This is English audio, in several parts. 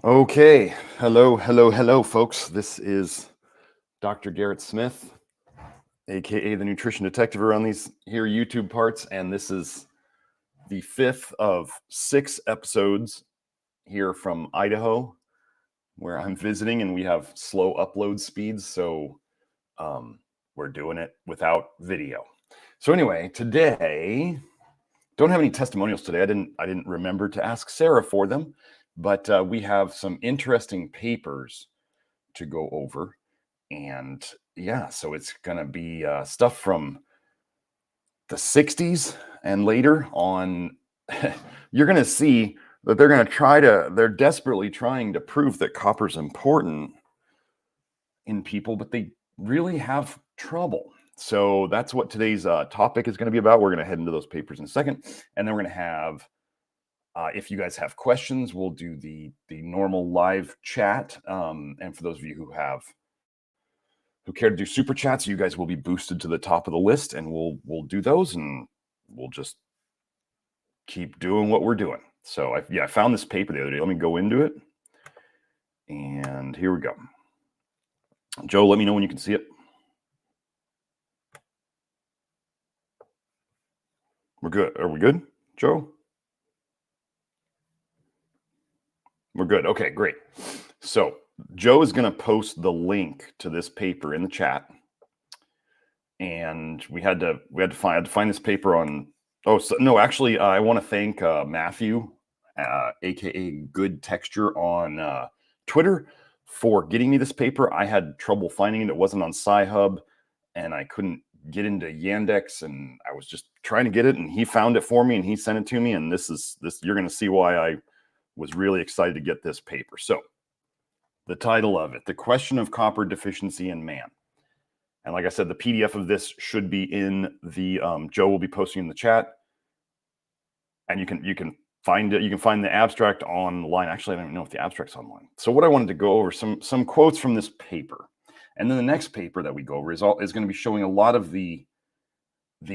Okay, hello, folks. This is Dr. Garrett Smith, aka the Nutrition Detective, around these here YouTube parts, and this is the 5th of 6 episodes here from Idaho, where I'm visiting, and we have slow upload speeds, so we're doing it without video. So anyway, today, don't have any testimonials today. I didn't remember to ask Sarah for them. But we have some interesting papers to go over. And yeah, so it's going to be stuff from the 60s and later on. You're going to see that they're desperately trying to prove that copper's important in people, but they really have trouble. So that's what today's topic is going to be about. We're going to head into those papers in a second. And then we're going to have if you guys have questions, we'll do the normal live chat. And for those of you who care to do super chats, you guys will be boosted to the top of the list, and we'll do those, and we'll just keep doing what we're doing. So I found this paper the other day. Let me go into it, and here we go. Joe, let me know when you can see it. We're good. Are we good, Joe? We're good. Okay, great. So Joe is going to post the link to this paper in the chat, and we had to find this paper on. Oh, so, no, actually, I want to thank Matthew, aka Good Texture on Twitter, for getting me this paper. I had trouble finding it. It wasn't on Sci-Hub, and I couldn't get into Yandex, and I was just trying to get it, and he found it for me, and he sent it to me. And this you're going to see why I was really excited to get this paper. So the title of it, The Question of Copper Deficiency in Man. And like I said, the PDF of this should be in the, Joe will be posting in the chat. And you can find it. You can find the abstract online. Actually, I don't even know if the abstract's online. So what I wanted to go over, some quotes from this paper. And then the next paper that we go over is going to be showing a lot of the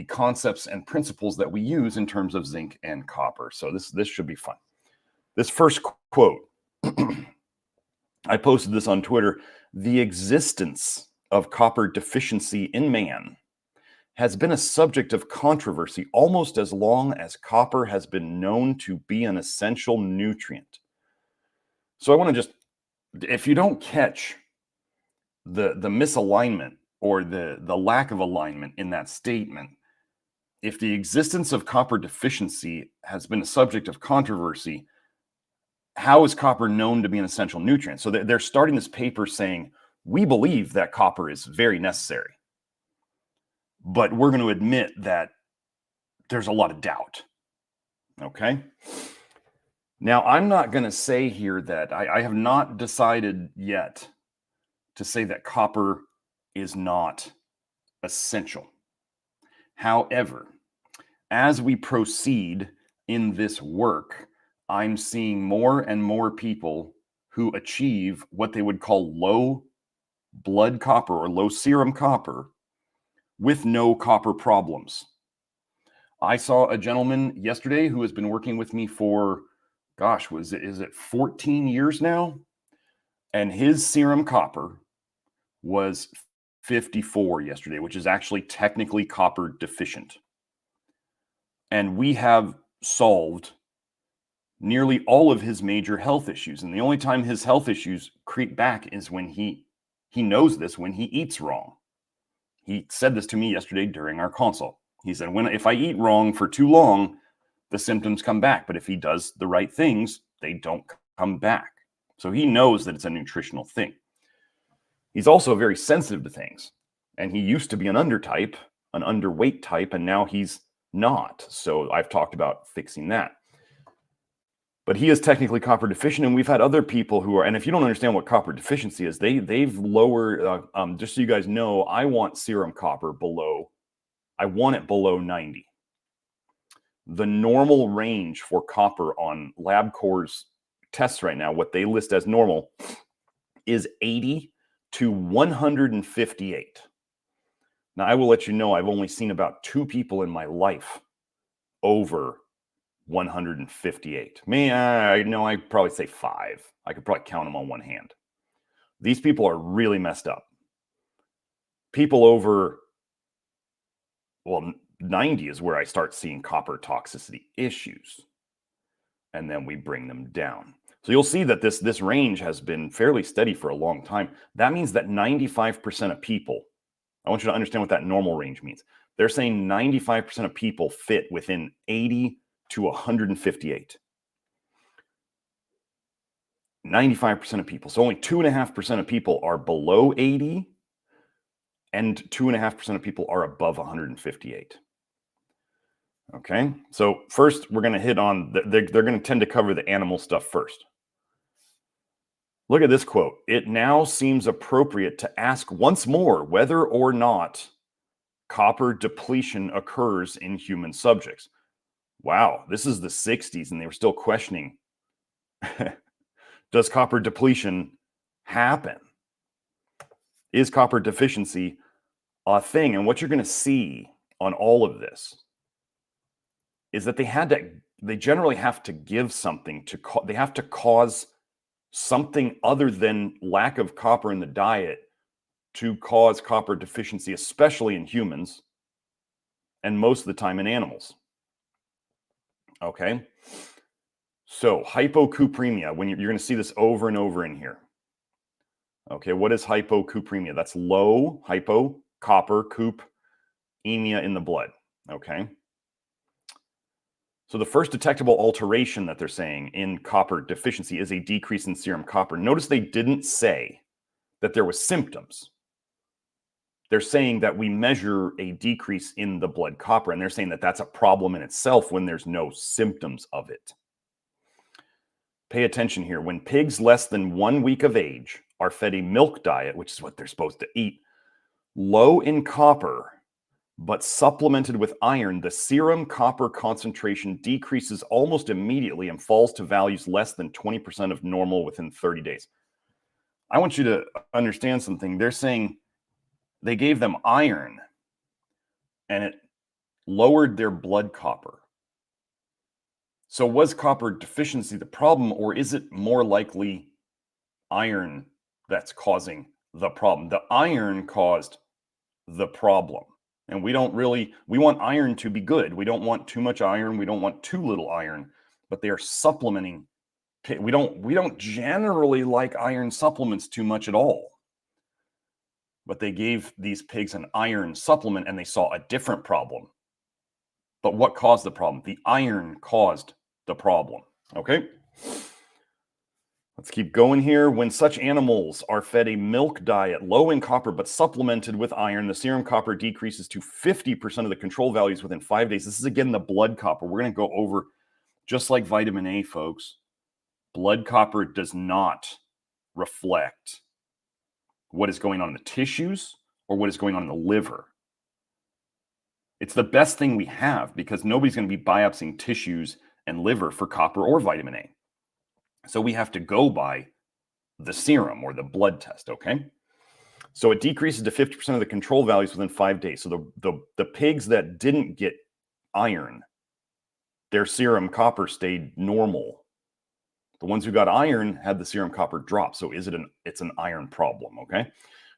concepts and principles that we use in terms of zinc and copper. So this should be fun. This first quote, I posted this on Twitter. The existence of copper deficiency in man has been a subject of controversy almost as long as copper has been known to be an essential nutrient. So I want to just, if you don't catch the misalignment or the lack of alignment in that statement, if the existence of copper deficiency has been a subject of controversy, how is copper known to be an essential nutrient? So they're starting this paper saying, we believe that copper is very necessary, but we're going to admit that there's a lot of doubt. Okay. Now, I'm not going to say here that I have not decided yet to say that copper is not essential. However, as we proceed in this work, I'm seeing more and more people who achieve what they would call low blood copper or low serum copper with no copper problems. I saw a gentleman yesterday who has been working with me for, gosh, is it 14 years now? And his serum copper was 54 yesterday, which is actually technically copper deficient. And we have solved nearly all of his major health issues. And the only time his health issues creep back is when he knows this, when he eats wrong. He said this to me yesterday during our consult. He said, if I eat wrong for too long, the symptoms come back. But if he does the right things, they don't come back. So he knows that it's a nutritional thing. He's also very sensitive to things. And he used to be an undertype, an underweight type, and now he's not. So I've talked about fixing that. But he is technically copper deficient, and we've had other people who are, and if you don't understand what copper deficiency is, they've lowered, just so you guys know, I want serum copper below 90. The normal range for copper on LabCorp's tests right now, what they list as normal, is 80 to 158. Now, I will let you know, I've only seen about 2 people in my life over 158. No, I'd probably say 5. I could probably count them on one hand. These people are really messed up. People over, well, 90 is where I start seeing copper toxicity issues. And then we bring them down. So you'll see that this range has been fairly steady for a long time. That means that 95% of people, I want you to understand what that normal range means. They're saying 95% of people fit within 80 to 158. 95% of people. So only 2.5% of people are below 80, and 2.5% of people are above 158. Okay, so first we're going to hit on, they're going to tend to cover the animal stuff first. Look at this quote. It now seems appropriate to ask once more whether or not copper depletion occurs in human subjects. Wow, this is the 60s and they were still questioning, does copper depletion happen? Is copper deficiency a thing? And what you're going to see on all of this is that they generally have to give something they have to cause something other than lack of copper in the diet to cause copper deficiency, especially in humans, and most of the time in animals. Okay, so hypocupremia, when you're going to see this over and over in here. Okay, what is hypocupremia? That's low, hypo, copper, coop, emia in the blood. Okay. So the first detectable alteration that they're saying in copper deficiency is a decrease in serum copper. Notice they didn't say that there was symptoms. They're saying that we measure a decrease in the blood copper, and they're saying that that's a problem in itself when there's no symptoms of it. Pay attention here. When pigs less than 1 week of age are fed a milk diet, which is what they're supposed to eat, low in copper, but supplemented with iron, the serum copper concentration decreases almost immediately and falls to values less than 20% of normal within 30 days. I want you to understand something. They're saying they gave them iron and it lowered their blood copper. So was copper deficiency the problem, or is it more likely iron that's causing the problem? The iron caused the problem. And we want iron to be good. We don't want too much iron. We don't want too little iron, but they are supplementing. We don't generally like iron supplements too much at all. But they gave these pigs an iron supplement and they saw a different problem. But what caused the problem? The iron caused the problem. Okay. Let's keep going here. When such animals are fed a milk diet low in copper but supplemented with iron, the serum copper decreases to 50% of the control values within 5 days. This is again the blood copper. We're going to go over, just like vitamin A, folks. Blood copper does not reflect what is going on in the tissues or what is going on in the liver. It's the best thing we have because nobody's going to be biopsying tissues and liver for copper or vitamin A. So we have to go by the serum or the blood test, okay? So it decreases to 50% of the control values within 5 days. So the pigs that didn't get iron, their serum copper stayed normal. The ones who got iron had the serum copper drop. So it's an iron problem, okay?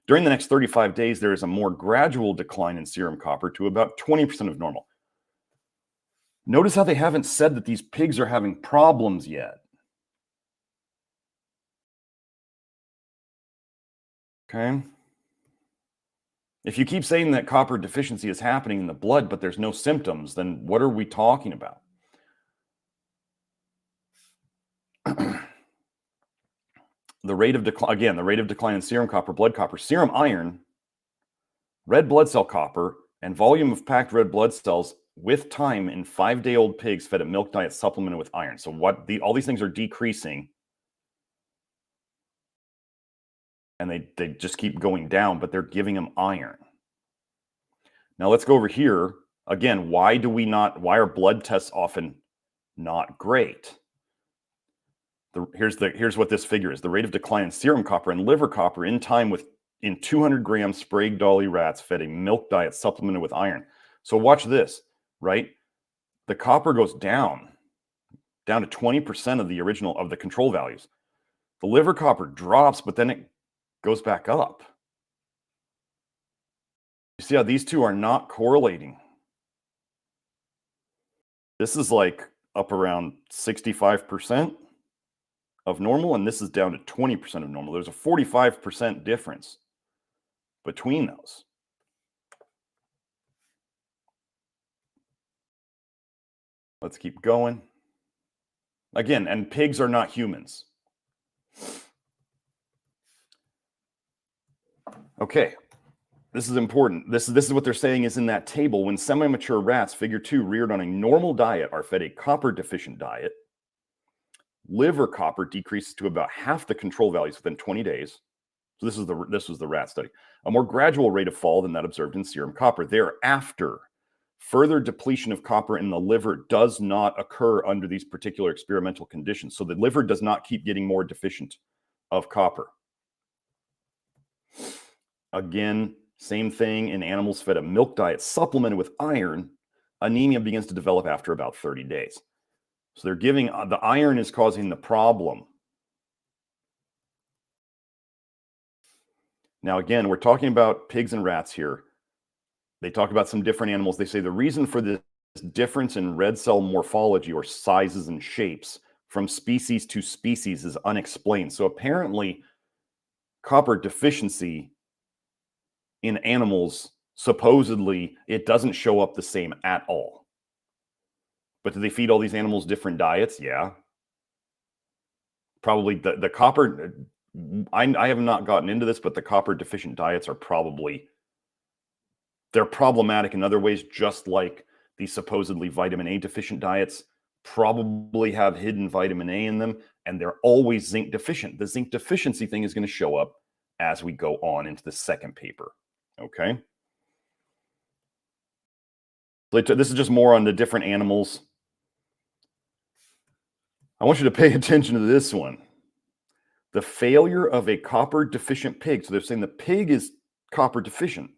During the next 35 days, there is a more gradual decline in serum copper to about 20% of normal. Notice how they haven't said that these pigs are having problems yet. Okay. If you keep saying that copper deficiency is happening in the blood, but there's no symptoms, then what are we talking about? The rate of decline, again, the rate of decline in serum copper, blood copper, serum iron, red blood cell copper, and volume of packed red blood cells with time in 5-day-old pigs fed a milk diet supplemented with iron. So all these things are decreasing. And they just keep going down, but they're giving them iron. Now let's go over here. Again, why are blood tests often not great? Here's what this figure is. The rate of decline in serum copper and liver copper in time in 200 gram Sprague Dolly rats fed a milk diet supplemented with iron. So watch this, right? The copper goes down down to 20% of the original of the control values. The liver copper drops, but then it goes back up. You see how these two are not correlating? This is like up around 65% of normal, and this is down to 20% of normal. There's a 45% difference between those. Let's keep going. Again, and pigs are not humans. Okay, this is important. This is what they're saying is in that table. When semi-mature rats, figure 2, reared on a normal diet are fed a copper-deficient diet, liver copper decreases to about half the control values within 20 days. So this was the rat study. A more gradual rate of fall than that observed in serum copper. Thereafter, further depletion of copper in the liver does not occur under these particular experimental conditions. So the liver does not keep getting more deficient of copper. Again, same thing in animals fed a milk diet supplemented with iron. Anemia begins to develop after about 30 days. So they're giving, the iron is causing the problem. Now, again, we're talking about pigs and rats here. They talk about some different animals. They say the reason for this difference in red cell morphology or sizes and shapes from species to species is unexplained. So apparently, copper deficiency in animals, supposedly, it doesn't show up the same at all. But do they feed all these animals different diets? Yeah. Probably the copper, I have not gotten into this, but the copper deficient diets are probably, they're problematic in other ways, just like the supposedly vitamin A deficient diets probably have hidden vitamin A in them, and they're always zinc deficient. The zinc deficiency thing is going to show up as we go on into the second paper. Okay. This is just more on the different animals. I want you to pay attention to this one. The failure of a copper deficient pig. So they're saying the pig is copper deficient.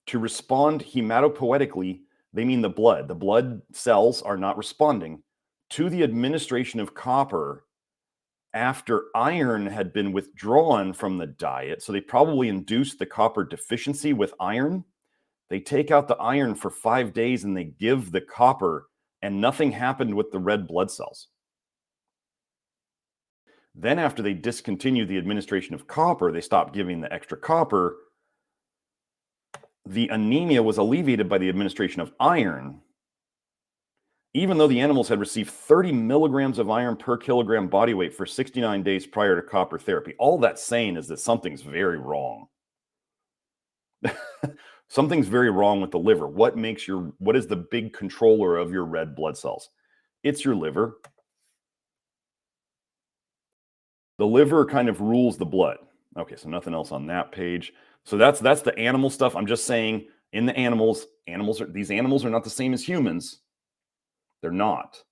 To respond hematopoietically, they mean the blood. The blood cells are not responding to the administration of copper after iron had been withdrawn from the diet. So they probably induced the copper deficiency with iron. They take out the iron for 5 days and they give the copper, and nothing happened with the red blood cells. Then after they discontinued the administration of copper, they stopped giving the extra copper. The anemia was alleviated by the administration of iron, even though the animals had received 30 milligrams of iron per kilogram body weight for 69 days prior to copper therapy. All that's saying is that something's very wrong. Something's very wrong with the liver. What is the big controller of your red blood cells? It's your liver. The liver kind of rules the blood. Okay, so nothing else on that page. So that's the animal stuff. I'm just saying in the animals, these animals are not the same as humans. They're not.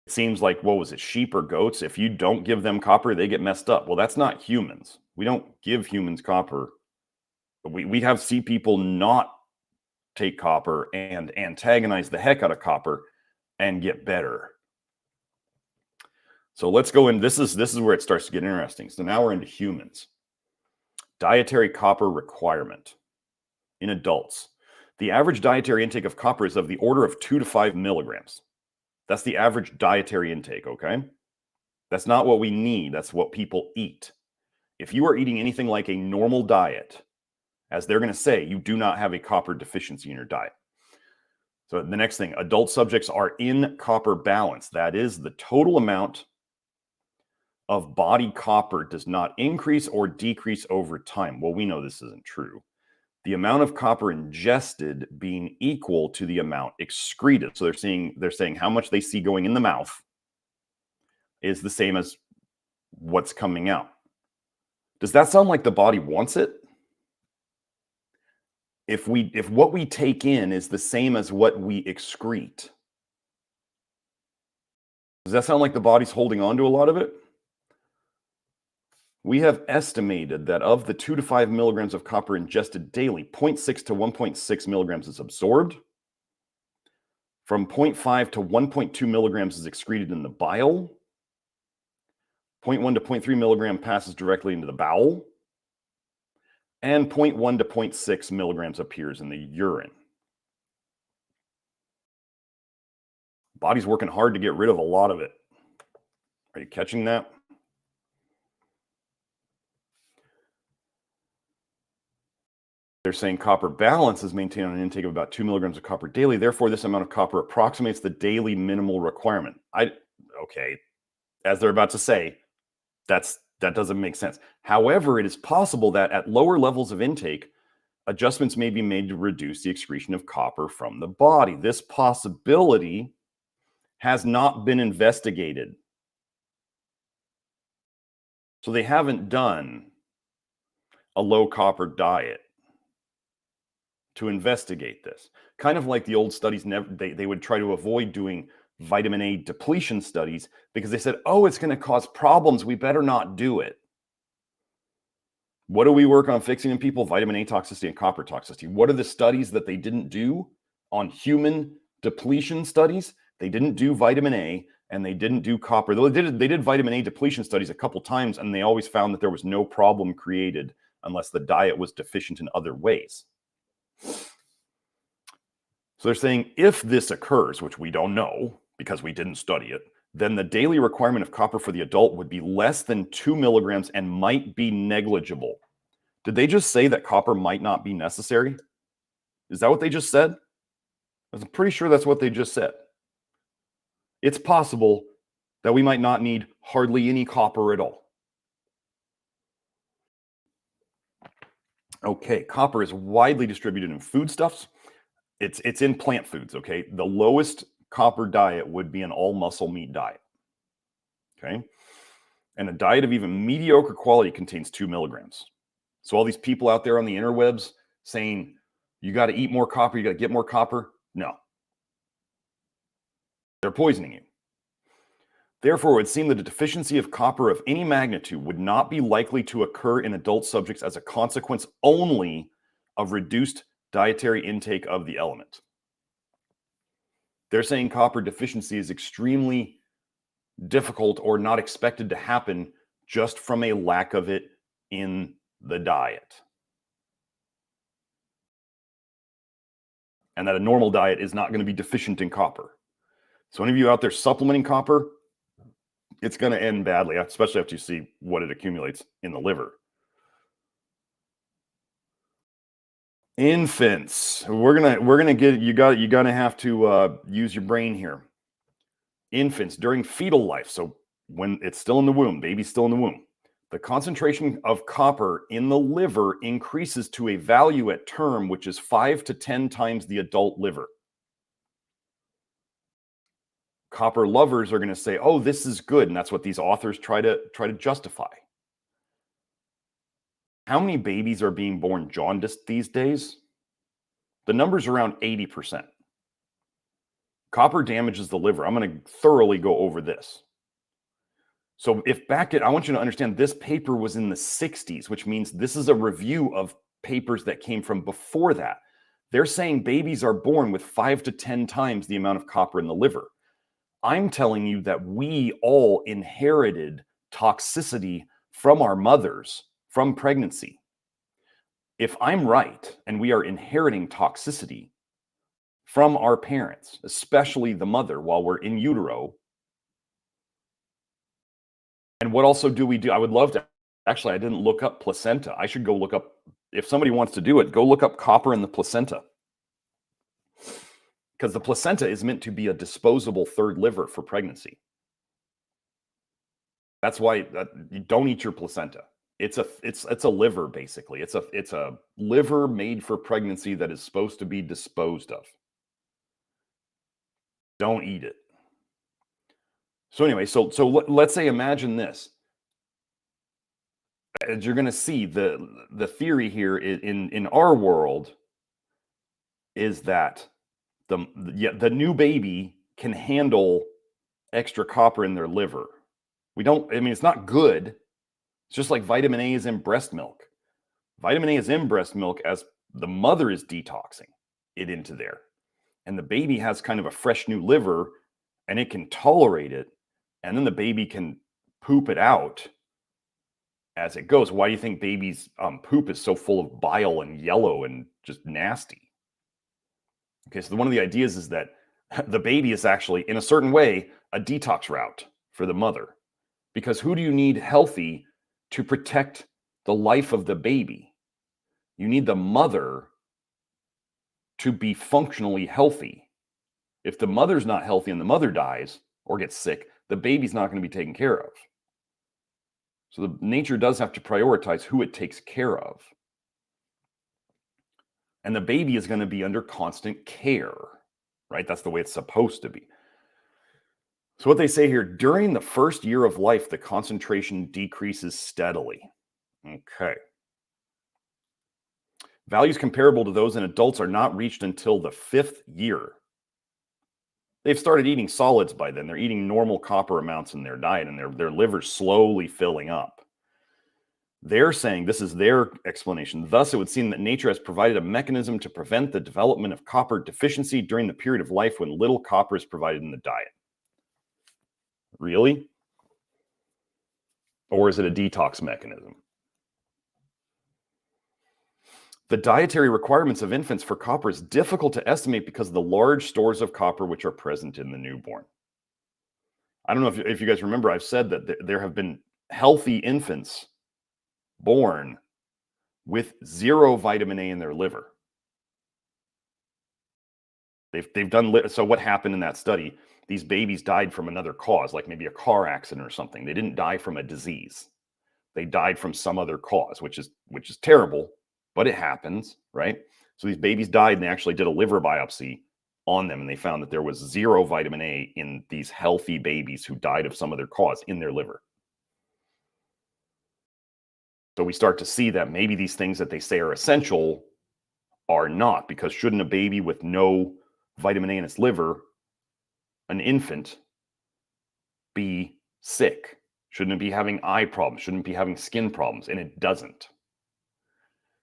It seems like, what was it, sheep or goats? If you don't give them copper, they get messed up. Well, that's not humans. We don't give humans copper. We have see people not take copper and antagonize the heck out of copper and get better. So let's go in. This is where it starts to get interesting. So now we're into humans. Dietary copper requirement in adults. The average dietary intake of copper is of the order of 2 to 5 milligrams. That's the average dietary intake, okay? That's not what we need. That's what people eat. If you are eating anything like a normal diet, as they're going to say, you do not have a copper deficiency in your diet. So the next thing, adult subjects are in copper balance. That is, the total amount of body copper does not increase or decrease over time. Well, we know this isn't true. The amount of copper ingested being equal to the amount excreted. So they're saying how much they see going in the mouth is the same as what's coming out. Does that sound like the body wants it? If what we take in is the same as what we excrete, does that sound like the body's holding on to a lot of it? We have estimated that of the 2 to 5 milligrams of copper ingested daily, 0.6 to 1.6 milligrams is absorbed, From 0.5 to 1.2 milligrams is excreted in the bile. 0.1 to 0.3 milligram passes directly into the bowel. And 0.1 to 0.6 milligrams appears in the urine. Body's working hard to get rid of a lot of it. Are you catching that? They're saying copper balance is maintained on an intake of about 2 milligrams of copper daily. Therefore, this amount of copper approximates the daily minimal requirement. Okay, as they're about to say, that doesn't make sense. However, it is possible that at lower levels of intake, adjustments may be made to reduce the excretion of copper from the body. This possibility has not been investigated. So they haven't done a low copper diet to investigate this. Kind of like the old studies, they would try to avoid doing vitamin A depletion studies because they said, oh, it's going to cause problems. We better not do it. What do we work on fixing in people? Vitamin A toxicity and copper toxicity. What are the studies that they didn't do on human depletion studies? They didn't do vitamin A and they didn't do copper. They did vitamin A depletion studies a couple times, and they always found that there was no problem created unless the diet was deficient in other ways. So they're saying if this occurs, which we don't know because we didn't study it, then the daily requirement of copper for the adult would be less than 2 milligrams and might be negligible. Did they just say that copper might not be necessary? Is that what they just said? I'm pretty sure that's what they just said. It's possible that we might not need hardly any copper at all. Okay, copper is widely distributed in foodstuffs. It's in plant foods, okay? The lowest copper diet would be an all muscle meat diet, okay? And a diet of even mediocre quality contains 2 milligrams. So all these people out there on the interwebs saying, you got to eat more copper, you got to get more copper. No. They're poisoning you. Therefore, it would seem that a deficiency of copper of any magnitude would not be likely to occur in adult subjects as a consequence only of reduced dietary intake of the element. They're saying copper deficiency is extremely difficult or not expected to happen just from a lack of it in the diet. And that a normal diet is not going to be deficient in copper. So any of you out there supplementing copper, it's going to end badly, especially after you see what it accumulates in the liver. Infants, we're gonna get you're gonna have to use your brain here. Infants during fetal life, so when it's still in the womb, baby's still in the womb, the concentration of copper in the liver increases to a value at term which is 5 to 10 times the adult liver. Copper lovers are going to say, "Oh, this is good," and that's what these authors try to justify. How many babies are being born jaundiced these days? The number's around 80%. Copper damages the liver. I'm going to thoroughly go over this. So I want you to understand this paper was in the 60s, which means this is a review of papers that came from before that. They're saying babies are born with 5 to 10 times the amount of copper in the liver. I'm telling you that we all inherited toxicity from our mothers from pregnancy. If I'm right and we are inheriting toxicity from our parents, especially the mother while we're in utero, and what also do we do? I would love to, actually, I didn't look up placenta. I should go look up, if somebody wants to do it, go look up copper in the placenta. Because the placenta is meant to be a disposable third liver for pregnancy. That's why you don't eat your placenta. It's a liver, basically. It's a liver made for pregnancy that is supposed to be disposed of. Don't eat it. So anyway, so let's say, imagine this. As you're going to see, the theory here in our world is that the new baby can handle extra copper in their liver. It's not good. It's just like vitamin A is in breast milk. Vitamin A is in breast milk as the mother is detoxing it into there. and the baby has kind of a fresh new liver and it can tolerate it, and then the baby can poop it out as it goes. Why do you think babies' poop is so full of bile and yellow and just nasty? Okay, so one of the ideas is that the baby is actually, in a certain way, a detox route for the mother. Because who do you need healthy to protect the life of the baby? You need the mother to be functionally healthy. If the mother's not healthy and the mother dies or gets sick, the baby's not going to be taken care of. So the nature does have to prioritize who it takes care of. And the baby is going to be under constant care, right? That's the way it's supposed to be. So what they say here, during the first year of life, the concentration decreases steadily. Okay. Values comparable to those in adults are not reached until the 5th year. They've started eating solids by then. They're eating normal copper amounts in their diet, and their liver's slowly filling up. They're saying, this is their explanation, thus it would seem that nature has provided a mechanism to prevent the development of copper deficiency during the period of life when little copper is provided in the diet. Really? Or is it a detox mechanism? The dietary requirements of infants for copper is difficult to estimate because of the large stores of copper which are present in the newborn. I don't know if you guys remember, I've said that there have been healthy infants born with 0 vitamin A in their liver. They've done, so what happened in that study? These babies died from another cause, like maybe a car accident or something. They didn't die from a disease. They died from some other cause, which is terrible, but it happens, right? So these babies died, and they actually did a liver biopsy on them, and they found that there was 0 vitamin A in these healthy babies who died of some other cause in their liver. So we start to see that maybe these things that they say are essential are not, because shouldn't a baby with no vitamin A in its liver, an infant, be sick? Shouldn't it be having eye problems? Shouldn't it be having skin problems? And it doesn't.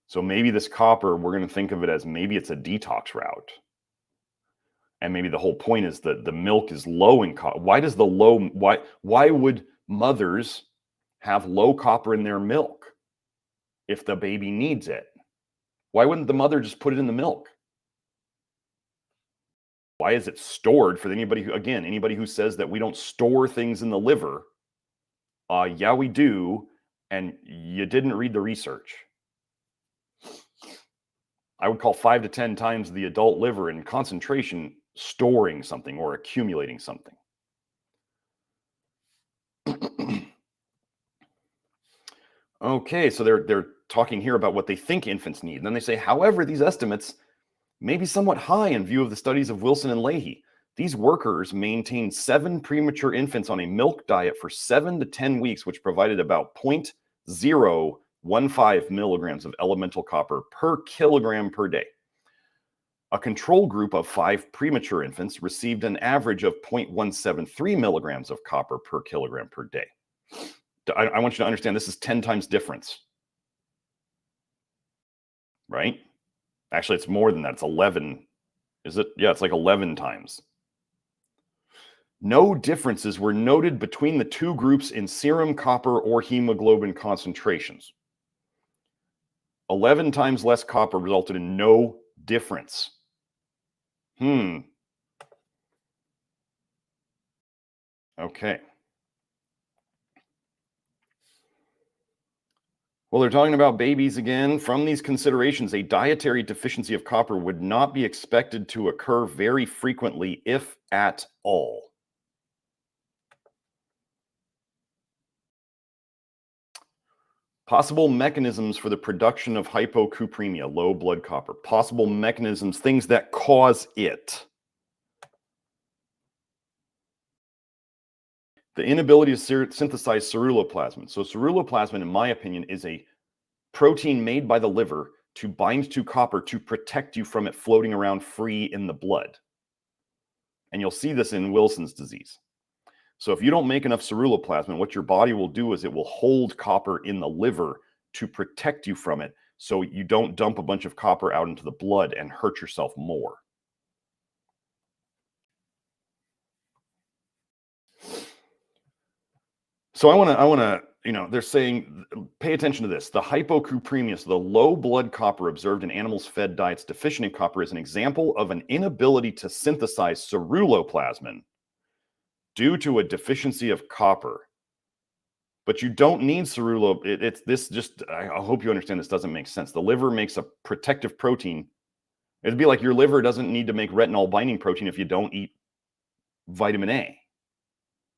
So maybe this copper, we're going to think of it as maybe it's a detox route. And maybe the whole point is that the milk is low in copper. Why would mothers have low copper in their milk if the baby needs it? Why wouldn't the mother just put it in the milk? Why is it stored? For anybody who says that we don't store things in the liver, yeah, we do, and you didn't read the research. I would call 5 to 10 times the adult liver in concentration storing something or accumulating something. Okay, so they're talking here about what they think infants need. And then they say, however, these estimates may be somewhat high in view of the studies of Wilson and Leahy. These workers maintained 7 premature infants on a milk diet for 7 to 10 weeks, which provided about 0.015 milligrams of elemental copper per kilogram per day. A control group of 5 premature infants received an average of 0.173 milligrams of copper per kilogram per day. I want you to understand this is 10 times difference, right? Actually, it's more than that. It's 11. Is it? Yeah, it's like 11 times. No differences were noted between the two groups in serum copper or hemoglobin concentrations. 11 times less copper resulted in no difference. Okay. Well, they're talking about babies again. From these considerations, a dietary deficiency of copper would not be expected to occur very frequently, if at all. Possible mechanisms for the production of hypocupremia, low blood copper. Possible mechanisms, things that cause it. The inability to synthesize ceruloplasmin. So ceruloplasmin, in my opinion, is a protein made by the liver to bind to copper to protect you from it floating around free in the blood. And you'll see this in Wilson's disease. So if you don't make enough ceruloplasmin, what your body will do is it will hold copper in the liver to protect you from it, so you don't dump a bunch of copper out into the blood and hurt yourself more. So I want to, they're saying, pay attention to this. The hypocupremia, so the low blood copper observed in animals fed diets deficient in copper, is an example of an inability to synthesize ceruloplasmin due to a deficiency of copper. But you don't need I hope you understand this doesn't make sense. The liver makes a protective protein. It'd be like your liver doesn't need to make retinol binding protein if you don't eat vitamin A.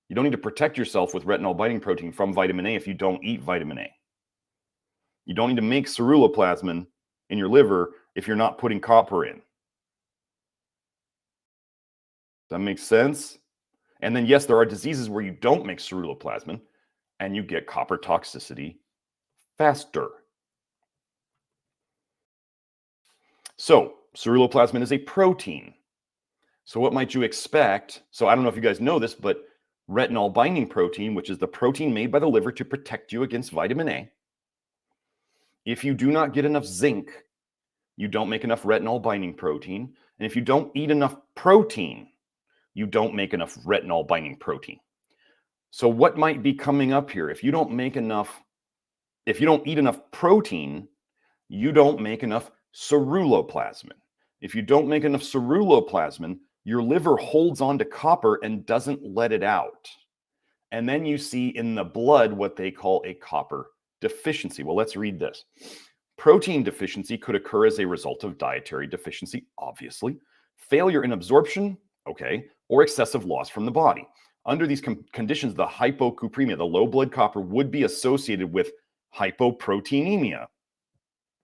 You don't need to protect yourself with retinol binding protein from vitamin A if you don't eat vitamin A. You don't need to make ceruloplasmin in your liver if you're not putting copper in. Does that make sense? And then, yes, there are diseases where you don't make ceruloplasmin and you get copper toxicity faster. So, ceruloplasmin is a protein. So what might you expect? So I don't know if you guys know this, but retinol binding protein, which is the protein made by the liver to protect you against vitamin A. If you do not get enough zinc, you don't make enough retinol binding protein. And if you don't eat enough protein, you don't make enough retinol binding protein. So what might be coming up here? If you don't eat enough protein, you don't make enough ceruloplasmin. If you don't make enough ceruloplasmin, your liver holds on to copper and doesn't let it out. And then you see in the blood what they call a copper deficiency. Well, let's read this. Protein deficiency could occur as a result of dietary deficiency, obviously, failure in absorption, okay, or excessive loss from the body. Under these conditions, the hypocupremia, the low blood copper, would be associated with hypoproteinemia,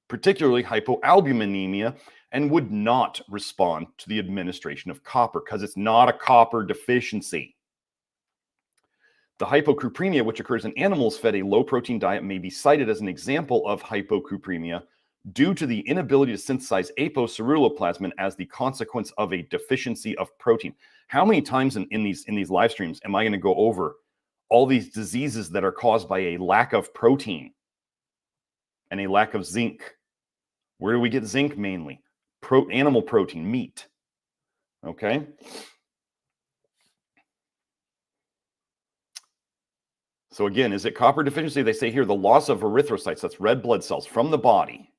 particularly hypoalbuminemia, and would not respond to the administration of copper because it's not a copper deficiency. The hypocupremia, which occurs in animals fed a low-protein diet, may be cited as an example of hypocupremia due to the inability to synthesize apoceruloplasmin as the consequence of a deficiency of protein. How many times in these live streams am I going to go over all these diseases that are caused by a lack of protein and a lack of zinc? Where do we get zinc mainly? Animal protein, meat. Okay. So again, is it copper deficiency? They say here the loss of erythrocytes, that's red blood cells from the body,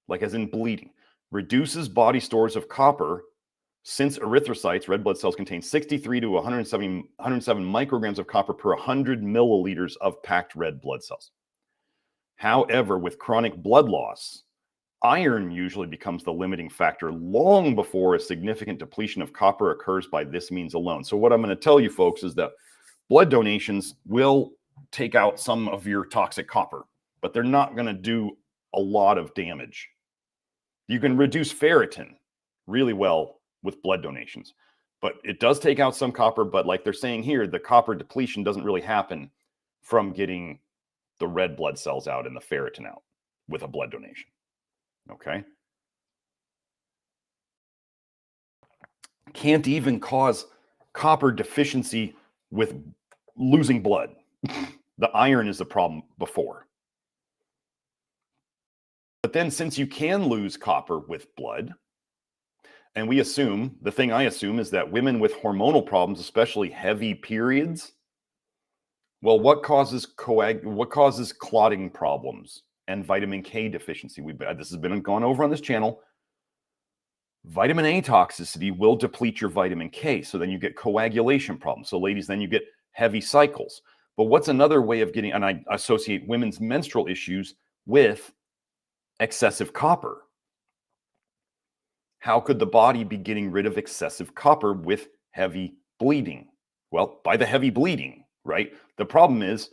like as in bleeding, reduces body stores of copper, since erythrocytes, red blood cells, contain 63 to 107 micrograms of copper per 100 milliliters of packed red blood cells. However, with chronic blood loss, iron usually becomes the limiting factor long before a significant depletion of copper occurs by this means alone. So what I'm going to tell you folks is that blood donations will take out some of your toxic copper, but they're not going to do a lot of damage. You can reduce ferritin really well with blood donations, but it does take out some copper. But like they're saying here, the copper depletion doesn't really happen from getting the red blood cells out and the ferritin out with a blood donation. Okay. Can't even cause copper deficiency with losing blood. The iron is the problem before. But then since you can lose copper with blood, and we assume, the thing I assume is that women with hormonal problems, especially heavy periods, well, what causes clotting problems and vitamin K deficiency? This has been gone over on this channel. Vitamin A toxicity will deplete your vitamin K, so then you get coagulation problems. So ladies, then you get heavy cycles. But what's another way of getting, and I associate women's menstrual issues with excessive copper. How could the body be getting rid of excessive copper with heavy bleeding? Well, by the heavy bleeding, right? The problem is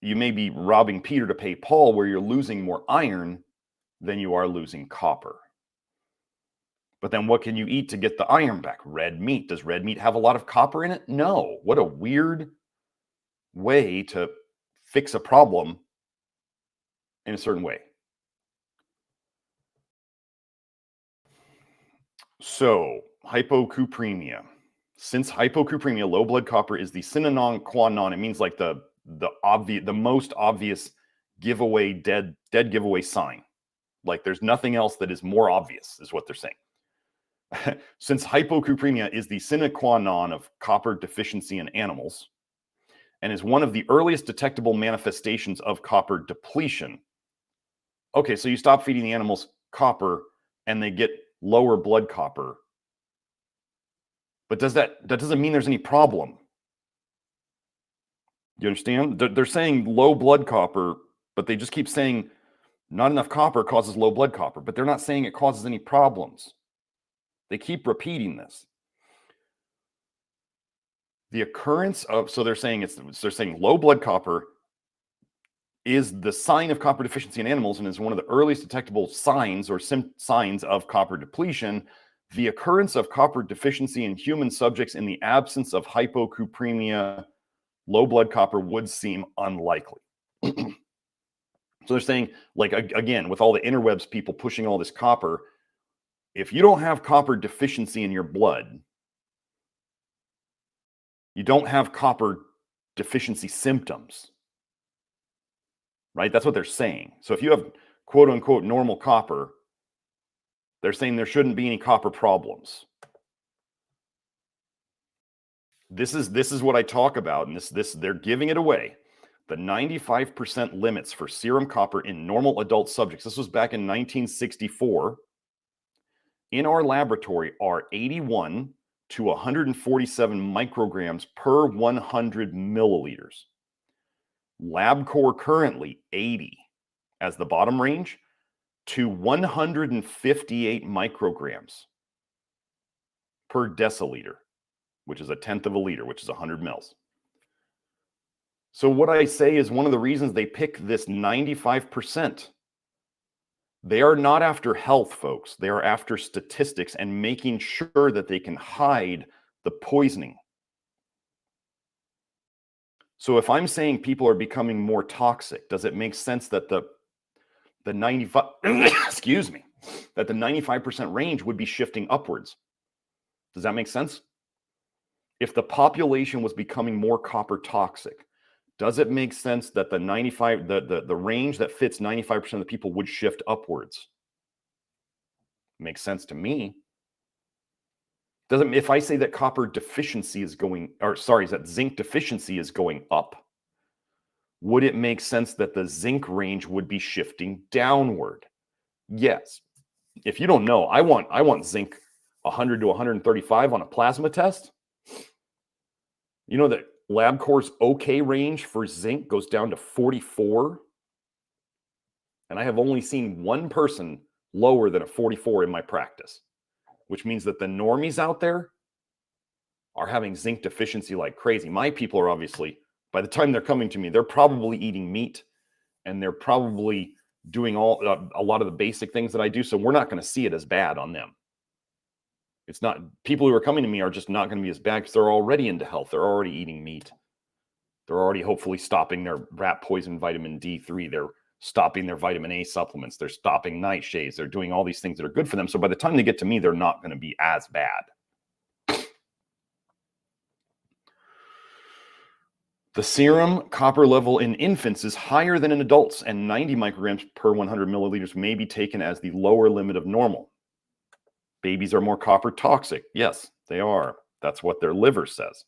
you may be robbing Peter to pay Paul, where you're losing more iron than you are losing copper. But then what can you eat to get the iron back? Red meat. Does red meat have a lot of copper in it? No. What a weird way to fix a problem in a certain way. So, hypocupremia. Since hypocupremia, low blood copper is the sine qua non, it means like the most obvious giveaway, dead giveaway sign. Like there's nothing else that is more obvious, is what they're saying. Since hypocupremia is the sine qua non of copper deficiency in animals, and is one of the earliest detectable manifestations of copper depletion. Okay, so you stop feeding the animals copper and they get lower blood copper. But that doesn't mean there's any problem. You understand? They're saying low blood copper, but they just keep saying not enough copper causes low blood copper, but they're not saying it causes any problems. They keep repeating this. The occurrence of, so they're saying low blood copper is the sign of copper deficiency in animals and is one of the earliest detectable signs or signs of copper depletion. The occurrence of copper deficiency in human subjects in the absence of hypocupremia, low blood copper would seem unlikely. So they're saying, like, again, with all the interwebs people pushing all this copper, if you don't have copper deficiency in your blood, you don't have copper deficiency symptoms, right? That's what they're saying. So if you have quote unquote normal copper, they're saying there shouldn't be any copper problems. This is what I talk about, and this they're giving it away. The 95% limits for serum copper in normal adult subjects. This was back in 1964. In our laboratory are 81 to 147 micrograms per 100 milliliters. LabCorp currently 80 as the bottom range to 158 micrograms per deciliter, which is a tenth of a liter, which is 100 mils. So what I say is one of the reasons they pick this 95%. They are not after health, folks. They are after statistics and making sure that they can hide the poisoning. So if I'm saying people are becoming more toxic, does it make sense that the 95 excuse me, that the 95% range would be shifting upwards? Does that make sense? If the population was becoming more copper toxic, does it make sense that the range that fits 95% of the people would shift upwards? Makes sense to me. Doesn't, if I say that copper deficiency is going, or sorry, that zinc deficiency is going up, would it make sense that the zinc range would be shifting downward? Yes. If you don't know, I want zinc 100 to 135 on a plasma test. You know that LabCorp's OK range for zinc goes down to 44. And I have only seen one person lower than a 44 in my practice, which means that the normies out there are having zinc deficiency like crazy. My people are obviously, by the time they're coming to me, they're probably eating meat and they're probably doing a lot of the basic things that I do. So we're not going to see it as bad on them. It's not, people who are coming to me are just not going to be as bad because they're already into health. They're already eating meat. They're already hopefully stopping their rat poison vitamin D3. They're stopping their vitamin A supplements. They're stopping nightshades. They're doing all these things that are good for them. So by the time they get to me, they're not going to be as bad. The serum copper level in infants is higher than in adults, and 90 micrograms per 100 milliliters may be taken as the lower limit of normal. Babies are more copper toxic. Yes, they are. That's what their liver says.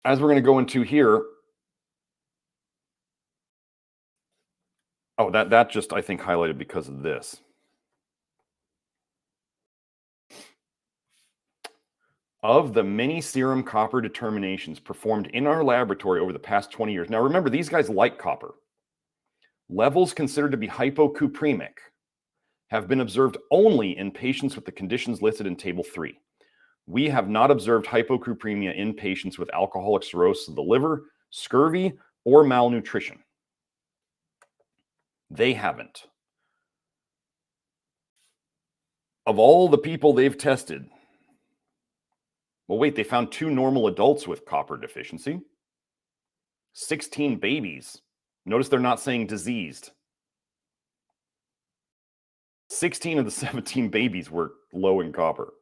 As we're going to go into here, oh, that just, I think, highlighted because of this. Of the many serum copper determinations performed in our laboratory over the past 20 years. Now, remember, these guys like copper. Levels considered to be hypocupremic have been observed only in patients with the conditions listed in Table 3. We have not observed hypocupremia in patients with alcoholic cirrhosis of the liver, scurvy, or malnutrition. They haven't. Of all the people they've tested, well, wait, they found 2 normal adults with copper deficiency, 16 babies. Notice they're not saying diseased. 16 of the 17 babies were low in copper.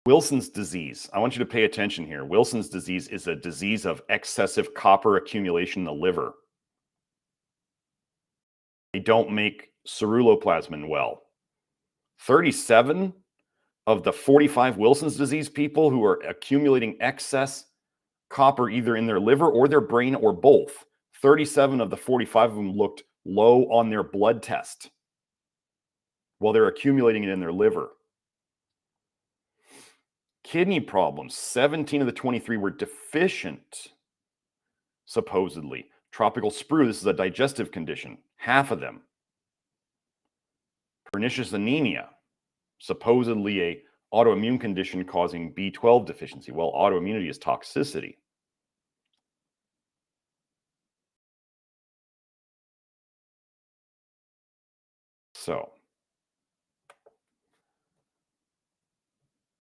Wilson's disease. I want you to pay attention here. Wilson's disease is a disease of excessive copper accumulation in the liver. They don't make ceruloplasmin well. 37 of the 45 Wilson's disease people who are accumulating excess copper either in their liver or their brain or both, 37 of the 45 of them looked low on their blood test while they're accumulating it in their liver. Kidney problems, 17 of the 23 were deficient, supposedly. Tropical sprue, this is a digestive condition, half of them. Pernicious anemia, supposedly a autoimmune condition causing B12 deficiency. Well, autoimmunity is toxicity. So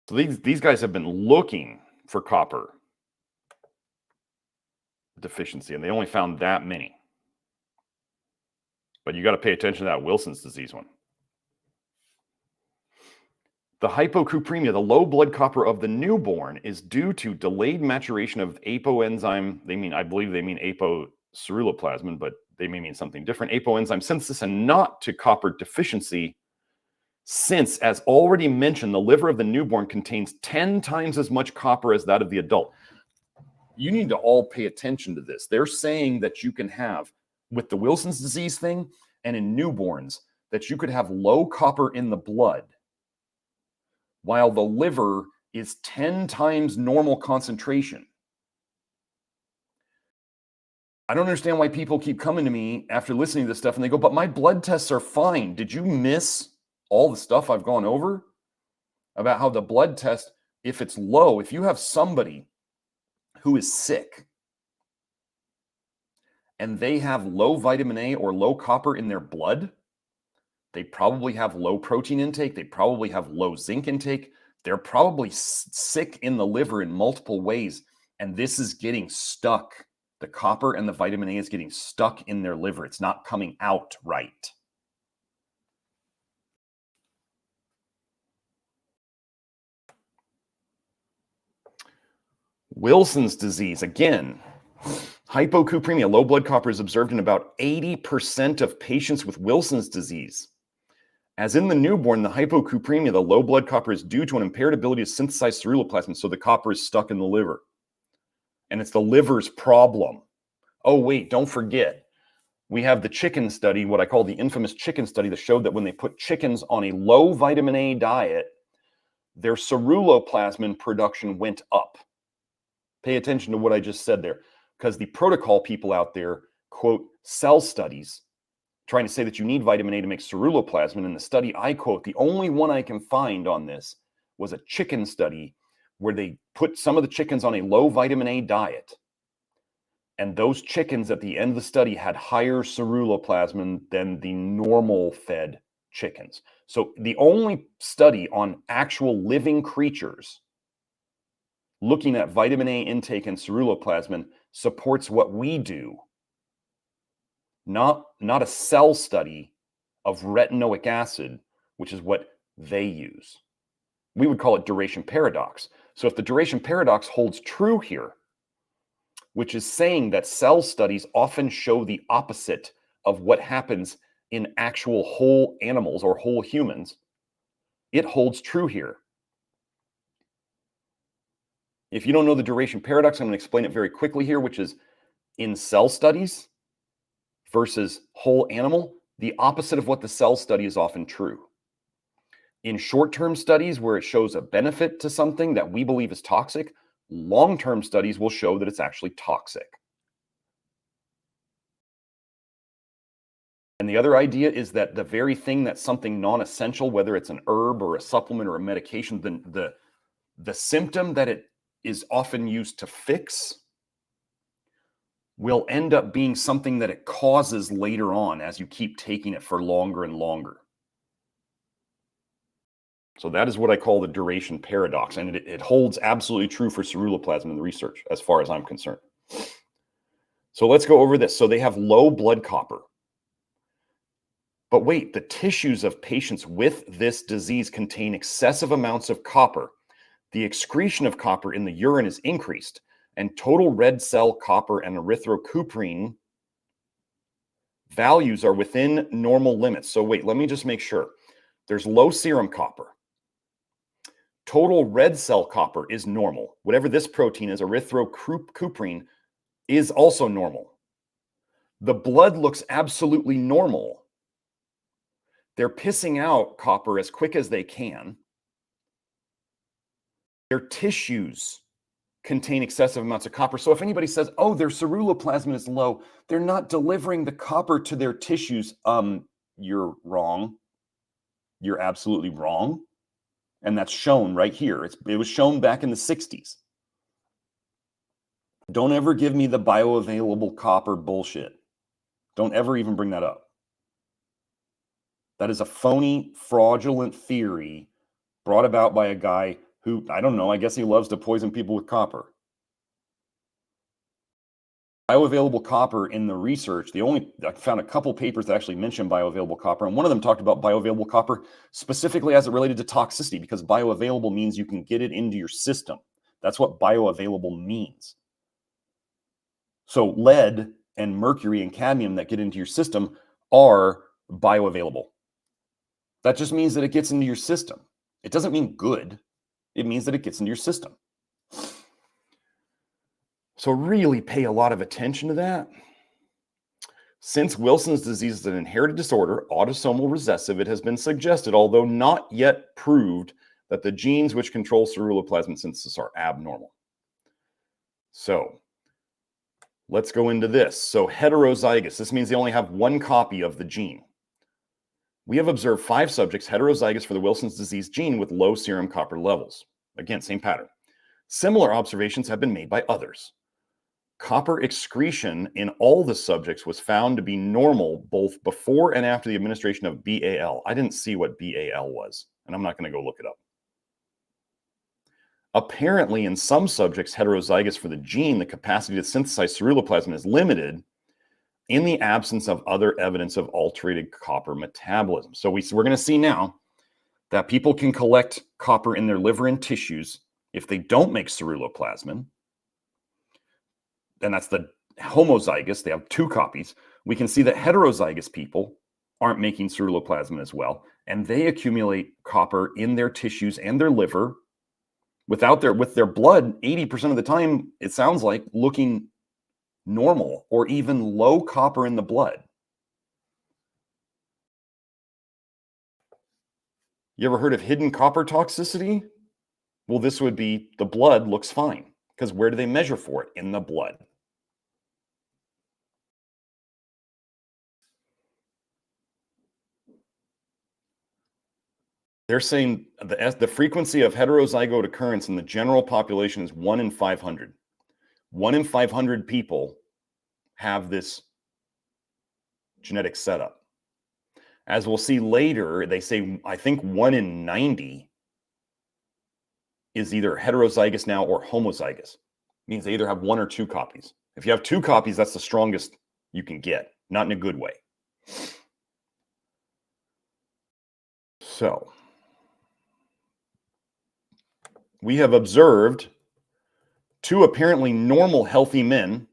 these guys have been looking for copper deficiency, and they only found that many. But you got to pay attention to that Wilson's disease one. The hypocupremia, the low blood copper of the newborn, is due to delayed maturation of apoenzyme. I believe they mean apoceruloplasmin, but they may mean something different. Apoenzyme synthesis, and not to copper deficiency, since, as already mentioned, the liver of the newborn contains 10 times as much copper as that of the adult. You need to all pay attention to this. They're saying that you can have, with the Wilson's disease thing and in newborns, that you could have low copper in the blood, while the liver is 10 times normal concentration. I don't understand why people keep coming to me after listening to this stuff and they go, but my blood tests are fine. Did you miss all the stuff I've gone over about how the blood test, if it's low, if you have somebody who is sick and they have low vitamin A or low copper in their blood, they probably have low protein intake. They probably have low zinc intake. They're probably sick in the liver in multiple ways. And this is getting stuck. The copper and the vitamin A is getting stuck in their liver. It's not coming out right. Wilson's disease, again, hypocupremia, low blood copper, is observed in about 80% of patients with Wilson's disease. As in the newborn, the hypocupremia, the low blood copper, is due to an impaired ability to synthesize ceruloplasmin, so the copper is stuck in the liver. And it's the liver's problem. Oh, wait, don't forget. We have the chicken study, what I call the infamous chicken study, that showed that when they put chickens on a low vitamin A diet, their ceruloplasmin production went up. Pay attention to what I just said there, because the protocol people out there quote cell studies trying to say that you need vitamin A to make ceruloplasmin. In the study I quote, the only one I can find on this was a chicken study where they put some of the chickens on a low vitamin A diet. And those chickens at the end of the study had higher ceruloplasmin than the normal fed chickens. So the only study on actual living creatures looking at vitamin A intake and ceruloplasmin supports what we do, not a cell study of retinoic acid, which is what they use. We would call it duration paradox. So if the duration paradox holds true here, which is saying that cell studies often show the opposite of what happens in actual whole animals or whole humans, it holds true here. If you don't know the duration paradox, I'm going to explain it very quickly here, which is in cell studies versus whole animal, the opposite of what the cell study is often true. In short-term studies where it shows a benefit to something that we believe is toxic, long-term studies will show that it's actually toxic. And the other idea is that the very thing that's something non-essential, whether it's an herb or a supplement or a medication, the symptom that it is often used to fix will end up being something that it causes later on as you keep taking it for longer and longer. So that is what I call the duration paradox, and it holds absolutely true for ceruloplasmin in the research, as far as I'm concerned. So let's go over this. So they have low blood copper. But wait, the tissues of patients with this disease contain excessive amounts of copper. The excretion of copper in the urine is increased, and total red cell copper and erythrocuprine values are within normal limits. So wait, let me just make sure. There's low serum copper. Total red cell copper is normal. Whatever this protein is, erythrocuprine, is also normal. The blood looks absolutely normal. They're pissing out copper as quick as they can. Their tissues contain excessive amounts of copper. So if anybody says, oh, their ceruloplasmin is low, they're not delivering the copper to their tissues. You're wrong. You're absolutely wrong. And that's shown right here. It was shown back in the 60s. Don't ever give me the bioavailable copper bullshit. Don't ever even bring that up. That is a phony, fraudulent theory brought about by a guy who, I don't know, I guess he loves to poison people with copper. Bioavailable copper in the research, I found a couple papers that actually mentioned bioavailable copper, and one of them talked about bioavailable copper specifically as it related to toxicity, because bioavailable means you can get it into your system. That's what bioavailable means. So lead and mercury and cadmium that get into your system are bioavailable. That just means that it gets into your system. It doesn't mean good. It means that it gets into your system. So really pay a lot of attention to that. Since Wilson's disease is an inherited disorder, autosomal recessive, it has been suggested, although not yet proved, that the genes which control ceruloplasmin synthesis are abnormal. So let's go into this. So heterozygous, this means they only have one copy of the gene. We have observed 5 subjects heterozygous for the Wilson's disease gene with low serum copper levels. Again, same pattern. Similar observations have been made by others. Copper excretion in all the subjects was found to be normal both before and after the administration of BAL. I didn't see what BAL was, and I'm not going to go look it up. Apparently, in some subjects heterozygous for the gene, the capacity to synthesize ceruloplasmin is limited in the absence of other evidence of alterated copper metabolism. So we're going to see now that people can collect copper in their liver and tissues if they don't make ceruloplasmin. And that's the homozygous. They have 2 copies. We can see that heterozygous people aren't making ceruloplasmin as well, and they accumulate copper in their tissues and their liver with their blood 80% of the time, it sounds like, looking normal or even low copper in the blood. You ever heard of hidden copper toxicity? Well, this would be the blood looks fine, because where do they measure for it? In the blood. They're saying the frequency of heterozygote occurrence in the general population is 1 in 500. 1 in 500 people have this genetic setup. As we'll see later, they say, I think 1 in 90 is either heterozygous now or homozygous. It means they either have 1 or 2 copies. If you have 2 copies, that's the strongest you can get, not in a good way. So we have observed 2 apparently normal healthy men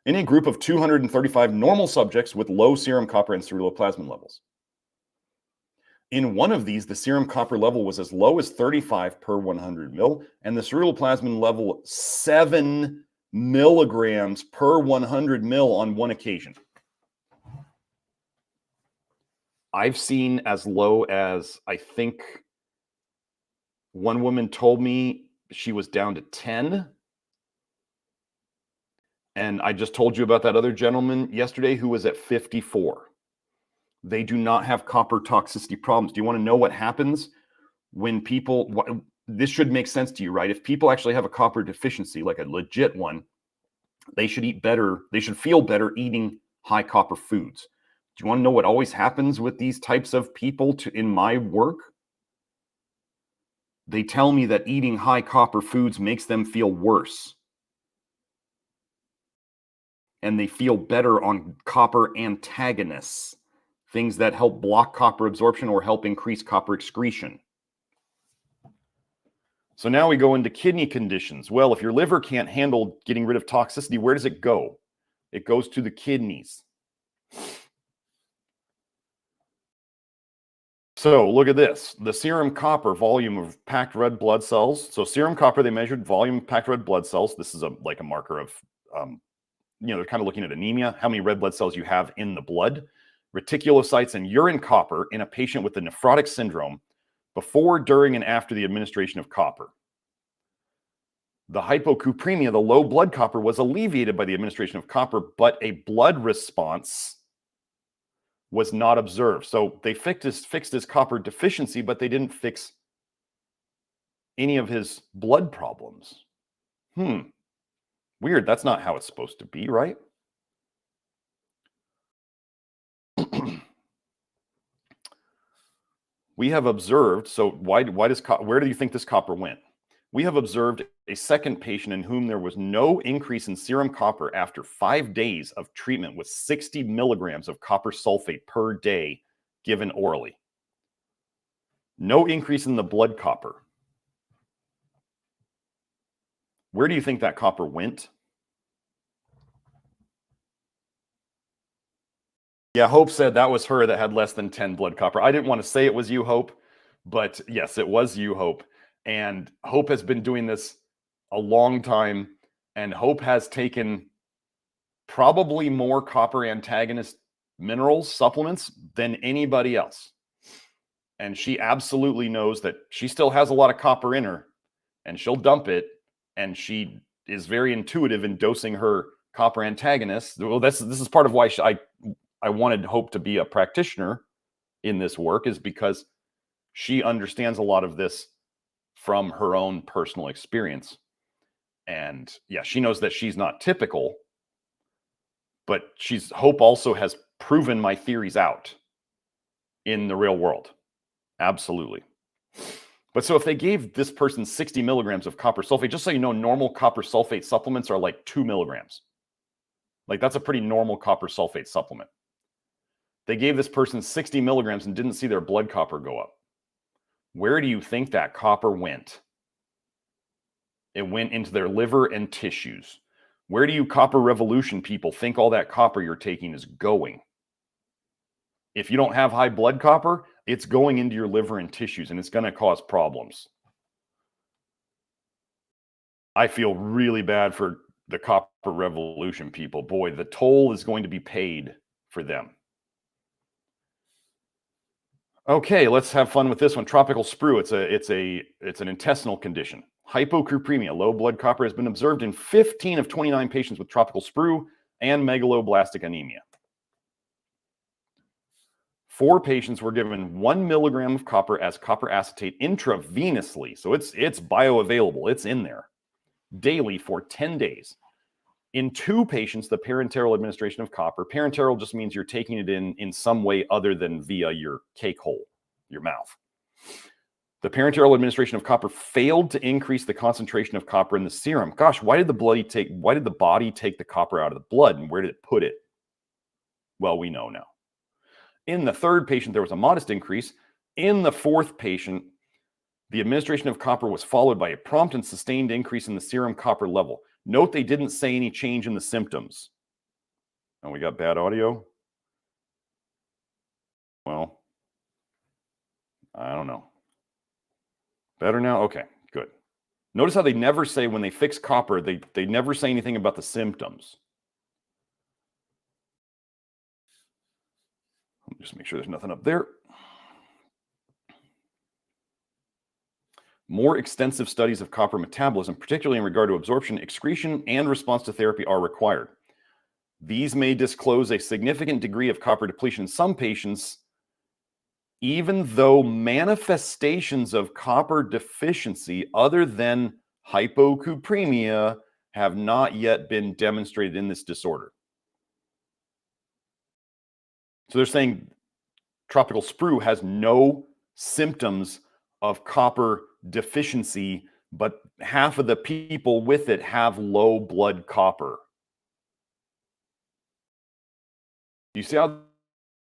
in a group of 235 normal subjects with low serum copper and ceruloplasmin levels. In one of these, the serum copper level was as low as 35 per 100 mil, and the ceruloplasmin level 7 milligrams per 100 mil on one occasion. I've seen as low as, I think, one woman told me she was down to 10. And I just told you about that other gentleman yesterday who was at 54. They do not have copper toxicity problems. Do you want to know what happens when people, this should make sense to you, right? If people actually have a copper deficiency, like a legit one, they should eat better. They should feel better eating high copper foods. Do you want to know what always happens with these types of people in my work? They tell me that eating high copper foods makes them feel worse. And they feel better on copper antagonists, things that help block copper absorption or help increase copper excretion. So now we go into kidney conditions. Well, if your liver can't handle getting rid of toxicity, where does it go? It goes to the kidneys. So look at this. The serum copper volume of packed red blood cells. So serum copper, they measured volume of packed red blood cells. This is like a marker of, they're kind of looking at anemia, how many red blood cells you have in the blood. Reticulocytes and urine copper in a patient with the nephrotic syndrome before, during, and after the administration of copper. The hypocupremia, the low blood copper, was alleviated by the administration of copper, but a blood response was not observed. So they fixed his copper deficiency, but they didn't fix any of his blood problems. Weird. That's not how it's supposed to be, right? We have observed, so where do you think this copper went? We have observed a second patient in whom there was no increase in serum copper after 5 days of treatment with 60 milligrams of copper sulfate per day given orally. No increase in the blood copper. Where do you think that copper went? Yeah, Hope said that was her that had less than 10 blood copper. I didn't want to say it was you, Hope, but yes, it was you, Hope. And Hope has been doing this a long time, and Hope has taken probably more copper antagonist minerals, supplements, than anybody else. And she absolutely knows that she still has a lot of copper in her, and she'll dump it, and she is very intuitive in dosing her copper antagonists. Well, this is part of why I wanted Hope to be a practitioner in this work, is because she understands a lot of this from her own personal experience. And yeah, she knows that she's not typical, but Hope also has proven my theories out in the real world. Absolutely. But so if they gave this person 60 milligrams of copper sulfate, just so you know, normal copper sulfate supplements are like 2 milligrams. Like that's a pretty normal copper sulfate supplement. They gave this person 60 milligrams and didn't see their blood copper go up. Where do you think that copper went? It went into their liver and tissues. Where do you copper revolution people think all that copper you're taking is going? If you don't have high blood copper, it's going into your liver and tissues, and it's going to cause problems. I feel really bad for the copper revolution people. Boy, the toll is going to be paid for them. Okay, let's have fun with this one. Tropical sprue. It's an intestinal condition. Hypocupremia, low blood copper, has been observed in 15 of 29 patients with tropical sprue and megaloblastic anemia. 4 patients were given 1 milligram of copper as copper acetate intravenously. So it's bioavailable. It's in there daily for 10 days. In 2 patients, the parenteral administration of copper. Parenteral just means you're taking it in some way other than via your cake hole, your mouth. The parenteral administration of copper failed to increase the concentration of copper in the serum. Gosh, why did the body take the copper out of the blood, and where did it put it? Well, we know now. In the 3rd patient, there was a modest increase. In the 4th patient, the administration of copper was followed by a prompt and sustained increase in the serum copper level. Note they didn't say any change in the symptoms. And we got bad audio. Well, I don't know. Better now? Okay, good. Notice how they never say, when they fix copper, they never say anything about the symptoms. Let me just make sure there's nothing up there. More extensive studies of copper metabolism, particularly in regard to absorption, excretion, and response to therapy, are required. These may disclose a significant degree of copper depletion in some patients, even though manifestations of copper deficiency other than hypocupremia have not yet been demonstrated in this disorder. So they're saying tropical sprue has no symptoms of copper deficiency, but half of the people with it have low blood copper. You see how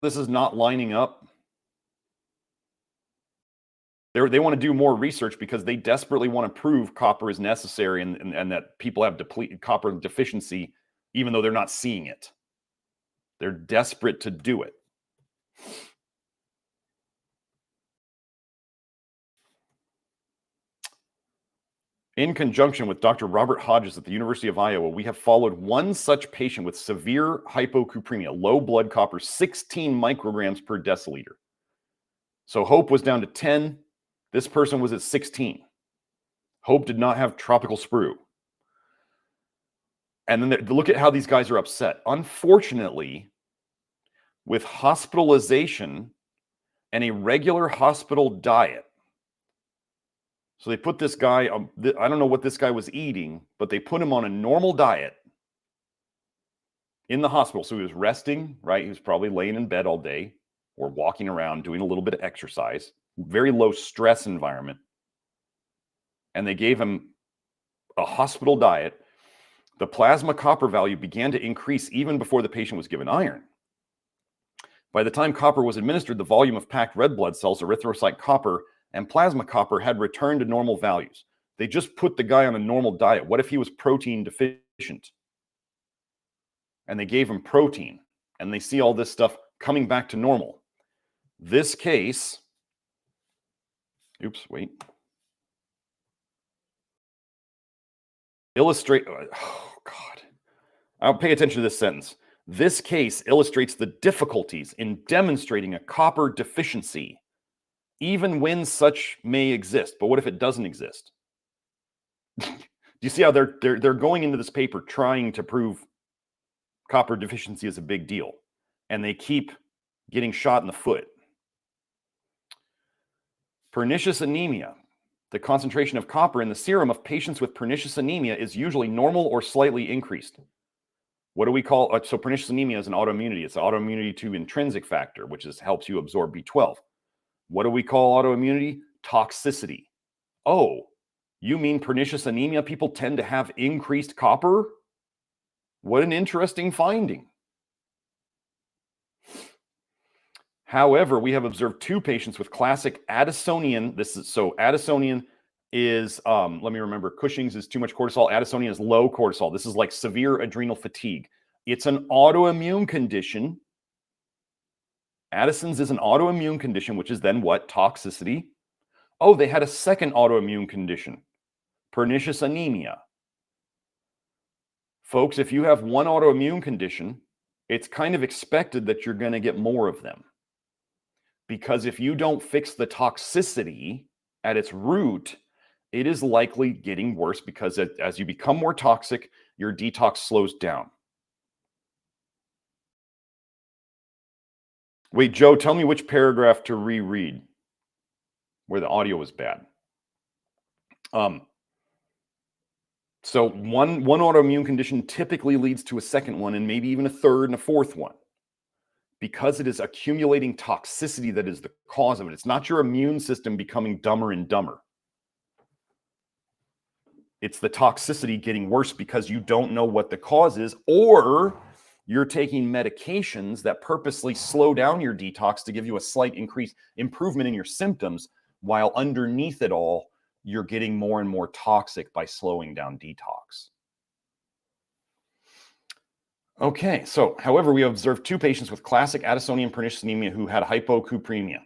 this is not lining up? They want to do more research because they desperately want to prove copper is necessary and that people have copper deficiency, even though they're not seeing it. They're desperate to do it. In conjunction with Dr. Robert Hodges at the University of Iowa, we have followed one such patient with severe hypocupremia, low blood copper, 16 micrograms per deciliter. So Hope was down to 10. This person was at 16. Hope did not have tropical sprue. And then look at how these guys are upset. Unfortunately, with hospitalization and a regular hospital diet, so they put this guy, I don't know what this guy was eating, but they put him on a normal diet in the hospital. So he was resting, right? He was probably laying in bed all day or walking around, doing a little bit of exercise, very low stress environment. And they gave him a hospital diet. The plasma copper value began to increase even before the patient was given iron. By the time copper was administered, the volume of packed red blood cells, erythrocyte copper, and plasma copper had returned to normal values. They just put the guy on a normal diet. What if he was protein deficient? And they gave him protein, and they see all this stuff coming back to normal. This case, illustrate, oh God. I'll pay attention to this sentence. This case illustrates the difficulties in demonstrating a copper deficiency, even when such may exist. But what if it doesn't exist? Do you see how they're going into this paper trying to prove copper deficiency is a big deal, and they keep getting shot in the foot? Pernicious anemia. The concentration of copper in the serum of patients with pernicious anemia is usually normal or slightly increased. What do we call, so pernicious anemia is an autoimmunity. It's an autoimmunity to intrinsic factor, which helps you absorb B12. What do we call autoimmunity? Toxicity. Oh, you mean pernicious anemia people tend to have increased copper? What an interesting finding. However, we have observed 2 patients with classic Addisonian. Addisonian is, let me remember, Cushing's is too much cortisol. Addisonian is low cortisol. This is like severe adrenal fatigue. It's an autoimmune condition. Addison's is an autoimmune condition, which is then what? Toxicity. Oh, they had a second autoimmune condition, pernicious anemia. Folks, if you have one autoimmune condition, it's kind of expected that you're going to get more of them. Because if you don't fix the toxicity at its root, it is likely getting worse, because as you become more toxic, your detox slows down. Wait, Joe, tell me which paragraph to reread where the audio was bad. So one autoimmune condition typically leads to a second one, and maybe even a third and a fourth one, because it is accumulating toxicity that is the cause of it. It's not your immune system becoming dumber and dumber. It's the toxicity getting worse because you don't know what the cause is, or you're taking medications that purposely slow down your detox to give you a slight improvement in your symptoms, while underneath it all, you're getting more and more toxic by slowing down detox. Okay, so however, we observed 2 patients with classic Addisonian pernicious anemia who had hypocupremia.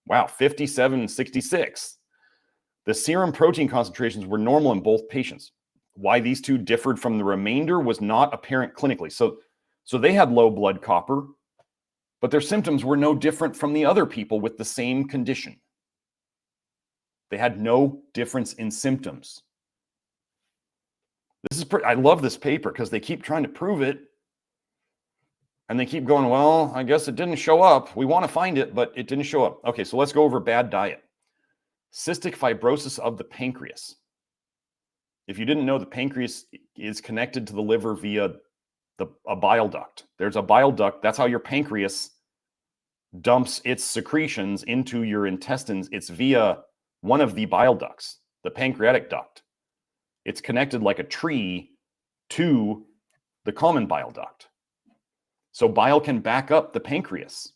Wow, 57 and 66. The serum protein concentrations were normal in both patients. Why these 2 differed from the remainder was not apparent clinically. So they had low blood copper, but their symptoms were no different from the other people with the same condition. They had no difference in symptoms. I love this paper because they keep trying to prove it. And they keep going, well, I guess it didn't show up. We want to find it, but it didn't show up. Okay, so let's go over bad diet. Cystic fibrosis of the pancreas. If you didn't know, the pancreas is connected to the liver via a bile duct. There's a bile duct. That's how your pancreas dumps its secretions into your intestines. It's via one of the bile ducts, the pancreatic duct. It's connected like a tree to the common bile duct. So bile can back up the pancreas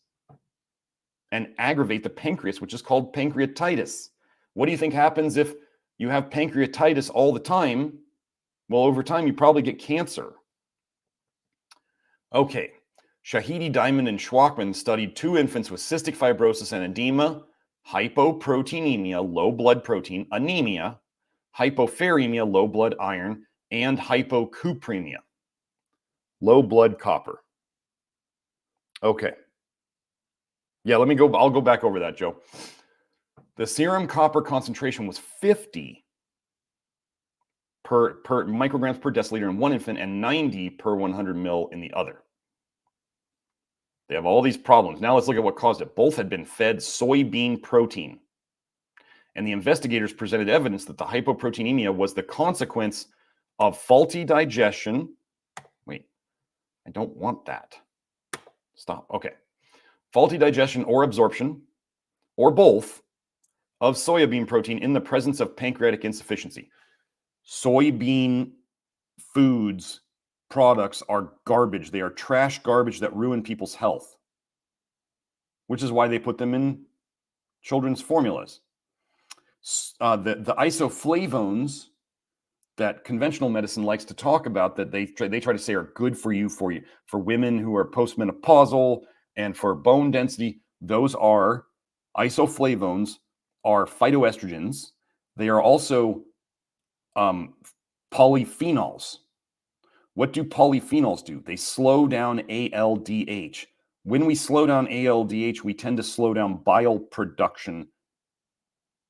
and aggravate the pancreas, which is called pancreatitis. What do you think happens if you have pancreatitis all the time? Well, over time, you probably get cancer. Okay, Shahidi, Diamond, and Schwachman studied 2 infants with cystic fibrosis and edema, hypoproteinemia, low blood protein, anemia, hypopheremia, low blood iron, and hypocupremia, low blood copper. Okay. Yeah, I'll go back over that, Joe. The serum copper concentration was 50 per micrograms per deciliter in one infant and 90 per 100 mil in the other. They have all these problems. Now let's look at what caused it. Both had been fed soybean protein. And the investigators presented evidence that the hypoproteinemia was the consequence of faulty digestion. Wait, I don't want that. Stop. Okay. Faulty digestion or absorption, or both, of soybean protein in the presence of pancreatic insufficiency. Soybean foods, products are garbage. They are trash garbage that ruin people's health, which is why they put them in children's formulas. The isoflavones that conventional medicine likes to talk about, that they try to say are good for women who are postmenopausal and for bone density, those are isoflavones, are phytoestrogens. They are also polyphenols. What do polyphenols do? They slow down ALDH. When we slow down ALDH, we tend to slow down bile production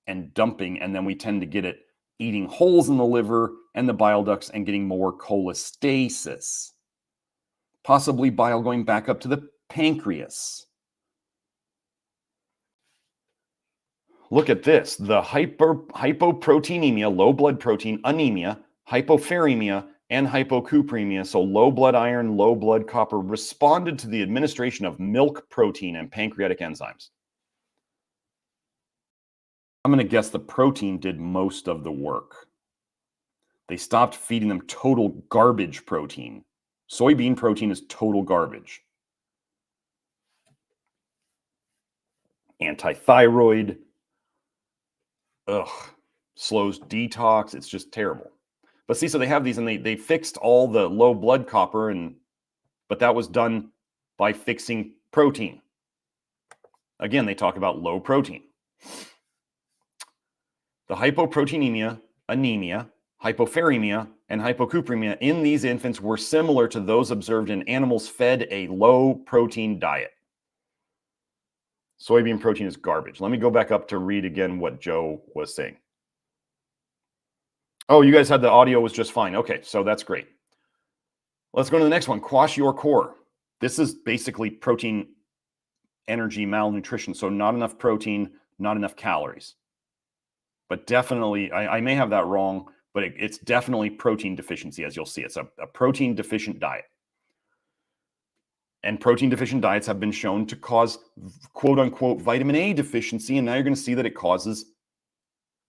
and dumping, and then we tend to get it eating holes in the liver and the bile ducts and getting more cholestasis. Possibly bile going back up to the pancreas. Look at this. The hypoproteinemia, low blood protein, anemia, hypopheremia, and hypocupremia, so low blood iron, low blood copper, responded to the administration of milk protein and pancreatic enzymes. I'm going to guess the protein did most of the work. They stopped feeding them total garbage protein. Soybean protein is total garbage. Antithyroid. Ugh. Slows detox. It's just terrible. But see, so they have these, and they fixed all the low blood copper, but that was done by fixing protein. Again, they talk about low protein. The hypoproteinemia, anemia, hypopheremia, and hypocupremia in these infants were similar to those observed in animals fed a low protein diet. Soybean protein is garbage. Let me go back up to read again what Joe was saying. Oh, you guys had the audio was just fine. Okay, so that's great. Let's go to the next one. Quash your core. This is basically protein energy malnutrition. So not enough protein, not enough calories. But definitely, I may have that wrong, but it's definitely protein deficiency, as you'll see. It's a protein deficient diet. And protein deficient diets have been shown to cause quote unquote vitamin A deficiency. And now you're going to see that it causes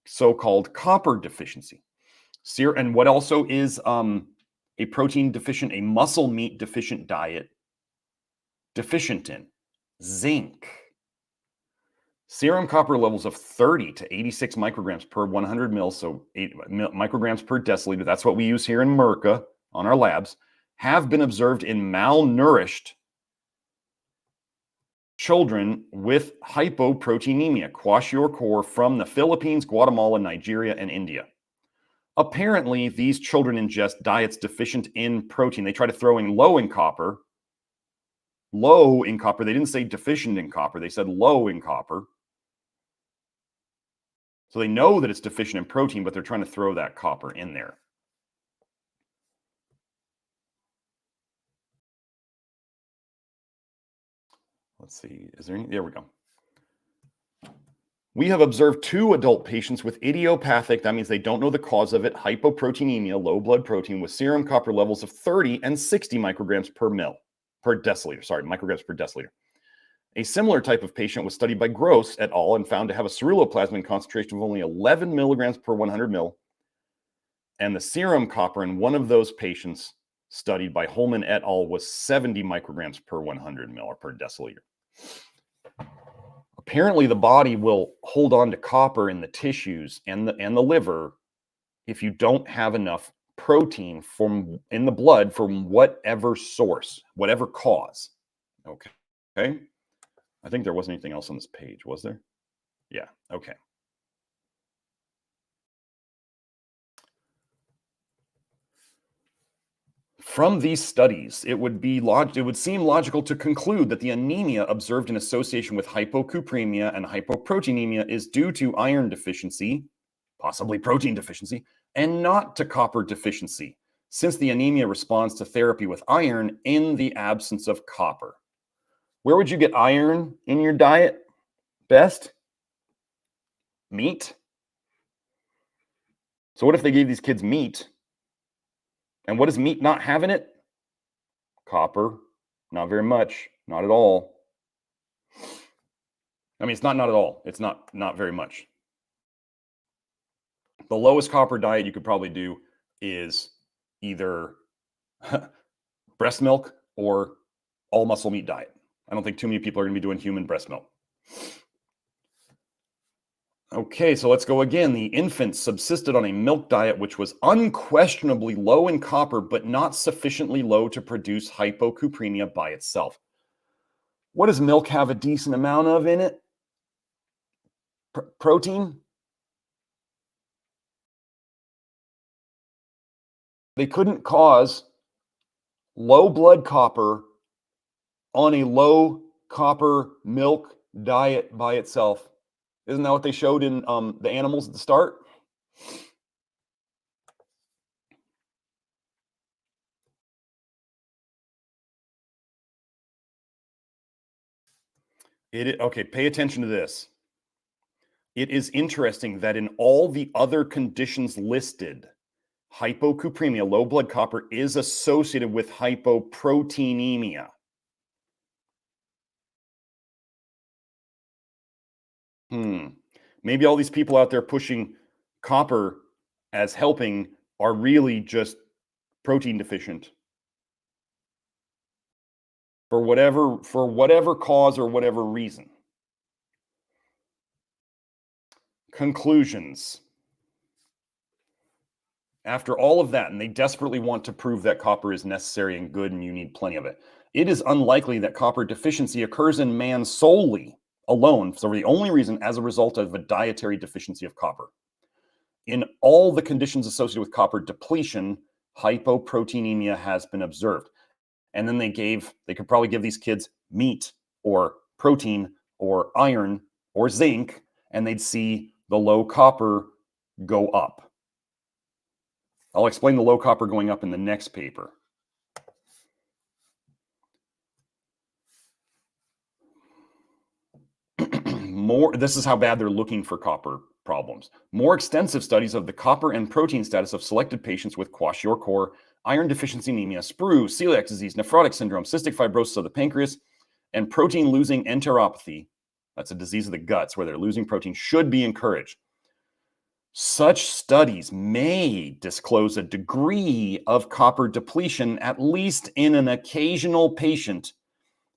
so-called copper deficiency. And what also is a protein deficient, a muscle meat deficient diet deficient in? Zinc. Serum copper levels of 30 to 86 micrograms per 100 mil, so 8 micrograms per deciliter, that's what we use here in Merca on our labs, have been observed in malnourished children with hypoproteinemia, kwashiorkor, from the Philippines, Guatemala, Nigeria, and India. Apparently, these children ingest diets deficient in protein. They try to throw in low in copper. Low in copper. They didn't say deficient in copper. They said low in copper. So they know that it's deficient in protein, but they're trying to throw that copper in there. Let's see. Is there any? There we go. We have observed 2 adult patients with idiopathic, that means they don't know the cause of it, hypoproteinemia, low blood protein, with serum copper levels of 30 and 60 micrograms per deciliter, micrograms per deciliter. A similar type of patient was studied by Gross et al. And found to have a ceruloplasmin concentration of only 11 milligrams per 100 mil. And the serum copper in one of those patients studied by Holman et al. Was 70 micrograms per 100 mil or per deciliter. Apparently, the body will hold on to copper in the tissues and the liver if you don't have enough protein in the blood from whatever source, whatever cause. Okay. Okay. I think there wasn't anything else on this page, was there? Yeah. Okay. From these studies, it would seem logical to conclude that the anemia observed in association with hypocupremia and hypoproteinemia is due to iron deficiency, possibly protein deficiency, and not to copper deficiency, since the anemia responds to therapy with iron in the absence of copper. Where would you get iron in your diet best? Meat. So what if they gave these kids meat? And what does meat not have in it? Copper. Not very much. Not at all. I mean, it's not at all. It's not very much. The lowest copper diet you could probably do is either breast milk or all muscle meat diet. I don't think too many people are going to be doing human breast milk. Okay, so let's go again. The infants subsisted on a milk diet which was unquestionably low in copper, but not sufficiently low to produce hypocupremia by itself. What does milk have a decent amount of in it? Protein? They couldn't cause low blood copper on a low copper milk diet by itself. Isn't that what they showed in the animals at the start? Okay, pay attention to this. It is interesting that in all the other conditions listed, hypocupremia, low blood copper, is associated with hypoproteinemia. Maybe all these people out there pushing copper as helping are really just protein deficient. For whatever cause or whatever reason. Conclusions. After all of that, and they desperately want to prove that copper is necessary and good and you need plenty of it, it is unlikely that copper deficiency occurs in man solely, alone, for the only reason as a result of a dietary deficiency of copper. In all the conditions associated with copper depletion, hypoproteinemia has been observed. And then they could probably give these kids meat or protein or iron or zinc, and they'd see the low copper go up. I'll explain the low copper going up in the next paper. This is how bad they're looking for copper problems. More extensive studies of the copper and protein status of selected patients with kwashiorkor, iron deficiency anemia, sprue, celiac disease, nephrotic syndrome, cystic fibrosis of the pancreas, and protein-losing enteropathy, that's a disease of the guts where they're losing protein, should be encouraged. Such studies may disclose a degree of copper depletion, at least in an occasional patient,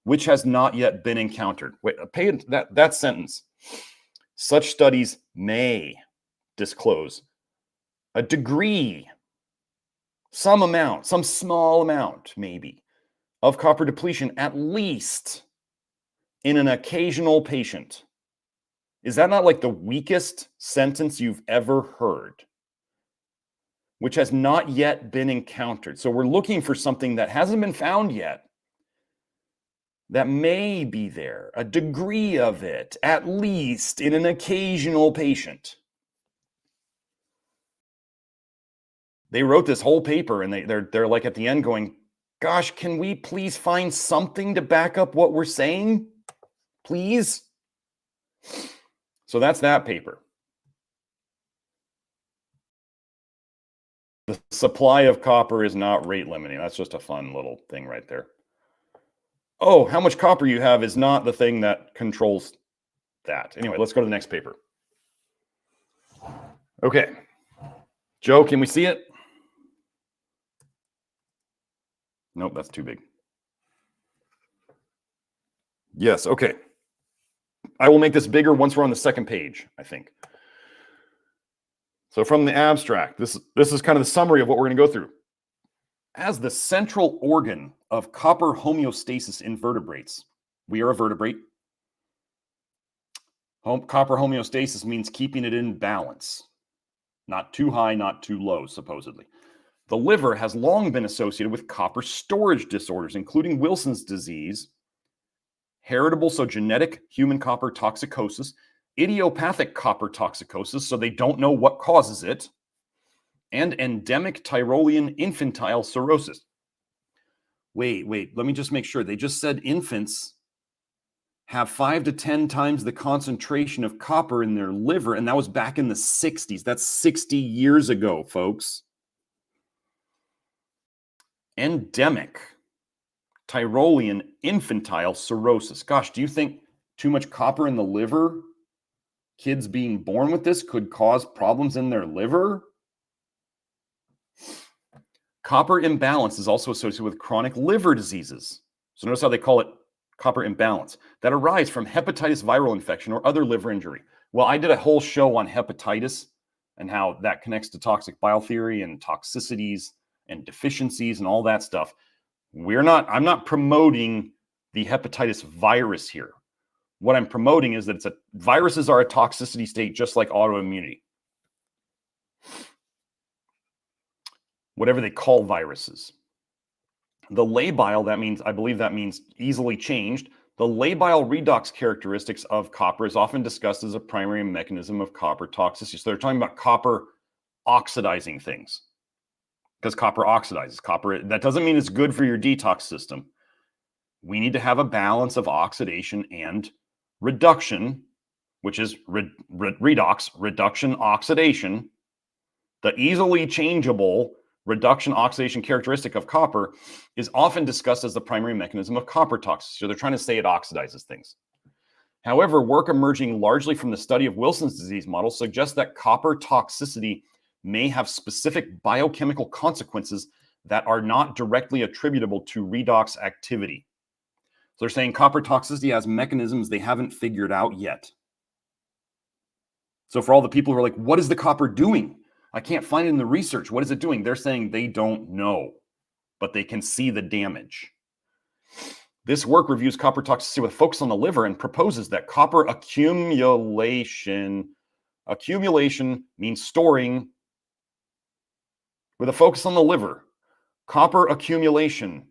which has not yet been encountered. Wait, pay that sentence. Such studies may disclose a degree, some amount, some small amount, maybe, of copper depletion, at least in an occasional patient. Is that not like the weakest sentence you've ever heard? Which has not yet been encountered. So we're looking for something that hasn't been found yet, that may be there, a degree of it, at least in an occasional patient. They wrote this whole paper and they're like at the end going, gosh, can we please find something to back up what we're saying? Please? So that's that paper. The supply of copper is not rate limiting. That's just a fun little thing right there. Oh, how much copper you have is not the thing that controls that. Anyway, let's go to the next paper. Okay. Joe, can we see it? Nope, that's too big. Yes, okay. I will make this bigger once we're on the second page, I think. So from the abstract, this is kind of the summary of what we're going to go through. As the central organ of copper homeostasis in vertebrates, we are a vertebrate. Copper homeostasis means keeping it in balance. Not too high, not too low, supposedly. The liver has long been associated with copper storage disorders, including Wilson's disease, heritable, so genetic human copper toxicosis, idiopathic copper toxicosis, so they don't know what causes it, and endemic Tyrolean infantile cirrhosis. Wait, let me just make sure. They just said infants have 5 to 10 times the concentration of copper in their liver, and that was back in the 60s. That's 60 years ago, folks. Endemic Tyrolean infantile cirrhosis. Gosh, do you think too much copper in the liver, kids being born with this, could cause problems in their liver? Copper imbalance is also associated with chronic liver diseases. So notice how they call it copper imbalance, that arise from hepatitis viral infection or other liver injury. Well, I did a whole show on hepatitis and how that connects to toxic bile theory and toxicities and deficiencies and all that stuff. I'm not promoting the hepatitis virus here. What I'm promoting is that viruses are a toxicity state just like autoimmunity. Whatever they call viruses. The labile, I believe that means easily changed. The labile redox characteristics of copper is often discussed as a primary mechanism of copper toxicity. So they're talking about copper oxidizing things because copper oxidizes. Copper, that doesn't mean it's good for your detox system. We need to have a balance of oxidation and reduction, which is redox, reduction, oxidation. The easily changeable reduction oxidation characteristic of copper is often discussed as the primary mechanism of copper toxicity. So they're trying to say it oxidizes things. However, work emerging largely from the study of Wilson's disease model suggests that copper toxicity may have specific biochemical consequences that are not directly attributable to redox activity. So they're saying copper toxicity has mechanisms they haven't figured out yet. So for all the people who are like, what is the copper doing? I can't find it in the research. What is it doing? They're saying they don't know, but they can see the damage. This work reviews copper toxicity with focus on the liver and proposes that copper accumulation means storing with a focus on the liver. Copper accumulation,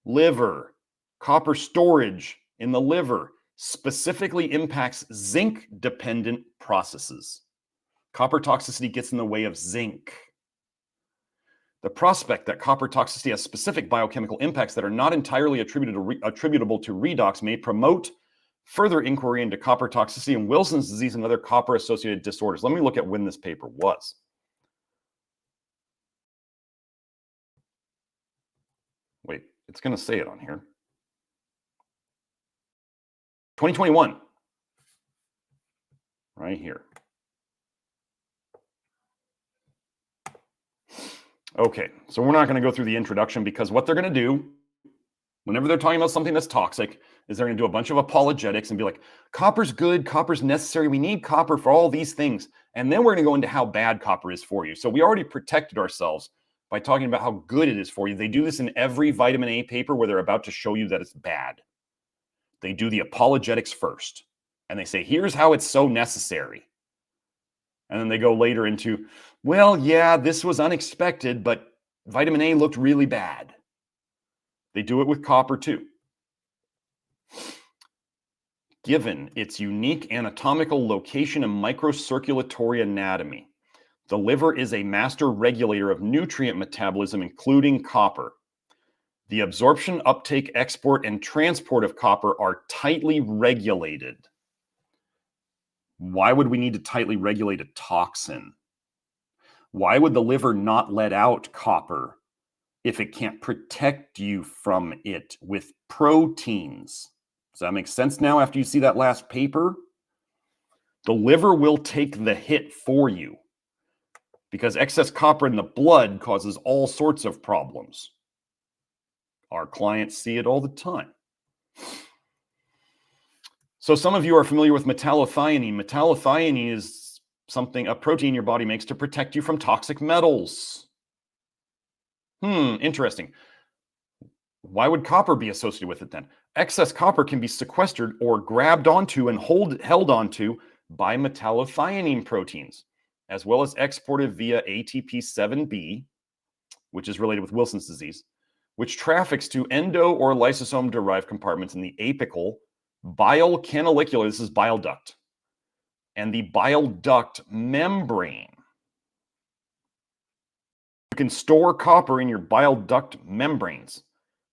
liver, copper storage in the liver specifically impacts zinc-dependent processes. Copper toxicity gets in the way of zinc. The prospect that copper toxicity has specific biochemical impacts that are not entirely attributable to redox may promote further inquiry into copper toxicity in Wilson's disease and other copper-associated disorders. Let me look at when this paper was. Wait, it's going to say it on here. 2021. Right here. Okay, so we're not going to go through the introduction because what they're going to do, whenever they're talking about something that's toxic, is they're going to do a bunch of apologetics and be like, copper's good, copper's necessary, we need copper for all these things. And then we're going to go into how bad copper is for you. So we already protected ourselves by talking about how good it is for you. They do this in every vitamin A paper where they're about to show you that it's bad. They do the apologetics first. And they say, here's how it's so necessary. And then they go later into, well, yeah, this was unexpected, but vitamin A looked really bad. They do it with copper too. Given its unique anatomical location and microcirculatory anatomy, the liver is a master regulator of nutrient metabolism, including copper. The absorption, uptake, export, and transport of copper are tightly regulated. Why would we need to tightly regulate a toxin? Why would the liver not let out copper if it can't protect you from it with proteins? Does that make sense now after you see that last paper? The liver will take the hit for you because excess copper in the blood causes all sorts of problems. Our clients see it all the time. So some of you are familiar with metallothionein. Metallothionein is a protein your body makes to protect you from toxic metals. Interesting. Why would copper be associated with it then? Excess copper can be sequestered or grabbed onto and held onto by metallothionein proteins, as well as exported via ATP7B, which is related with Wilson's disease, which traffics to endo or lysosome-derived compartments in the apical, bile canalicular, this is bile duct, and the bile duct membrane. You can store copper in your bile duct membranes.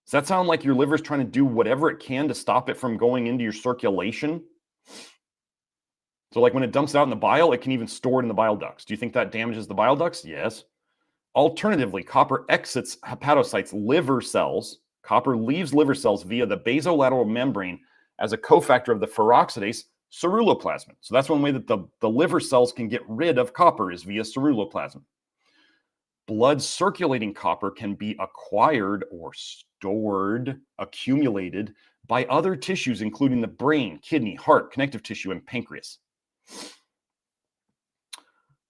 Does that sound like your liver's trying to do whatever it can to stop it from going into your circulation? So like when it dumps it out in the bile, it can even store it in the bile ducts. Do you think that damages the bile ducts? Yes. Alternatively, copper exits hepatocytes' liver cells. Copper leaves liver cells via the basolateral membrane as a cofactor of the peroxidase ceruloplasmin. So that's one way that the liver cells can get rid of copper is via ceruloplasmin. Blood circulating copper can be acquired or stored, accumulated by other tissues, including the brain, kidney, heart, connective tissue, and pancreas.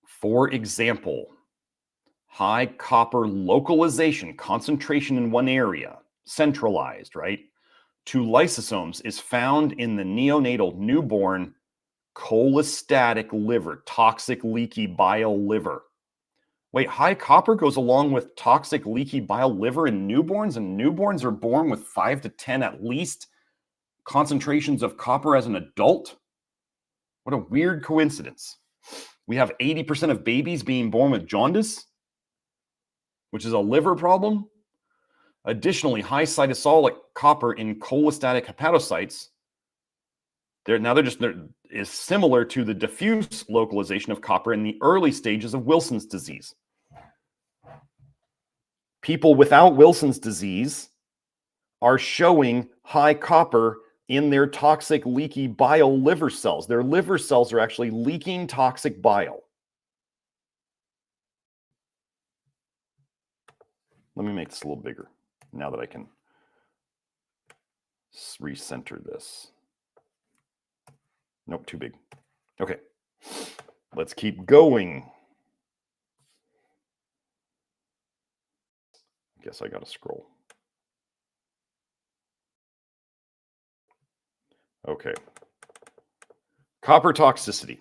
For example, high copper localization, concentration in one area, centralized, right, to lysosomes is found in the neonatal newborn cholestatic liver, toxic leaky bile liver. Wait, high copper goes along with toxic leaky bile liver in newborns, and newborns are born with 5 to 10 at least concentrations of copper as an adult? What a weird coincidence. We have 80% of babies being born with jaundice, which is a liver problem. Additionally, high cytosolic copper in cholestatic hepatocytes is similar to the diffuse localization of copper in the early stages of Wilson's disease. People without Wilson's disease are showing high copper in their toxic leaky bile liver cells. Their liver cells are actually leaking toxic bile. Let me make this a little bigger now that I can recenter this. Nope, too big. Okay, let's keep going. I guess I got to scroll. Okay. Copper toxicity.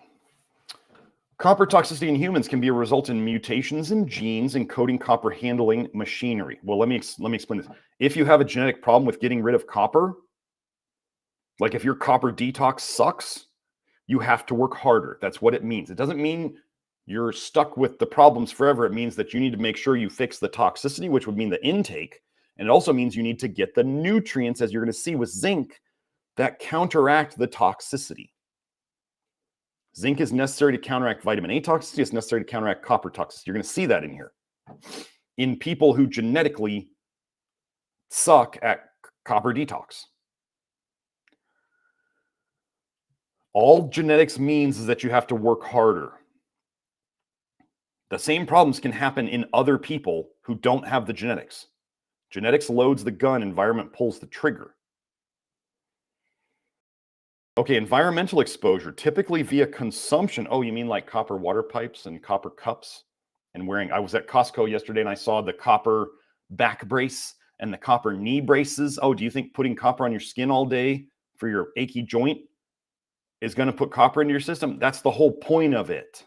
Copper toxicity in humans can be a result in mutations in genes encoding copper handling machinery. Well, let me explain this. If you have a genetic problem with getting rid of copper, like if your copper detox sucks, you have to work harder. That's what it means. It doesn't mean you're stuck with the problems forever. It means that you need to make sure you fix the toxicity, which would mean the intake. And it also means you need to get the nutrients, as you're going to see with zinc, that counteract the toxicity. Zinc is necessary to counteract vitamin A toxicity. It's necessary to counteract copper toxicity. You're going to see that in here. In people who genetically suck at copper detox. All genetics means is that you have to work harder. The same problems can happen in other people who don't have the genetics. Genetics loads the gun, environment pulls the trigger. Okay, environmental exposure, typically via consumption. Oh, you mean like copper water pipes and copper cups? And I was at Costco yesterday and I saw the copper back brace and the copper knee braces. Oh, do you think putting copper on your skin all day for your achy joint is going to put copper into your system? That's the whole point of it.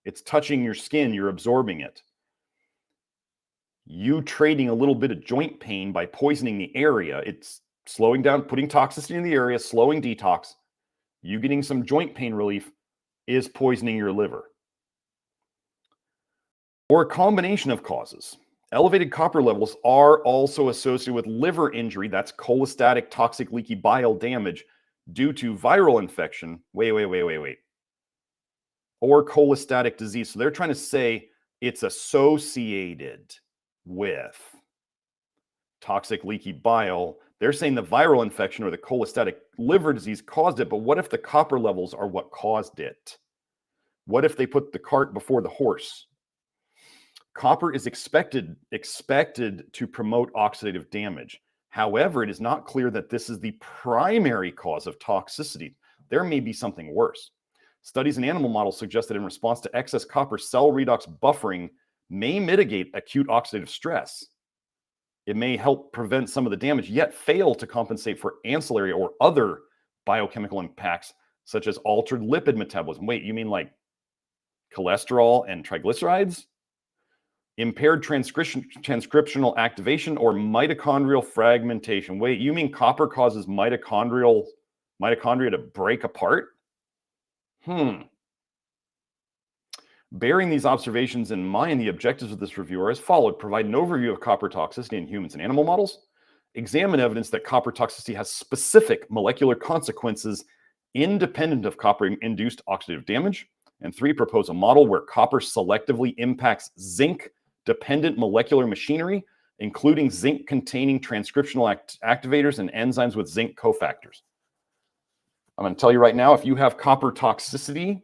It's touching your skin, you're absorbing it. You trading a little bit of joint pain by poisoning the area, it's slowing down, putting toxicity in the area, slowing detox. You getting some joint pain relief is poisoning your liver. Or a combination of causes. Elevated copper levels are also associated with liver injury. That's cholestatic toxic leaky bile damage due to viral infection. Wait. Or cholestatic disease. So they're trying to say it's associated with toxic leaky bile. They're saying the viral infection or the cholestatic liver disease caused it, but what if the copper levels are what caused it? What if they put the cart before the horse? Copper is expected to promote oxidative damage. However, it is not clear that this is the primary cause of toxicity. There may be something worse. Studies in animal models suggest that in response to excess copper, cell redox buffering may mitigate acute oxidative stress. It may help prevent some of the damage, yet fail to compensate for ancillary or other biochemical impacts, such as altered lipid metabolism. Wait, you mean like cholesterol and triglycerides? Impaired transcriptional activation or mitochondrial fragmentation. Wait, you mean copper causes mitochondria to break apart? Bearing these observations in mind, the objectives of this review are as followed. Provide an overview of copper toxicity in humans and animal models. Examine evidence that copper toxicity has specific molecular consequences independent of copper-induced oxidative damage. And 3, propose a model where copper selectively impacts zinc-dependent molecular machinery, including zinc-containing transcriptional activators and enzymes with zinc cofactors. I'm going to tell you right now, if you have copper toxicity,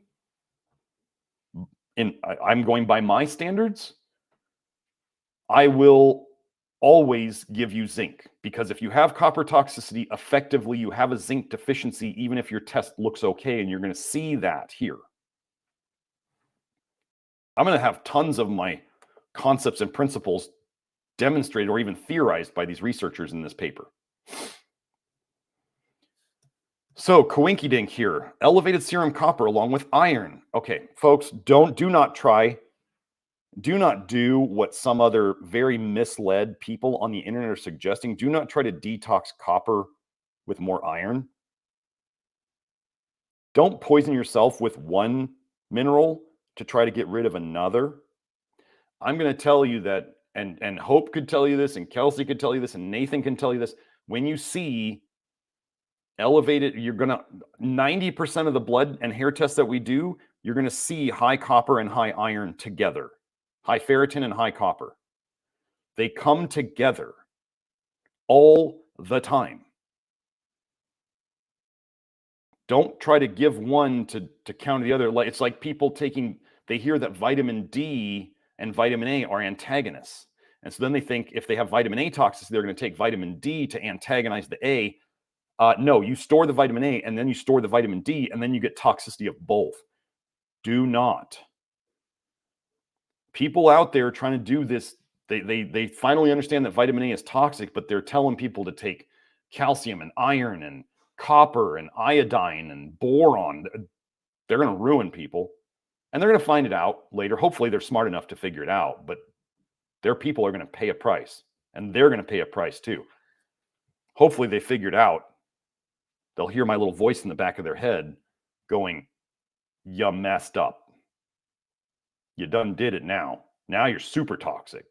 I'm going by my standards, I will always give you zinc, because if you have copper toxicity, effectively you have a zinc deficiency, even if your test looks okay, and you're going to see that here. I'm going to have tons of my concepts and principles demonstrated or even theorized by these researchers in this paper. So, coinkydink here, elevated serum copper along with iron. Okay, folks, do not do what some other very misled people on the internet are suggesting. Do not try to detox copper with more iron. Don't poison yourself with one mineral to try to get rid of another. I'm going to tell you that, and Hope could tell you this, and Kelsey could tell you this, and Nathan can tell you this. When you see elevated, you're going to, 90% of the blood and hair tests that we do, you're going to see high copper and high iron together. High ferritin and high copper. They come together all the time. Don't try to give one to counter the other. It's like people they hear that vitamin D and vitamin A are antagonists. And so then they think if they have vitamin A toxicity, they're going to take vitamin D to antagonize the A. No, you store the vitamin A and then you store the vitamin D and then you get toxicity of both. Do not. People out there trying to do this, they finally understand that vitamin A is toxic, but they're telling people to take calcium and iron and copper and iodine and boron. They're going to ruin people. And they're going to find it out later. Hopefully they're smart enough to figure it out, but their people are going to pay a price. And they're going to pay a price too. Hopefully they figured out. They'll hear my little voice in the back of their head going, "You messed up. You done did it now. Now you're super toxic."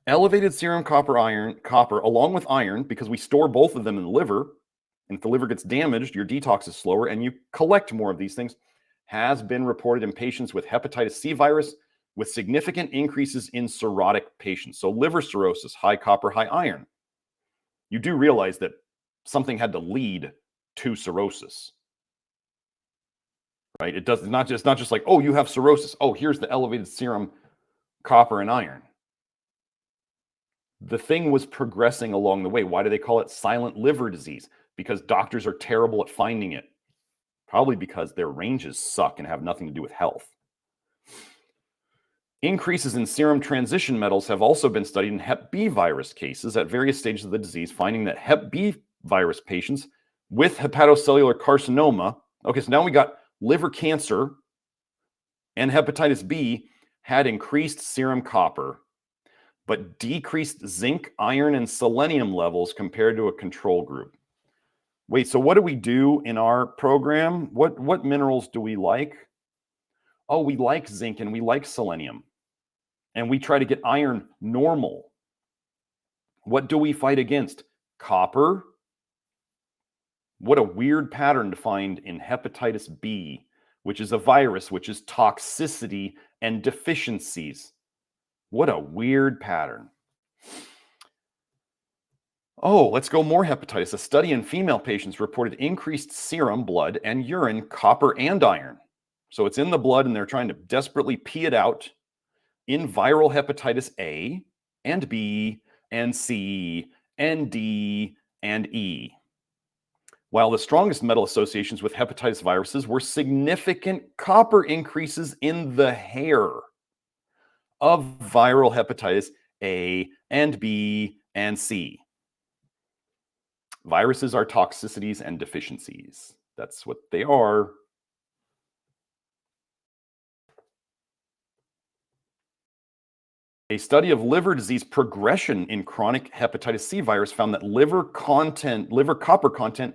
Elevated serum copper along with iron, because we store both of them in the liver. And if the liver gets damaged, your detox is slower and you collect more of these things, has been reported in patients with hepatitis C virus with significant increases in cirrhotic patients. So liver cirrhosis, high copper, high iron. You do realize that something had to lead to cirrhosis, right? It's not just like, oh, you have cirrhosis. Oh, here's the elevated serum copper and iron. The thing was progressing along the way. Why do they call it silent liver disease? Because doctors are terrible at finding it. Probably because their ranges suck and have nothing to do with health. Increases in serum transition metals have also been studied in Hep B virus cases at various stages of the disease, finding that Hep B virus patients with hepatocellular carcinoma, okay, so now we got liver cancer and hepatitis B, had increased serum copper, but decreased zinc, iron, and selenium levels compared to a control group. Wait, so what do we do in our program? What minerals do we like? Oh, we like zinc and we like selenium. And we try to get iron normal. What do we fight against? Copper. What a weird pattern to find in hepatitis B, which is a virus, which is toxicity and deficiencies. What a weird pattern. Oh, let's go more hepatitis. A study in female patients reported increased serum, blood, and urine, copper and iron. So it's in the blood and they're trying to desperately pee it out in viral hepatitis A and B and C and D and E. while the strongest metal associations with hepatitis viruses were significant copper increases in the hair of viral hepatitis A and B and C. Viruses are toxicities and deficiencies. That's what they are. A study of liver disease progression in chronic hepatitis C virus found that liver copper content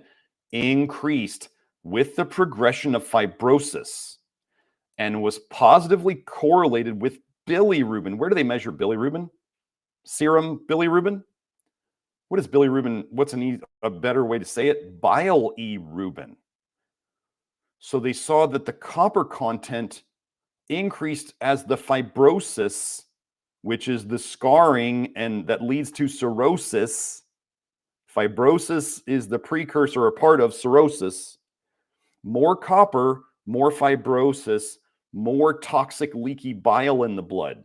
increased with the progression of fibrosis and was positively correlated with bilirubin. Where do they measure bilirubin? Serum bilirubin? What is bilirubin? What's a better way to say it? Bilirubin. So they saw that the copper content increased as the fibrosis, which is the scarring and that leads to cirrhosis. Fibrosis is the precursor or part of cirrhosis. More copper, more fibrosis, more toxic leaky bile in the blood.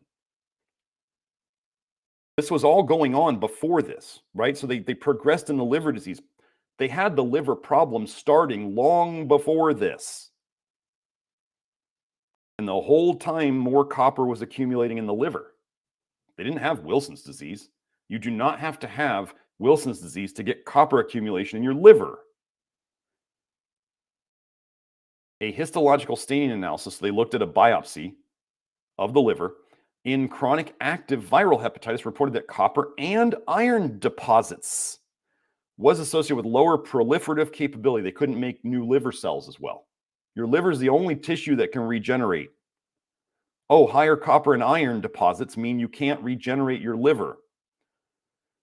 This was all going on before this, right? So they progressed in the liver disease. They had the liver problem starting long before this. And the whole time, more copper was accumulating in the liver. They didn't have Wilson's disease. You do not have to have Wilson's disease to get copper accumulation in your liver. A histological staining analysis, they looked at a biopsy of the liver in chronic active viral hepatitis, reported that copper and iron deposits was associated with lower proliferative capability. They couldn't make new liver cells as well. Your liver is the only tissue that can regenerate. Oh, higher copper and iron deposits mean you can't regenerate your liver,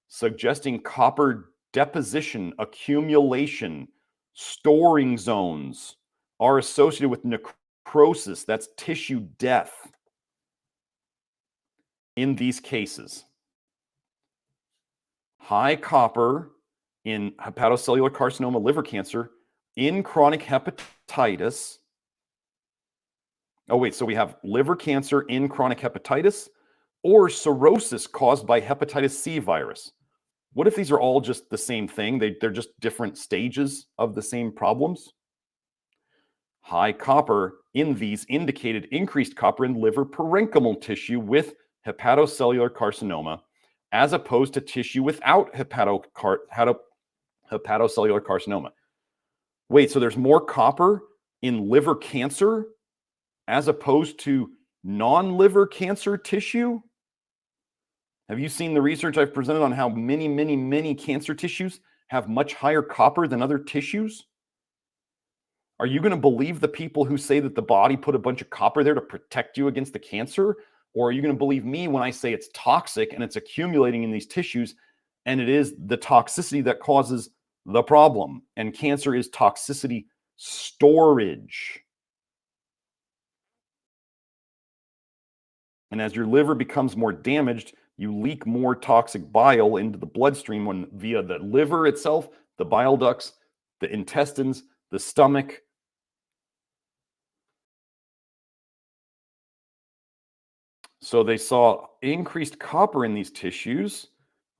suggesting copper deposition, accumulation, storing zones are associated with necrosis. That's tissue death in these cases. High copper in hepatocellular carcinoma, liver cancer, in chronic hepatitis. Oh, wait, so we have liver cancer in chronic hepatitis or cirrhosis caused by hepatitis C virus. What if these are all just the same thing? They're just different stages of the same problems? High copper in these indicated increased copper in liver parenchymal tissue with hepatocellular carcinoma, as opposed to tissue without hepatocellular carcinoma. Wait, so there's more copper in liver cancer as opposed to non-liver cancer tissue? Have you seen the research I've presented on how many cancer tissues have much higher copper than other tissues? Are you going to believe the people who say that the body put a bunch of copper there to protect you against the cancer? Or are you going to believe me when I say it's toxic and it's accumulating in these tissues and it is the toxicity that causes the problem? And cancer is toxicity storage. And as your liver becomes more damaged, you leak more toxic bile into the bloodstream via the liver itself, the bile ducts, the intestines, the stomach. So they saw increased copper in these tissues,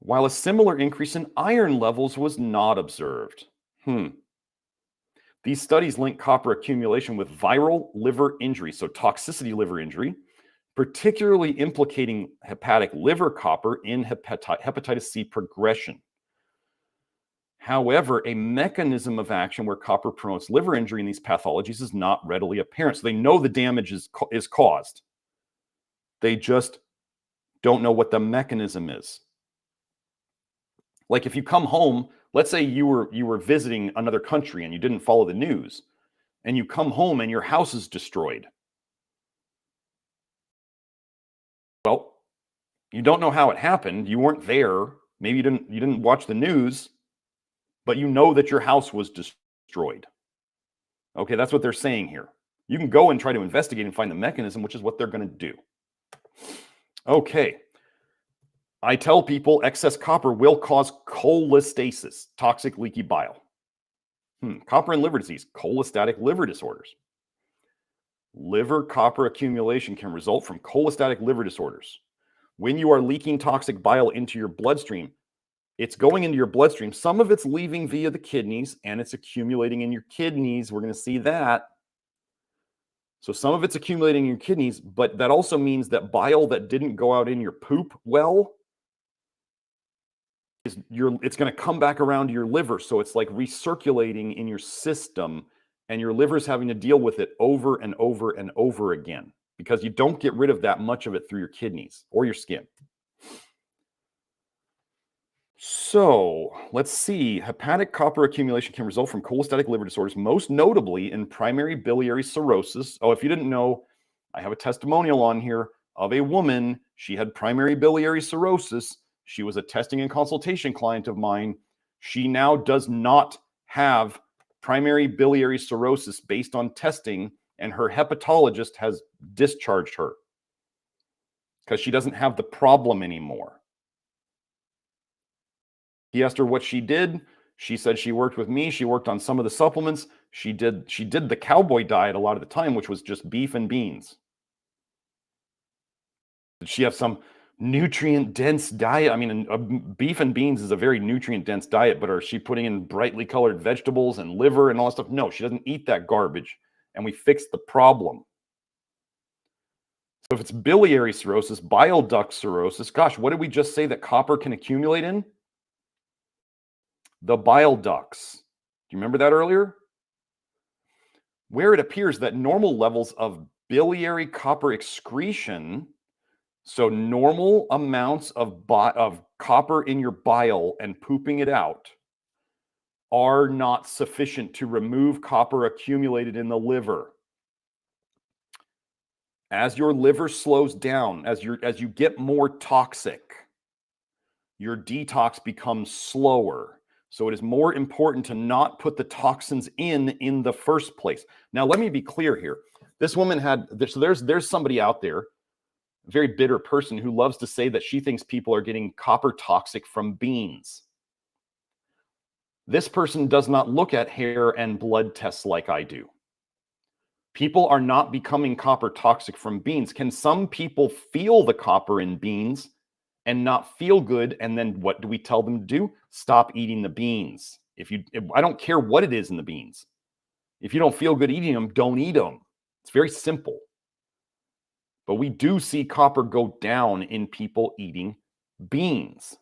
while a similar increase in iron levels was not observed. These studies link copper accumulation with viral liver injury, so toxicity liver injury, particularly implicating hepatic liver copper in hepatitis C progression. However, a mechanism of action where copper promotes liver injury in these pathologies is not readily apparent. So they know the damage is caused. They just don't know what the mechanism is. Like if you come home, let's say you were visiting another country and you didn't follow the news, and you come home and your house is destroyed. Well, you don't know how it happened. You weren't there. Maybe you didn't watch the news, but you know that your house was destroyed. Okay, that's what they're saying here. You can go and try to investigate and find the mechanism, which is what they're going to do. Okay. I tell people excess copper will cause cholestasis, toxic leaky bile. Copper and liver disease, cholestatic liver disorders. Liver copper accumulation can result from cholestatic liver disorders. When you are leaking toxic bile into your bloodstream, It's going into your bloodstream. Some of it's leaving via the kidneys, and it's accumulating in your kidneys. We're going to see that. So some of it's accumulating in your kidneys, but that also means that bile that didn't go out in your poop well it's going to come back around to your liver. So it's like recirculating in your system, and your liver's having to deal with it over and over and over again because you don't get rid of that much of it through your kidneys or your skin. So let's see. Hepatic copper accumulation can result from cholestatic liver disorders, most notably in primary biliary cirrhosis. Oh, if you didn't know, I have a testimonial on here of a woman. She had primary biliary cirrhosis. She was a testing and consultation client of mine. She now does not have primary biliary cirrhosis based on testing, and her hepatologist has discharged her because she doesn't have the problem anymore. He asked her what she did. She said she worked with me. She worked on some of the supplements. She did the cowboy diet a lot of the time, which was just beef and beans. Did she have some nutrient-dense diet? I mean, beef and beans is a very nutrient-dense diet, but is she putting in brightly colored vegetables and liver and all that stuff? No, she doesn't eat that garbage, and we fixed the problem. So if it's biliary cirrhosis, bile duct cirrhosis, gosh, what did we just say that copper can accumulate in? The bile ducts. Do you remember that earlier? Where it appears that normal levels of biliary copper excretion, so normal amounts of copper in your bile and pooping it out, are not sufficient to remove copper accumulated in the liver. As your liver slows down, as you get more toxic, your detox becomes slower. So it is more important to not put the toxins in the first place. Now, let me be clear here. This woman had, so there's somebody out there, a very bitter person who loves to say that she thinks people are getting copper toxic from beans. This person does not look at hair and blood tests like I do. People are not becoming copper toxic from beans. Can some people feel the copper in beans and not feel good? And then what do we tell them to do? Stop eating the beans. I don't care what it is in the beans. If you don't feel good eating them, don't eat them. It's very simple. But we do see copper go down in people eating beans.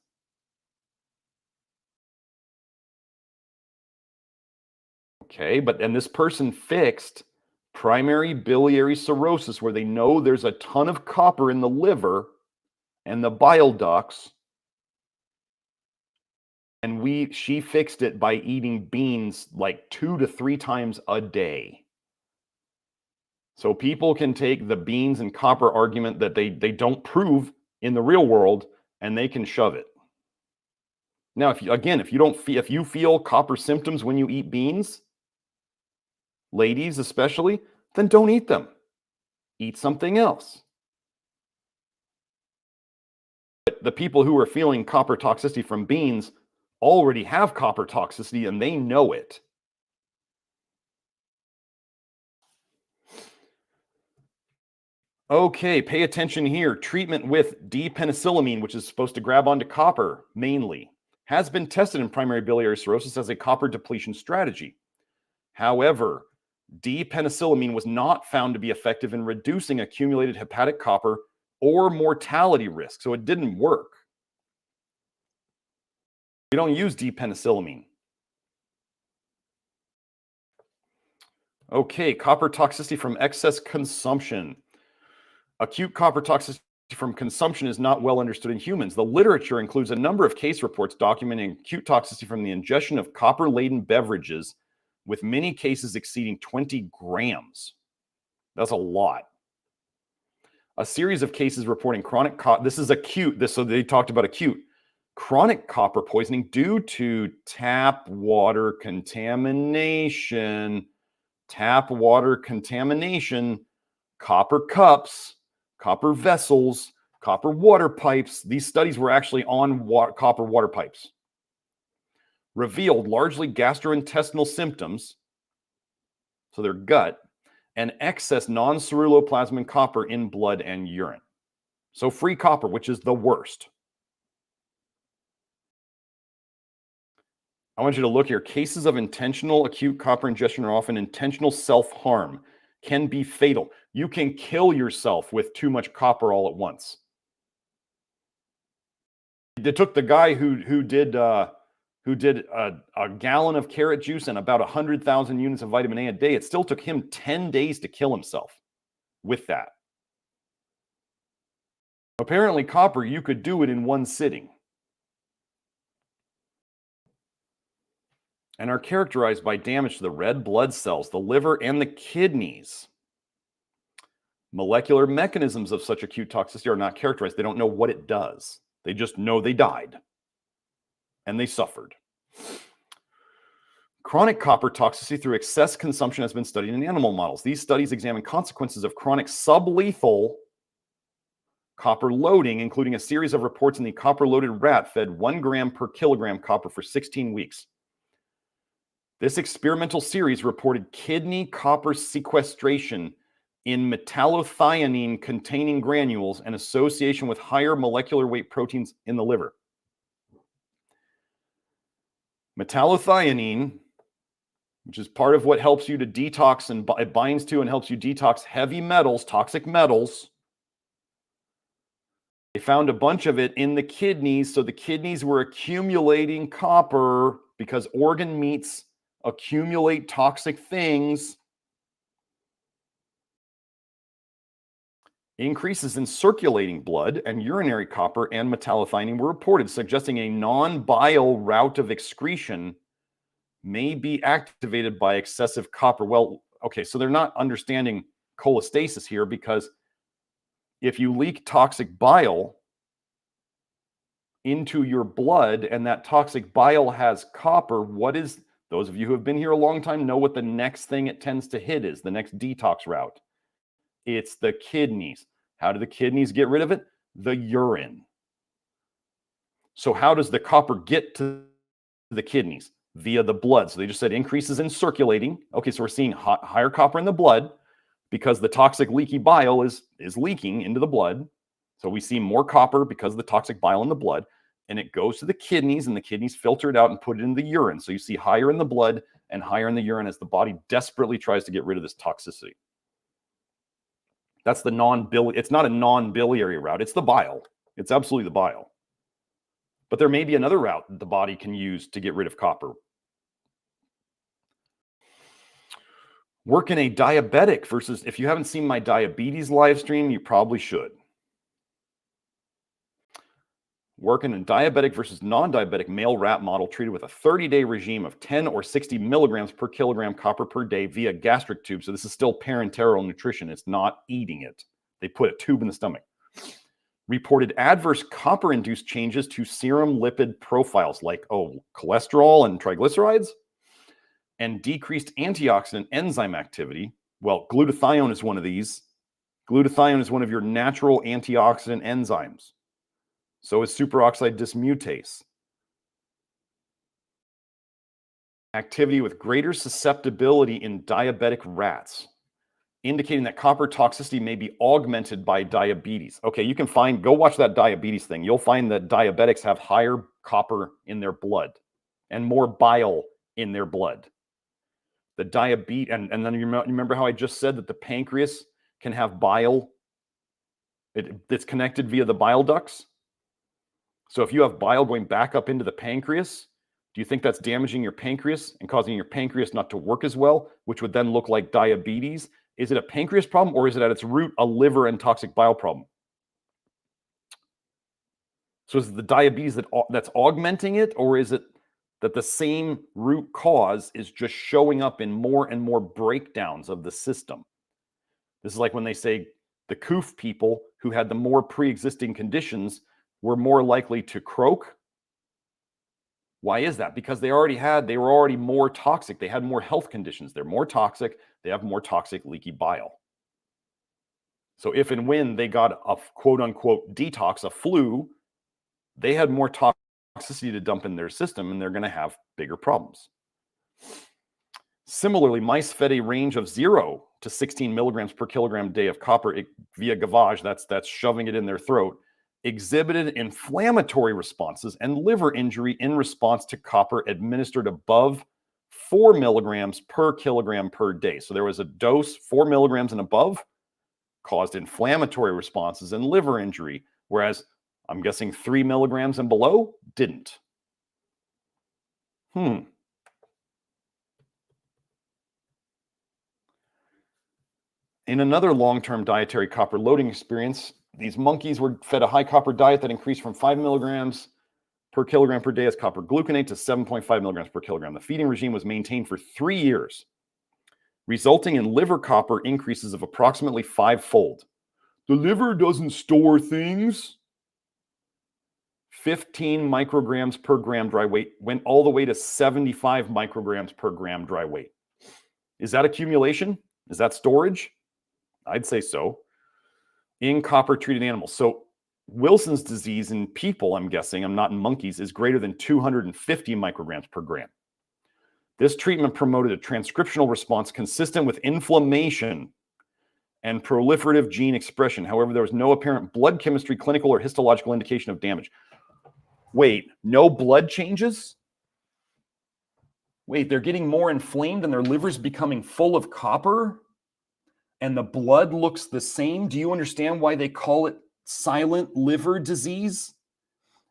Okay, and this person fixed primary biliary cirrhosis, where they know there's a ton of copper in the liver and the bile ducts, and she fixed it by eating beans like 2 to 3 times a day. So people can take the beans and copper argument that they don't prove in the real world, and they can shove it. Now, if you feel copper symptoms when you eat beans, ladies especially, then don't eat them. Eat something else. But the people who are feeling copper toxicity from beans already have copper toxicity, and they know it. Okay, pay attention here. Treatment with D-penicillamine, which is supposed to grab onto copper mainly, has been tested in primary biliary cirrhosis as a copper depletion strategy. However, D-penicillamine was not found to be effective in reducing accumulated hepatic copper or mortality risk, so it didn't work. We don't use D-penicillamine. Okay, copper toxicity from excess consumption. Acute copper toxicity from consumption is not well understood in humans. The literature includes a number of case reports documenting acute toxicity from the ingestion of copper-laden beverages, with many cases exceeding 20 grams. That's a lot. A series of cases reporting chronic this is acute. So they talked about acute chronic copper poisoning due to tap water contamination. Copper cups, copper vessels, copper water pipes. These studies were actually on copper water pipes. Revealed largely gastrointestinal symptoms, so their gut, and excess non-ceruloplasmin copper in blood and urine. So free copper, which is the worst. I want you to look here. Cases of intentional acute copper ingestion are often intentional self-harm, can be fatal. You can kill yourself with too much copper all at once. They took the guy who did a gallon of carrot juice and about 100,000 units of vitamin A a day. It still took him 10 days to kill himself with that. Apparently, copper, you could do it in one sitting. And are characterized by damage to the red blood cells, the liver, and the kidneys. Molecular mechanisms of such acute toxicity are not characterized. They don't know what it does. They just know they died and they suffered. Chronic copper toxicity through excess consumption has been studied in animal models. These studies examine consequences of chronic sublethal copper loading, including a series of reports in the copper-loaded rat fed 1 gram per kilogram copper for 16 weeks. This experimental series reported kidney copper sequestration in metallothionein containing granules and association with higher molecular weight proteins in the liver. Metallothionein, which is part of what helps you to detox, and it binds to and helps you detox heavy metals, toxic metals. They found a bunch of it in the kidneys, so the kidneys were accumulating copper because organ meats accumulate toxic things. Increases in circulating blood and urinary copper and metallothionein were reported, suggesting a non-bile route of excretion may be activated by excessive copper. Well, okay, so they're not understanding cholestasis here, because if you leak toxic bile into your blood and that toxic bile has copper, what is, those of you who have been here a long time know what the next thing it tends to hit is, the next detox route. It's the kidneys. How do the kidneys get rid of it? The urine. So how does the copper get to the kidneys? Via the blood. So they just said increases in circulating. Okay, so we're seeing higher copper in the blood because the toxic leaky bile is leaking into the blood. So we see more copper because of the toxic bile in the blood, and it goes to the kidneys, and the kidneys filter it out and put it in the urine. So you see higher in the blood and higher in the urine as the body desperately tries to get rid of this toxicity. That's the non-biliary. It's not a non-biliary route. It's the bile. It's absolutely the bile. But there may be another route that the body can use to get rid of copper. Work in a diabetic versus, if you haven't seen my diabetes live stream, you probably should. Work in a diabetic versus non-diabetic male rat model treated with a 30-day regime of 10 or 60 milligrams per kilogram copper per day via gastric tube. So this is still parenteral nutrition. It's not eating it. They put a tube in the stomach. Reported adverse copper-induced changes to serum lipid profiles like cholesterol and triglycerides, and decreased antioxidant enzyme activity. Well, glutathione is one of these. Glutathione is one of your natural antioxidant enzymes. So is superoxide dismutase. Activity with greater susceptibility in diabetic rats, indicating that copper toxicity may be augmented by diabetes. Okay, you can go watch that diabetes thing. You'll find that diabetics have higher copper in their blood and more bile in their blood. The diabetes, and then you remember how I just said that the pancreas can have bile. It's connected via the bile ducts. So if you have bile going back up into the pancreas, do you think that's damaging your pancreas and causing your pancreas not to work as well, which would then look like diabetes? Is it a pancreas problem, or is it at its root a liver and toxic bile problem? So is it the diabetes that's augmenting it, or is it that the same root cause is just showing up in more and more breakdowns of the system? This is like when they say the COOF people who had the more pre-existing conditions were more likely to croak. Why is that? Because they were already more toxic. They had more health conditions. They're more toxic. They have more toxic leaky bile. So if and when they got a quote unquote detox, a flu, they had more toxicity to dump in their system, and they're going to have bigger problems. Similarly, mice fed a range of 0 to 16 milligrams per kilogram a day of copper via gavage, that's shoving it in their throat, exhibited inflammatory responses and liver injury in response to copper administered above 4 milligrams per kilogram per day. So there was a dose 4 milligrams and above caused inflammatory responses and liver injury, whereas I'm guessing 3 milligrams and below didn't. In another long-term dietary copper loading experience, these monkeys were fed a high copper diet that increased from 5 milligrams per kilogram per day as copper gluconate to 7.5 milligrams per kilogram. The feeding regime was maintained for 3 years, resulting in liver copper increases of approximately 5-fold. The liver doesn't store things. 15 micrograms per gram dry weight went all the way to 75 micrograms per gram dry weight. Is that accumulation? Is that storage? I'd say so. In copper-treated animals. So Wilson's disease in people, I'm guessing, I'm not in monkeys, is greater than 250 micrograms per gram. This treatment promoted a transcriptional response consistent with inflammation and proliferative gene expression. However, there was no apparent blood chemistry, clinical, or histological indication of damage. Wait, no blood changes? Wait, they're getting more inflamed and their liver's becoming full of copper? And the blood looks the same? Do you understand why they call it silent liver disease?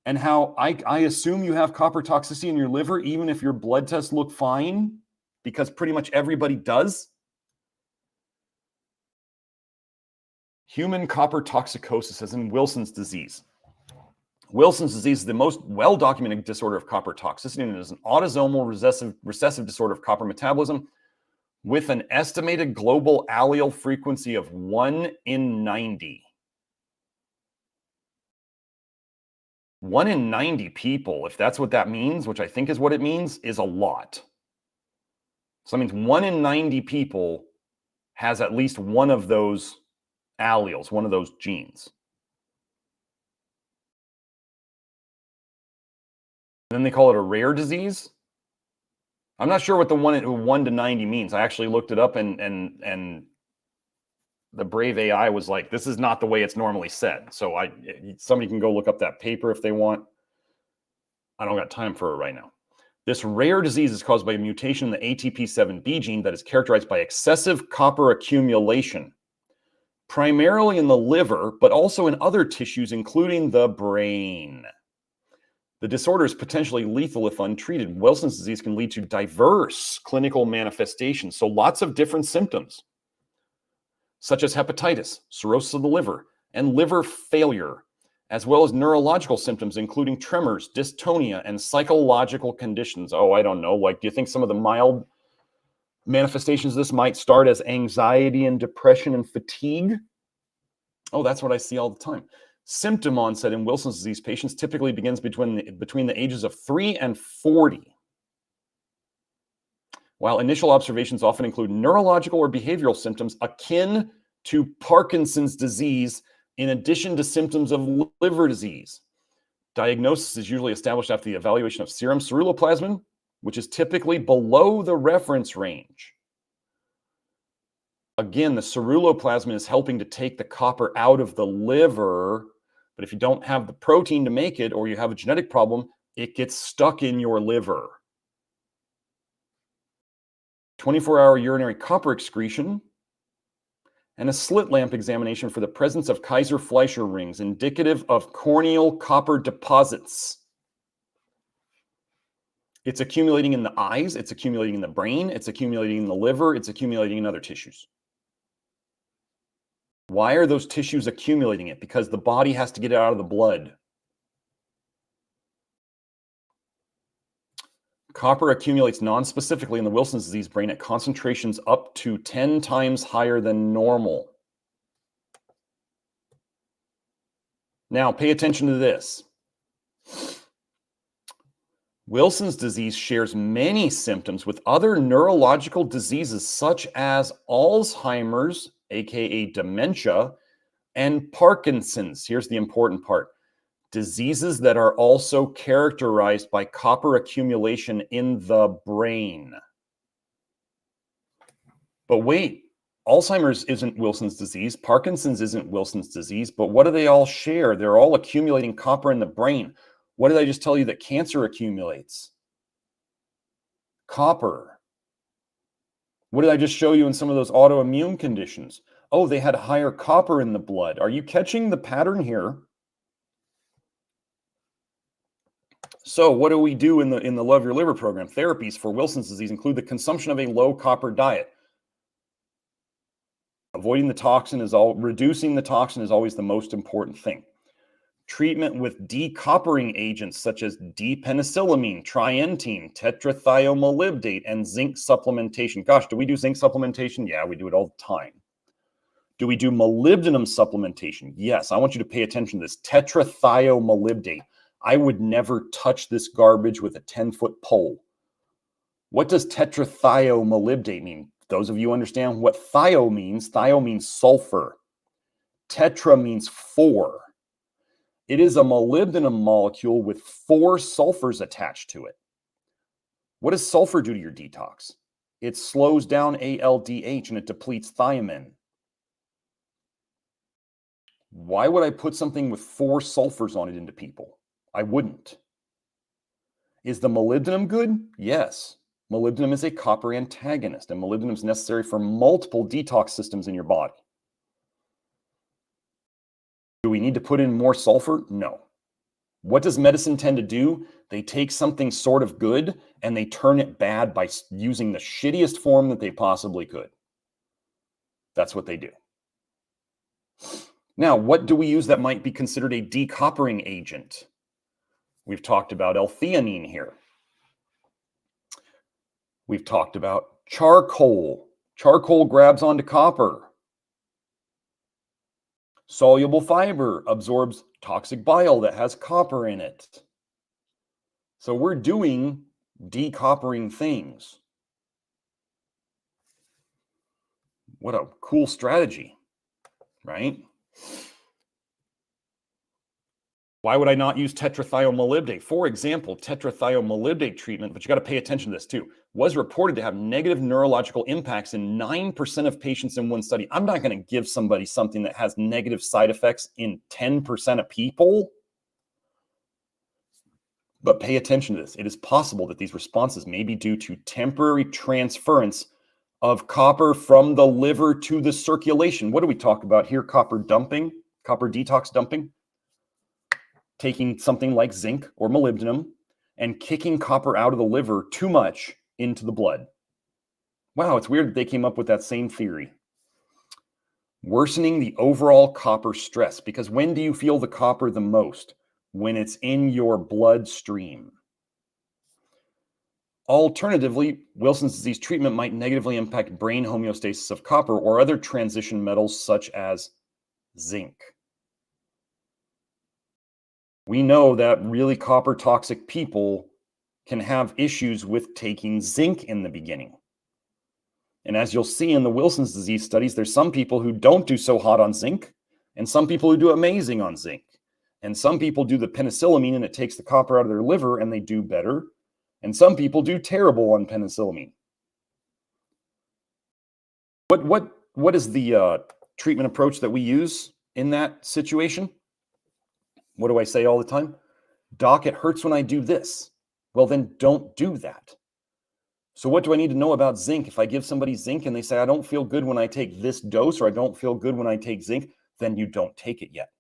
And how I assume you have copper toxicity in your liver even if your blood tests look fine? Because pretty much everybody does. Human copper toxicosis, as in Wilson's disease. Wilson's disease is the most well-documented disorder of copper toxicity, and it is an autosomal recessive disorder of copper metabolism with an estimated global allele frequency of 1 in 90. 1 in 90 people, if that's what that means, which I think is what it means, is a lot. So that means 1 in 90 people has at least one of those alleles, one of those genes. And then they call it a rare disease. I'm not sure what the 1 to 90 means. I actually looked it up and the brave AI was like, this is not the way it's normally said. So somebody can go look up that paper if they want. I don't got time for it right now. This rare disease is caused by a mutation in the ATP7B gene that is characterized by excessive copper accumulation, primarily in the liver, but also in other tissues, including the brain. The disorder is potentially lethal if untreated. Wilson's disease can lead to diverse clinical manifestations, so lots of different symptoms, such as hepatitis, cirrhosis of the liver, and liver failure, as well as neurological symptoms, including tremors, dystonia, and psychological conditions. Oh, I don't know. Like, do you think some of the mild manifestations of this might start as anxiety and depression and fatigue? Oh, that's what I see all the time. Symptom onset in Wilson's disease patients typically begins between the ages of 3 and 40. While initial observations often include neurological or behavioral symptoms akin to Parkinson's disease, in addition to symptoms of liver disease. Diagnosis is usually established after the evaluation of serum ceruloplasmin, which is typically below the reference range. Again, the ceruloplasmin is helping to take the copper out of the liver, but if you don't have the protein to make it, or you have a genetic problem, it gets stuck in your liver. 24-hour urinary copper excretion, and a slit lamp examination for the presence of Kaiser-Fleischer rings, indicative of corneal copper deposits. It's accumulating in the eyes, it's accumulating in the brain, it's accumulating in the liver, it's accumulating in other tissues. Why are those tissues accumulating it? Because the body has to get it out of the blood. Copper accumulates non-specifically in the Wilson's disease brain at concentrations up to 10 times higher than normal. Now, pay attention to this. Wilson's disease shares many symptoms with other neurological diseases such as Alzheimer's, aka dementia, and Parkinson's. Here's the important part. Diseases that are also characterized by copper accumulation in the brain. But wait, Alzheimer's isn't Wilson's disease. Parkinson's isn't Wilson's disease. But what do they all share? They're all accumulating copper in the brain. What did I just tell you that cancer accumulates? Copper. What did I just show you in some of those autoimmune conditions? Oh, they had higher copper in the blood. Are you catching the pattern here? So what do we do in the Love Your Liver program? Therapies for Wilson's disease include the consumption of a low copper diet. Avoiding the toxin reducing the toxin is always the most important thing. Treatment with decoppering agents such as D-penicillamine, trientine, tetrathiomolybdate, and zinc supplementation. Gosh, do we do zinc supplementation? Yeah, we do it all the time. Do we do molybdenum supplementation? Yes. I want you to pay attention to this. Tetrathiomolybdate. I would never touch this garbage with a 10-foot pole. What does tetrathiomolybdate mean? Those of you understand what thio means sulfur. Tetra means 4. It is a molybdenum molecule with 4 sulfurs attached to it. What does sulfur do to your detox? It slows down ALDH and it depletes thiamine. Why would I put something with 4 sulfurs on it into people? I wouldn't. Is the molybdenum good? Yes. Molybdenum is a copper antagonist, and molybdenum is necessary for multiple detox systems in your body. Do we need to put in more sulfur? No. What does medicine tend to do? They take something sort of good and they turn it bad by using the shittiest form that they possibly could. That's what they do. Now, what do we use that might be considered a decoppering agent? We've talked about L-theanine here. We've talked about charcoal. Charcoal grabs onto copper. Soluble fiber absorbs toxic bile that has copper in it. So we're doing decoppering things. What a cool strategy, right? Why would I not use tetrathiomolybdate? For example, tetrathiomolybdate treatment, but you got to pay attention to this too, was reported to have negative neurological impacts in 9% of patients in one study. I'm not going to give somebody something that has negative side effects in 10% of people. But pay attention to this. It is possible that these responses may be due to temporary transference of copper from the liver to the circulation. What do we talk about here? Copper dumping, copper detox dumping. Taking something like zinc or molybdenum and kicking copper out of the liver too much into the blood. Wow, it's weird that they came up with that same theory. Worsening the overall copper stress, because when do you feel the copper the most? When it's in your bloodstream. Alternatively, Wilson's disease treatment might negatively impact brain homeostasis of copper or other transition metals such as zinc. We know that really copper toxic people can have issues with taking zinc in the beginning. And as you'll see in the Wilson's disease studies, there's some people who don't do so hot on zinc, and some people who do amazing on zinc. And some people do the penicillamine and it takes the copper out of their liver and they do better. And some people do terrible on penicillamine. What is the treatment approach that we use in that situation? What do I say all the time? Doc, it hurts when I do this. Well, then don't do that. So what do I need to know about zinc? If I give somebody zinc and they say, I don't feel good when I take this dose, or I don't feel good when I take zinc, then you don't take it yet.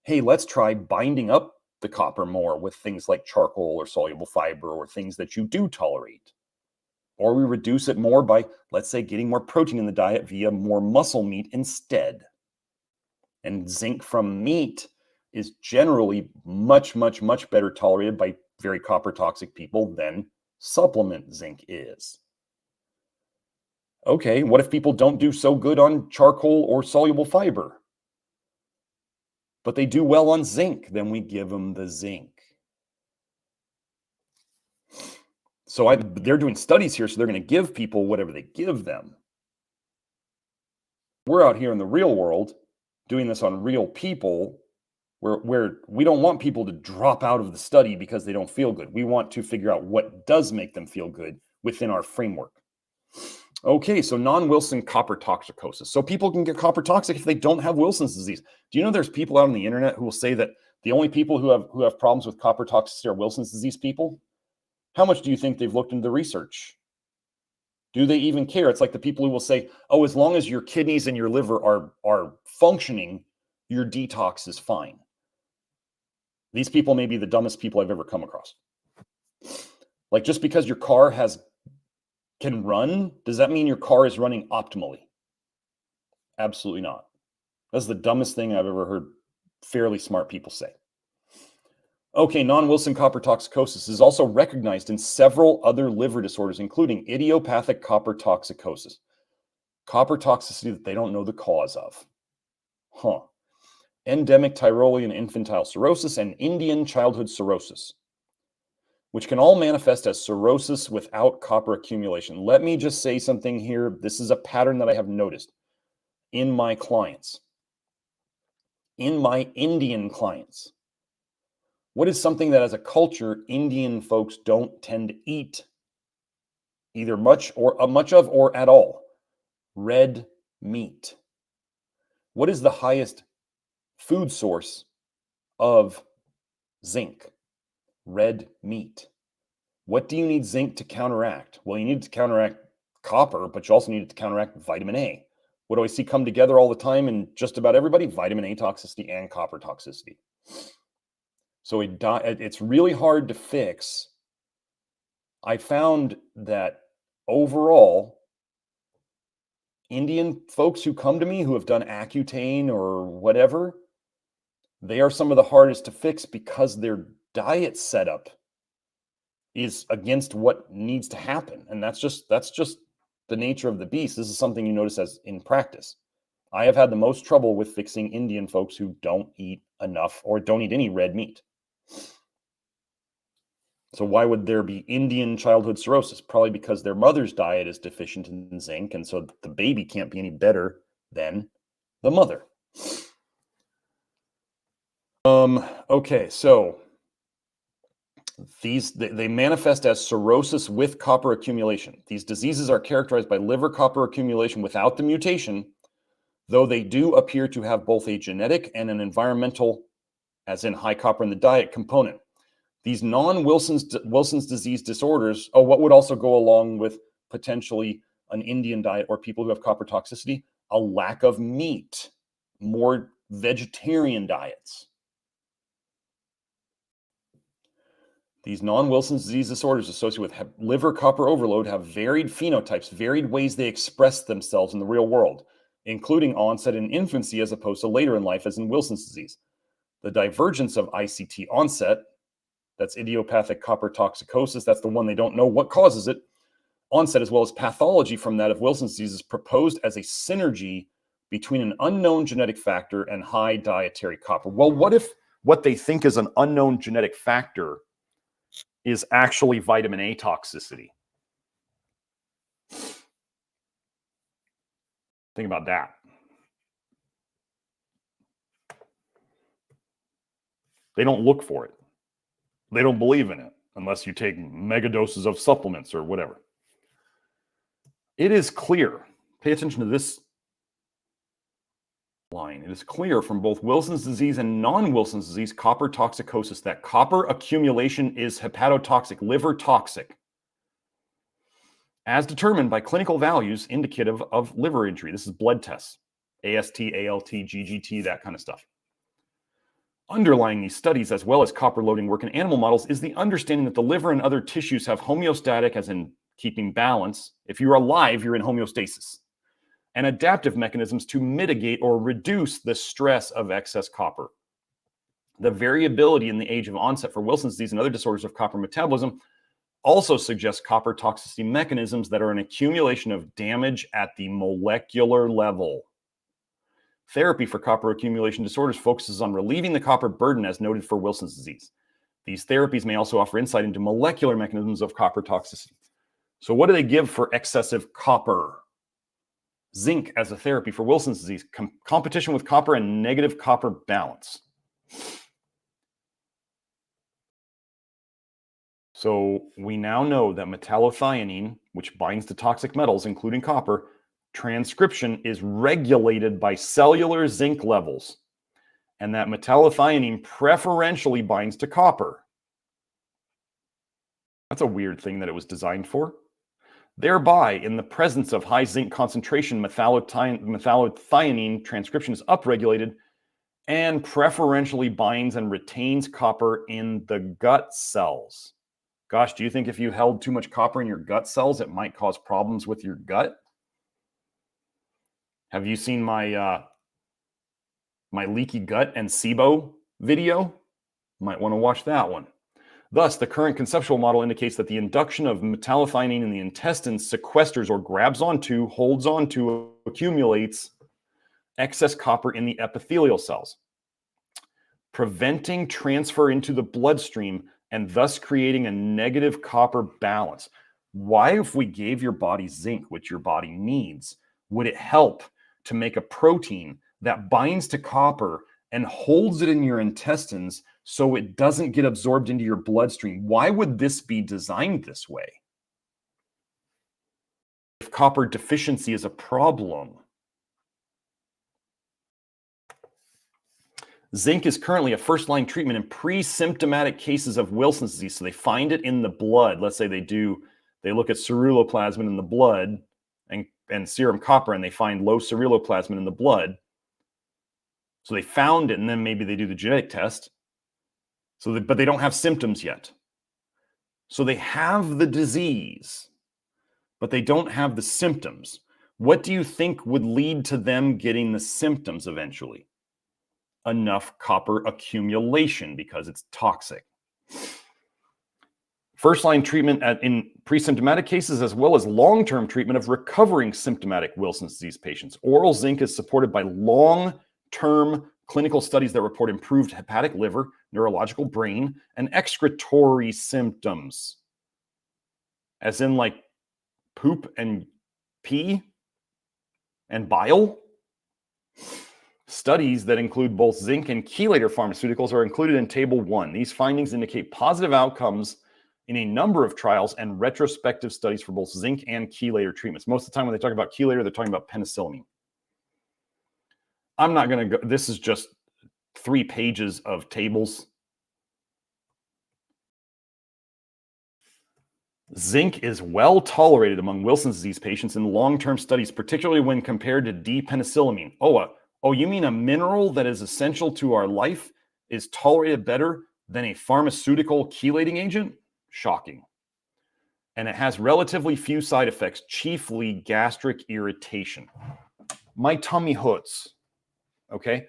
Hey, let's try binding up the copper more with things like charcoal or soluble fiber or things that you do tolerate. Or we reduce it more by, let's say, getting more protein in the diet via more muscle meat instead. And zinc from meat is generally much, much, much better tolerated by very copper toxic people than supplement zinc is. Okay, what if people don't do so good on charcoal or soluble fiber, but they do well on zinc? Then we give them the zinc. So they're doing studies here, so they're going to give people whatever they give them. We're out here in the real world doing this on real people, where we don't want people to drop out of the study because they don't feel good. We want to figure out what does make them feel good within our framework. Okay, so non-Wilson copper toxicosis. So people can get copper toxic if they don't have Wilson's disease. Do you know there's people out on the internet who will say that the only people who have problems with copper toxicity are Wilson's disease people? How much do you think they've looked into the research? Do they even care? It's like the people who will say, oh, as long as your kidneys and your liver are functioning, your detox is fine. These people may be the dumbest people I've ever come across. Like, just because your car can run, does that mean your car is running optimally? Absolutely not. That's the dumbest thing I've ever heard fairly smart people say. Okay, non-Wilson copper toxicosis is also recognized in several other liver disorders, including idiopathic copper toxicosis, copper toxicity that they don't know the cause of. Endemic Tyrolean infantile cirrhosis and Indian childhood cirrhosis, which can all manifest as cirrhosis without copper accumulation. Let me just say something here. This is a pattern that I have noticed in my clients, in my Indian clients. What is something that as a culture, Indian folks don't tend to eat either much of or at all? Red meat. What is the highest food source of zinc? Red meat. What do you need zinc to counteract? Well, you need to counteract copper, but you also need it to counteract vitamin A. What do I see come together all the time in just about everybody? Vitamin A toxicity and copper toxicity. So it's really hard to fix. I found that overall, Indian folks who come to me who have done Accutane or whatever, they are some of the hardest to fix because their diet setup is against what needs to happen. And that's just the nature of the beast. This is something you notice as in practice. I have had the most trouble with fixing Indian folks who don't eat enough or don't eat any red meat. So why would there be Indian childhood cirrhosis? Probably because their mother's diet is deficient in zinc, and so the baby can't be any better than the mother. Okay, so they manifest as cirrhosis with copper accumulation. These diseases are characterized by liver copper accumulation without the mutation, though they do appear to have both a genetic and an environmental, as in high copper in the diet, component. These non-Wilson's disease disorders, what would also go along with potentially an Indian diet or people who have copper toxicity? A lack of meat, more vegetarian diets. These non-Wilson's disease disorders associated with liver copper overload have varied phenotypes, varied ways they express themselves in the real world, including onset in infancy as opposed to later in life as in Wilson's disease. The divergence of ICT onset, that's idiopathic copper toxicosis, that's the one they don't know what causes it, onset as well as pathology from that of Wilson's disease is proposed as a synergy between an unknown genetic factor and high dietary copper. Well, what if what they think is an unknown genetic factor is actually vitamin A toxicity? Think about that. They don't look for it. They don't believe in it unless you take mega doses of supplements or whatever. It is clear. Pay attention to this line. It is clear from both Wilson's disease and non-Wilson's disease copper toxicosis that copper accumulation is hepatotoxic, liver toxic, as determined by clinical values indicative of liver injury. This is blood tests, AST, ALT, GGT, that kind of stuff. Underlying these studies, as well as copper loading work in animal models, is the understanding that the liver and other tissues have homeostatic, as in keeping balance. If you're alive, you're in homeostasis, and adaptive mechanisms to mitigate or reduce the stress of excess copper. The variability in the age of onset for Wilson's disease and other disorders of copper metabolism also suggests copper toxicity mechanisms that are an accumulation of damage at the molecular level. Therapy for copper accumulation disorders focuses on relieving the copper burden as noted for Wilson's disease. These therapies may also offer insight into molecular mechanisms of copper toxicity. So what do they give for excessive copper? Zinc as a therapy for Wilson's disease, competition with copper and negative copper balance. So we now know that metallothionein which binds to toxic metals, including copper, transcription is regulated by cellular zinc levels, and that metallothionein preferentially binds to copper. That's a weird thing that it was designed for. Thereby, in the presence of high zinc concentration, metallothionein transcription is upregulated and preferentially binds and retains copper in the gut cells. Gosh, do you think if you held too much copper in your gut cells, it might cause problems with your gut? Have you seen my my leaky gut and SIBO video? Might want to watch that one. Thus, the current conceptual model indicates that the induction of metallothionein in the intestines sequesters or grabs onto, holds onto, accumulates excess copper in the epithelial cells, preventing transfer into the bloodstream and thus creating a negative copper balance. Why, if we gave your body zinc, which your body needs, would it help to make a protein that binds to copper and holds it in your intestines so it doesn't get absorbed into your bloodstream? Why would this be designed this way? If copper deficiency is a problem. Zinc is currently a first-line treatment in pre-symptomatic cases of Wilson's disease. So they find it in the blood. Let's say they look at ceruloplasmin in the blood and serum copper, and they find low ceruloplasmin in the blood. So they found it, and then maybe they do the genetic test. But they don't have symptoms yet. So they have the disease, but they don't have the symptoms. What do you think would lead to them getting the symptoms eventually? Enough copper accumulation, because it's toxic. First-line treatment in pre-symptomatic cases, as well as long-term treatment of recovering symptomatic Wilson's disease patients. Oral zinc is supported by long-term clinical studies that report improved hepatic liver, neurological brain, and excretory symptoms. As in like poop and pee and bile. Studies that include both zinc and chelator pharmaceuticals are included in Table 1. These findings indicate positive outcomes in a number of trials and retrospective studies for both zinc and chelator treatments. Most of the time when they talk about chelator, they're talking about penicillamine. I'm not going to go, this is just 3 pages of tables. Zinc is well tolerated among Wilson's disease patients in long-term studies, particularly when compared to D-penicillamine. Oh, you mean a mineral that is essential to our life is tolerated better than a pharmaceutical chelating agent? Shocking. And it has relatively few side effects, chiefly gastric irritation. My tummy hurts. Okay?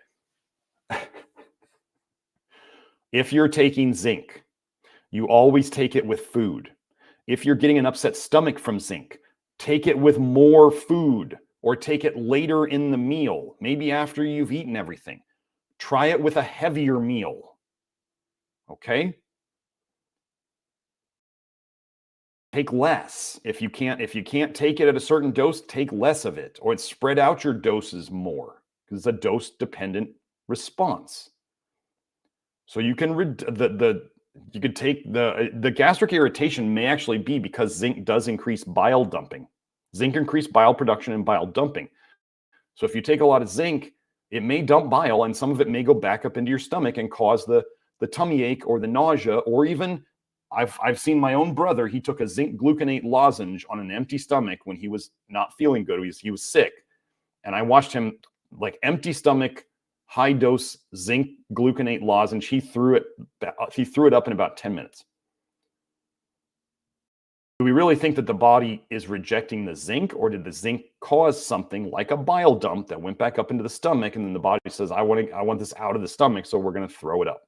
If you're taking zinc, you always take it with food. If you're getting an upset stomach from zinc, take it with more food, or take it later in the meal, maybe after you've eaten everything. Try it with a heavier meal. Okay? Take less. If you can't take it at a certain dose, take less of it, or spread out your doses more, because it's a dose-dependent response. So you can you could take the gastric irritation may actually be because zinc does increase bile dumping. Zinc increases bile production and bile dumping. So if you take a lot of zinc, it may dump bile, and some of it may go back up into your stomach and cause the tummy ache or the nausea, or even I've seen my own brother. He took a zinc gluconate lozenge on an empty stomach when he was not feeling good. He was sick, and I watched him, like, empty stomach, high dose zinc gluconate lozenge. He threw it up in about 10 minutes. Do we really think that the body is rejecting the zinc, or did the zinc cause something like a bile dump that went back up into the stomach, and then the body says, I want this out of the stomach, so we're going to throw it up?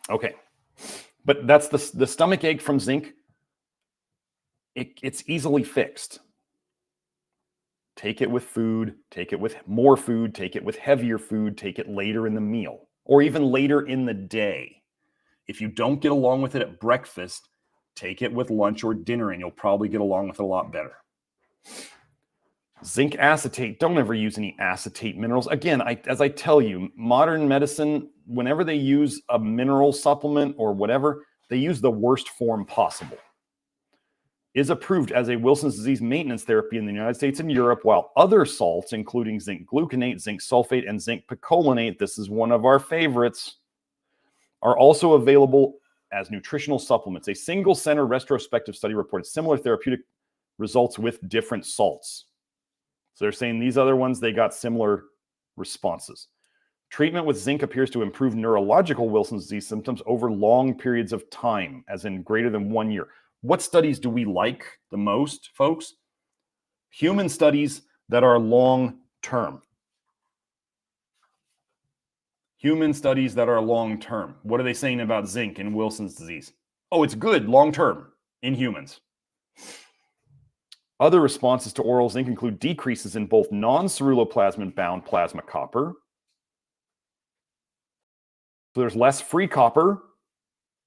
Okay, but that's the stomach ache from zinc. It's easily fixed. Take it with food, take it with more food, take it with heavier food, take it later in the meal, or even later in the day. If you don't get along with it at breakfast, take it with lunch or dinner, and you'll probably get along with it a lot better. Zinc acetate, don't ever use any acetate minerals. Again, as I tell you, modern medicine, whenever they use a mineral supplement or whatever, they use the worst form possible. is approved as a Wilson's disease maintenance therapy in the United States and Europe, while other salts, including zinc gluconate, zinc sulfate, and zinc picolinate, this is one of our favorites, are also available as nutritional supplements. A single center retrospective study reported similar therapeutic results with different salts. So they're saying these other ones, they got similar responses. Treatment with zinc appears to improve neurological Wilson's disease symptoms over long periods of time, as in greater than 1 year. What studies do we like the most, folks? Human studies that are long-term. Human studies that are long-term. What are they saying about zinc in Wilson's disease? Oh, it's good long-term in humans. Other responses to oral zinc include decreases in both non-ceruloplasmin-bound plasma copper. So there's less free copper.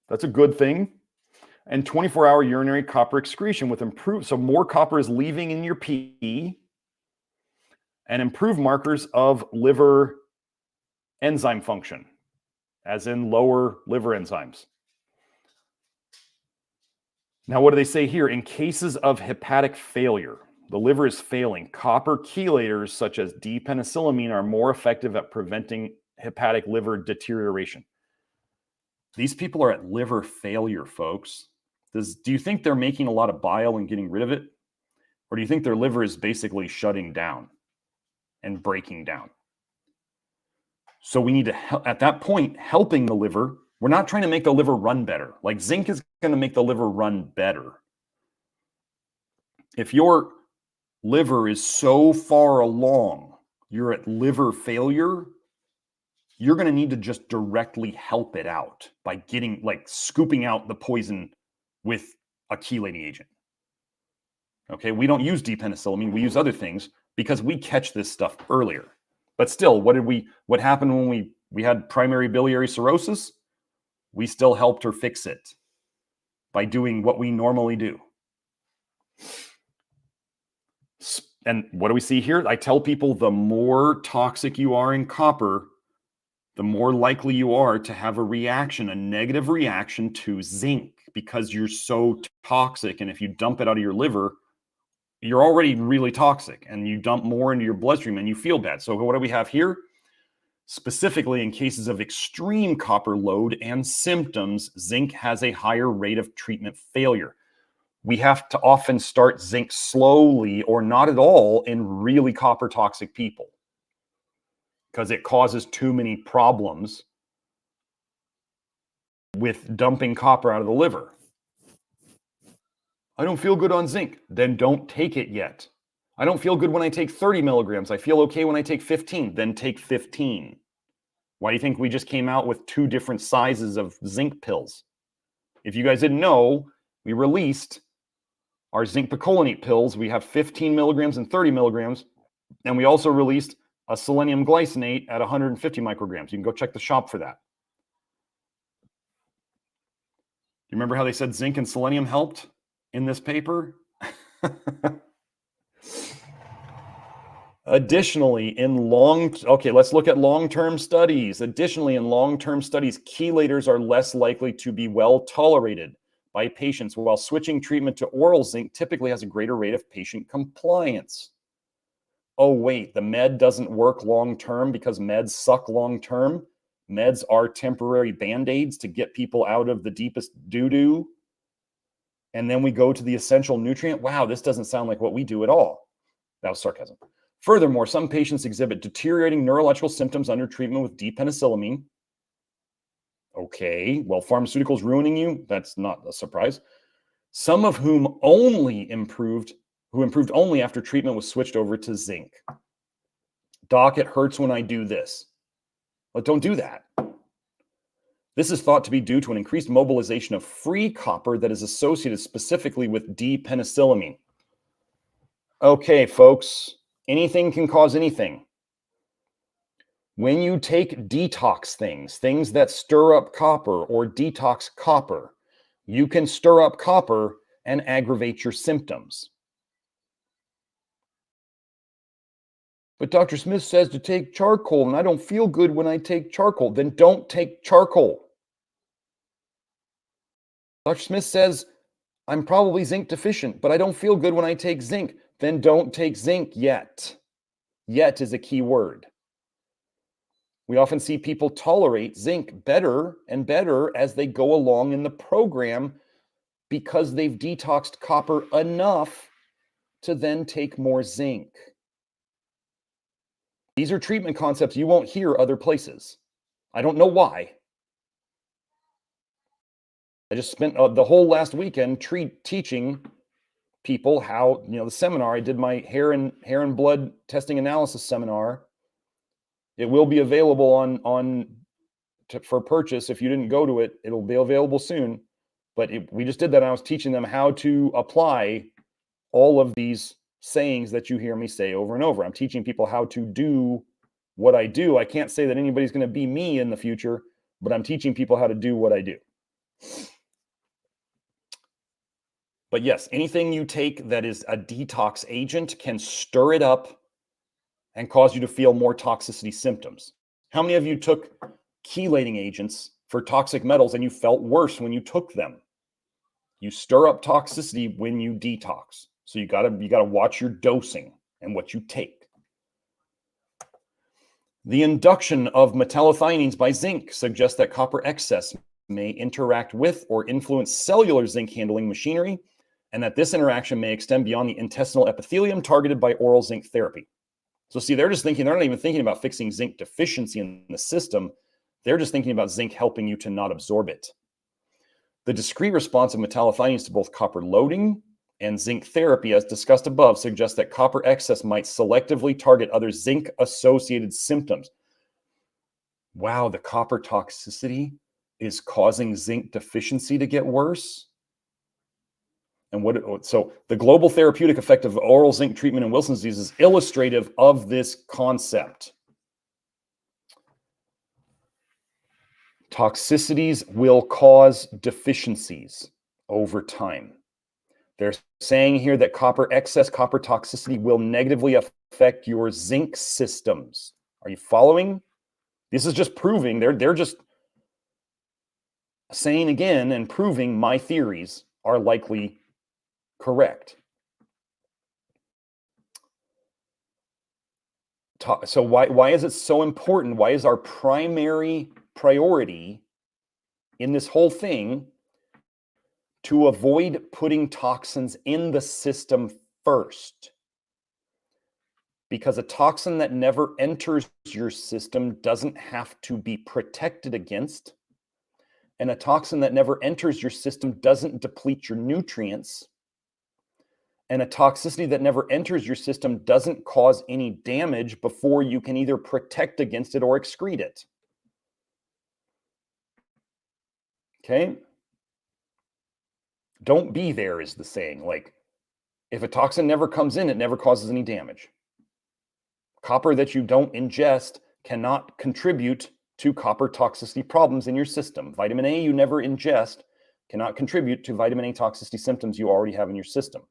That's a good thing. And 24-hour urinary copper excretion with improved, so more copper is leaving in your pee, and improved markers of liver enzyme function, as in lower liver enzymes. Now, what do they say here? In cases of hepatic failure, the liver is failing, copper chelators such as D-penicillamine are more effective at preventing hepatic liver deterioration. These people are at liver failure, folks. Do you think they're making a lot of bile and getting rid of it? Or do you think their liver is basically shutting down and breaking down? So we need to, at that point, helping the liver. We're not trying to make the liver run better. Like zinc is going to make the liver run better. If your liver is so far along, you're at liver failure, you're going to need to just directly help it out by getting, like, scooping out the poison with a chelating agent. Okay, we don't use D-penicillamine, we use other things because we catch this stuff earlier. But still, what happened when we had primary biliary cirrhosis? We still helped her fix it by doing what we normally do. And what do we see here? I tell people the more toxic you are in copper, the more likely you are to have a reaction, a negative reaction to zinc, because you're so toxic. And if you dump it out of your liver, you're already really toxic, and you dump more into your bloodstream and you feel bad. So what do we have here? Specifically, in cases of extreme copper load and symptoms, zinc has a higher rate of treatment failure. We have to often start zinc slowly or not at all in really copper toxic people, because it causes too many problems with dumping copper out of the liver. I don't feel good on zinc. Then don't take it yet. I don't feel good when I take 30 milligrams. I feel okay when I take 15. Then take 15. Why do you think we just came out with 2 different sizes of zinc pills? If you guys didn't know, we released our zinc picolinate pills. We have 15 milligrams and 30 milligrams. And we also released a selenium glycinate at 150 micrograms. You can go check the shop for that. Do you remember how they said zinc and selenium helped in this paper? Additionally, let's look at long-term studies. Additionally, in long-term studies, chelators are less likely to be well tolerated by patients, while switching treatment to oral zinc typically has a greater rate of patient compliance. Oh, wait, the med doesn't work long-term because meds suck long-term? Meds are temporary band-aids to get people out of the deepest doo-doo? And then we go to the essential nutrient? Wow, this doesn't sound like what we do at all. That was sarcasm. Furthermore, some patients exhibit deteriorating neurological symptoms under treatment with D-penicillamine. Okay, well, pharmaceuticals ruining you? That's not a surprise. Some of whom improved only after treatment was switched over to zinc. Doc, it hurts when I do this. But don't do that. This is thought to be due to an increased mobilization of free copper that is associated specifically with D-penicillamine. Okay, folks. Anything can cause anything. When you take detox things that stir up copper or detox copper, you can stir up copper and aggravate your symptoms. But Dr. Smith says to take charcoal, and I don't feel good when I take charcoal. Then don't take charcoal. Dr. Smith says I'm probably zinc deficient, but I don't feel good when I take zinc. Then don't take zinc yet. Yet is a key word. We often see people tolerate zinc better and better as they go along in the program because they've detoxed copper enough to then take more zinc. These are treatment concepts you won't hear other places. I don't know why. I just spent the whole last weekend teaching people how, the seminar. I did my hair and blood testing analysis seminar. It will be available for purchase. If you didn't go to it, it'll be available soon. But we just did that. I was teaching them how to apply all of these sayings that you hear me say over and over. I'm teaching people how to do what I do. I can't say that anybody's going to be me in the future, but I'm teaching people how to do what I do. But yes, anything you take that is a detox agent can stir it up and cause you to feel more toxicity symptoms. How many of you took chelating agents for toxic metals and you felt worse when you took them? You stir up toxicity when you detox. So you gotta watch your dosing and what you take. The induction of metallothioneins by zinc suggests that copper excess may interact with or influence cellular zinc handling machinery, and that this interaction may extend beyond the intestinal epithelium targeted by oral zinc therapy. So see, they're not even thinking about fixing zinc deficiency in the system. They're just thinking about zinc helping you to not absorb it. The discrete response of metallothioneins to both copper loading and zinc therapy, as discussed above, suggests that copper excess might selectively target other zinc-associated symptoms. Wow, the copper toxicity is causing zinc deficiency to get worse? And so the global therapeutic effect of oral zinc treatment in Wilson's disease is illustrative of this concept. Toxicities will cause deficiencies over time. They're saying here that excess copper toxicity will negatively affect your zinc systems. Are you following? This is just proving, they're just saying again and proving my theories are likely correct. So why is it so important? Why is our primary priority in this whole thing to avoid putting toxins in the system first? Because a toxin that never enters your system doesn't have to be protected against. And a toxin that never enters your system doesn't deplete your nutrients. And a toxicity that never enters your system doesn't cause any damage before you can either protect against it or excrete it. Okay? Don't be there is the saying. Like, if a toxin never comes in, it never causes any damage. Copper that you don't ingest cannot contribute to copper toxicity problems in your system. Vitamin A you never ingest cannot contribute to vitamin A toxicity symptoms you already have in your system.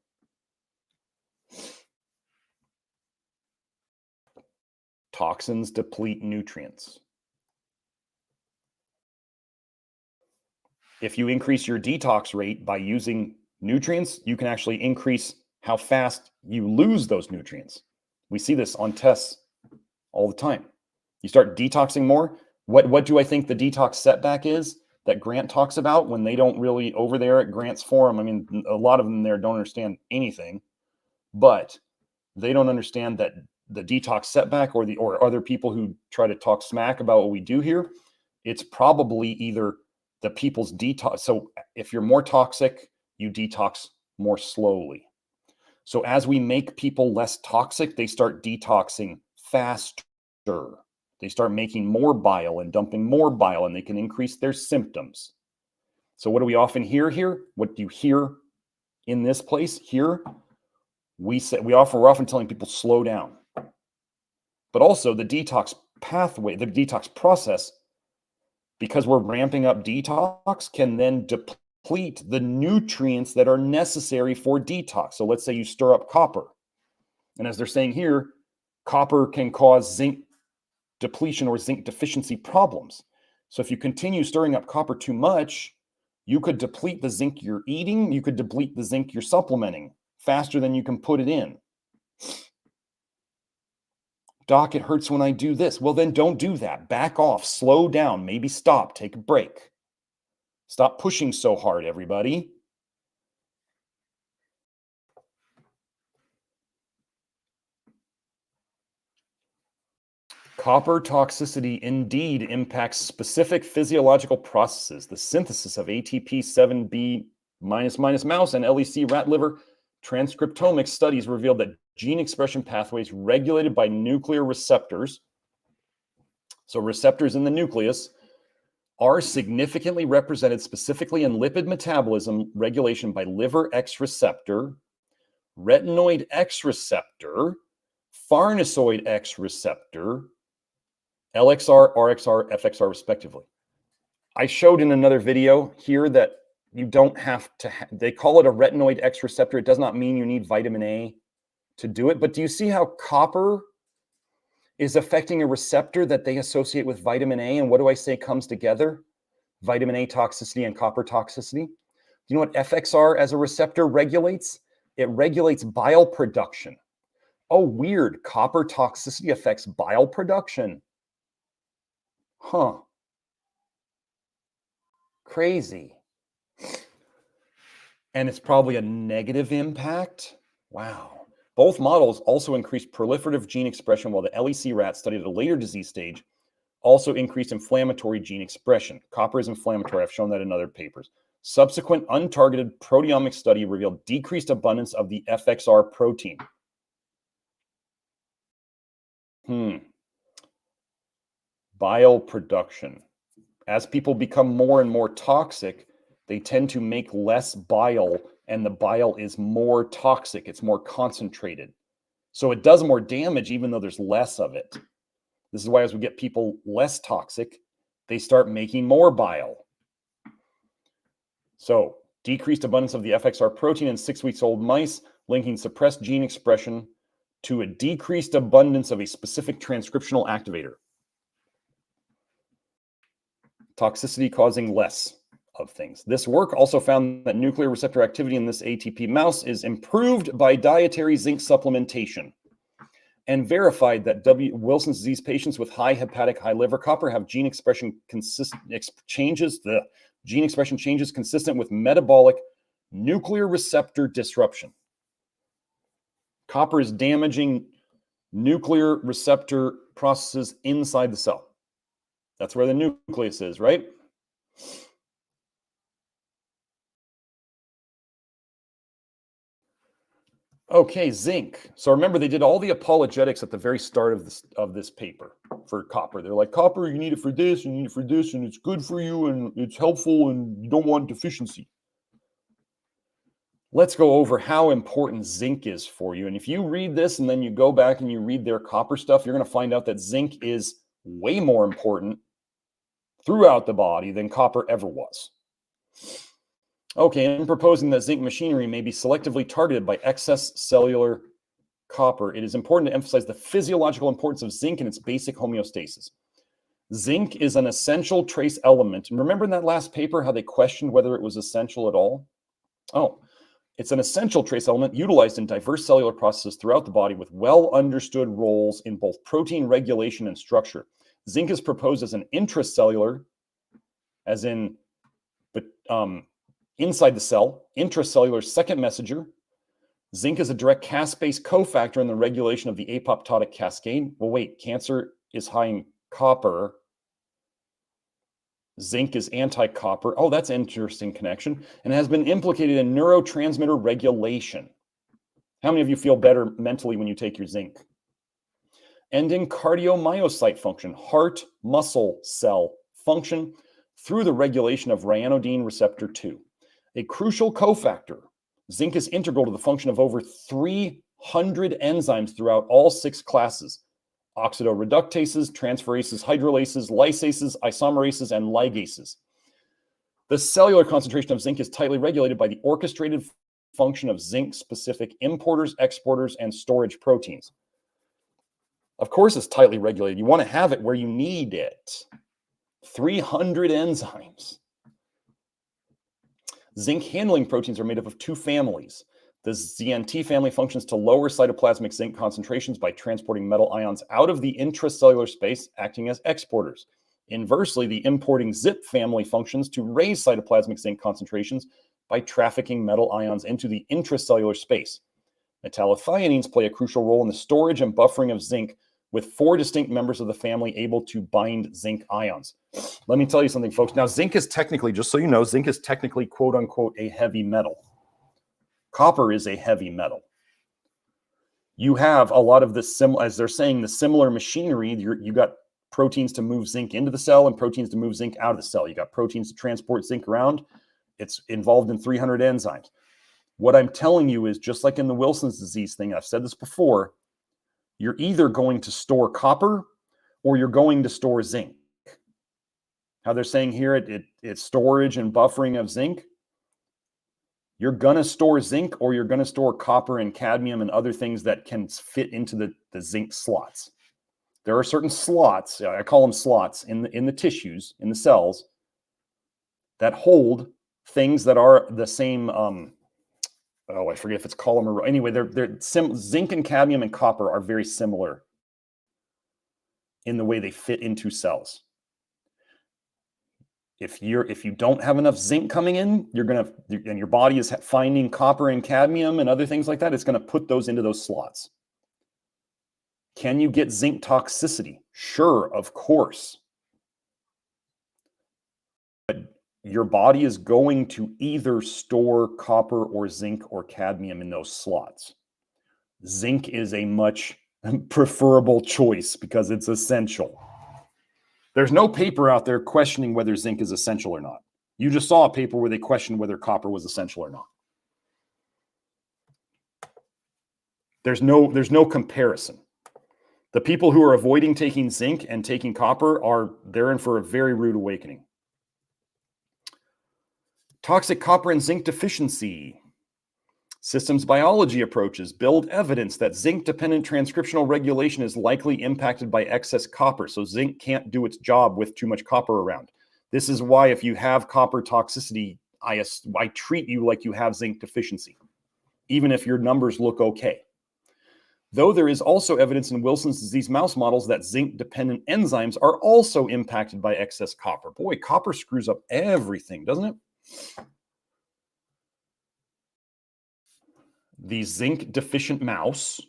Toxins deplete nutrients. If you increase your detox rate by using nutrients, you can actually increase how fast you lose those nutrients. We see this on tests all the time. You start detoxing more. What do I think the detox setback is that Grant talks about when they don't really, over there at Grant's forum, I mean, a lot of them there don't understand anything, but they don't understand that the detox setback or other people who try to talk smack about what we do here, it's probably either the people's detox. So if you're more toxic, you detox more slowly. So as we make people less toxic, they start detoxing faster. They start making more bile and dumping more bile, and they can increase their symptoms. So what do we often hear here? What do you hear in this place here? We're often telling people slow down. But also the detox pathway, the detox process, because we're ramping up detox, can then deplete the nutrients that are necessary for detox. So let's say you stir up copper. And as they're saying here, copper can cause zinc depletion or zinc deficiency problems. So if you continue stirring up copper too much, You could deplete the zinc you're eating. You could deplete the zinc you're supplementing faster than you can put it in. Doc, it hurts when I do this. Well, then don't do that. Back off, slow down, maybe stop, take a break. Stop pushing so hard, everybody. Copper toxicity indeed impacts specific physiological processes. The synthesis of ATP7B mouse and LEC rat liver transcriptomics studies revealed that gene expression pathways regulated by nuclear receptors, so receptors in the nucleus, are significantly represented specifically in lipid metabolism regulation by liver X receptor, retinoid X receptor, farnesoid X receptor, LXR, RXR, FXR, respectively. I showed in another video here that you don't have to, they call it a retinoid X receptor. It does not mean you need vitamin A to do it. But do you see how copper is affecting a receptor that they associate with vitamin A? And what do I say comes together? Vitamin A toxicity and copper toxicity. Do you know what FXR as a receptor regulates? It regulates bile production. Oh, weird. Copper toxicity affects bile production. Huh. Crazy. And it's probably a negative impact. Wow. Both models also increased proliferative gene expression, while the LEC rat studied at a later disease stage also increased inflammatory gene expression. Copper is inflammatory. I've shown that in other papers. Subsequent untargeted proteomic study revealed decreased abundance of the FXR protein. Bile production. As people become more and more toxic, they tend to make less bile, and the bile is more toxic. It's more concentrated. So it does more damage even though there's less of it. This is why as we get people less toxic, they start making more bile. So decreased abundance of the FXR protein in 6-week-old mice, linking suppressed gene expression to a decreased abundance of a specific transcriptional activator. Toxicity causing less of things. This work also found that nuclear receptor activity in this ATP mouse is improved by dietary zinc supplementation, and verified that Wilson's disease patients with high hepatic, high liver copper have gene expression changes consistent with metabolic nuclear receptor disruption. Copper is damaging nuclear receptor processes inside the cell. That's where the nucleus is, right? Okay, zinc. So remember, they did all the apologetics at the very start of this paper for copper. They're like, copper, you need it for this, you need it for this, and it's good for you, and it's helpful, and you don't want deficiency. Let's go over how important zinc is for you. And if you read this and then you go back and you read their copper stuff, you're going to find out that zinc is way more important throughout the body than copper ever was. Okay, I'm proposing that zinc machinery may be selectively targeted by excess cellular copper. It is important to emphasize the physiological importance of zinc and its basic homeostasis. Zinc is an essential trace element. And remember in that last paper how they questioned whether it was essential at all? Oh, it's an essential trace element utilized in diverse cellular processes throughout the body with well understood roles in both protein regulation and structure. Zinc is proposed as an intracellular, as in inside the cell, intracellular second messenger. Zinc is a direct caspase cofactor in the regulation of the apoptotic cascade. Well, wait, cancer is high in copper. Zinc is anti-copper. Oh, that's an interesting connection. And has been implicated in neurotransmitter regulation. How many of you feel better mentally when you take your zinc? And in cardiomyocyte function, heart muscle cell function through the regulation of ryanodine receptor 2. A crucial cofactor, zinc is integral to the function of over 300 enzymes throughout all 6 classes: oxidoreductases, transferases, hydrolases, lysases, isomerases, and ligases. The cellular concentration of zinc is tightly regulated by the orchestrated function of zinc-specific importers, exporters, and storage proteins. Of course, it's tightly regulated. You want to have it where you need it. 300 enzymes. Zinc handling proteins are made up of two families. The ZNT family functions to lower cytoplasmic zinc concentrations by transporting metal ions out of the intracellular space, acting as exporters. Inversely, the importing ZIP family functions to raise cytoplasmic zinc concentrations by trafficking metal ions into the intracellular space. Metallothioneins play a crucial role in the storage and buffering of zinc, with 4 distinct members of the family able to bind zinc ions. Let me tell you something, folks. Now, zinc is technically, just so you know, zinc is technically, quote unquote, a heavy metal. Copper is a heavy metal. You have a lot of this, as they're saying, the similar machinery. You got proteins to move zinc into the cell and proteins to move zinc out of the cell. You got proteins to transport zinc around. It's involved in 300 enzymes. What I'm telling you is, just like in the Wilson's disease thing, I've said this before, you're either going to store copper or you're going to store zinc. How they're saying here, it's storage and buffering of zinc. You're going to store zinc, or you're going to store copper and cadmium and other things that can fit into the zinc slots. There are certain slots, I call them slots, in the tissues, in the cells, that hold things that are the same, I forget if it's column or, anyway, zinc and cadmium and copper are very similar in the way they fit into cells. If you don't have enough zinc coming in, and your body is finding copper and cadmium and other things like that, it's going to put those into those slots. Can you get zinc toxicity? Sure, of course. But your body is going to either store copper or zinc or cadmium in those slots. Zinc is a much preferable choice because it's essential. There's no paper out there questioning whether zinc is essential or not. You just saw a paper where they questioned whether copper was essential or not. There's no comparison. The people who are avoiding taking zinc and taking copper they're in for a very rude awakening. Toxic copper and zinc deficiency. Systems biology approaches build evidence that zinc-dependent transcriptional regulation is likely impacted by excess copper, so zinc can't do its job with too much copper around. This is why if you have copper toxicity, I treat you like you have zinc deficiency, even if your numbers look okay. Though there is also evidence in Wilson's disease mouse models that zinc-dependent enzymes are also impacted by excess copper. Boy, copper screws up everything, doesn't it? The zinc-deficient mouse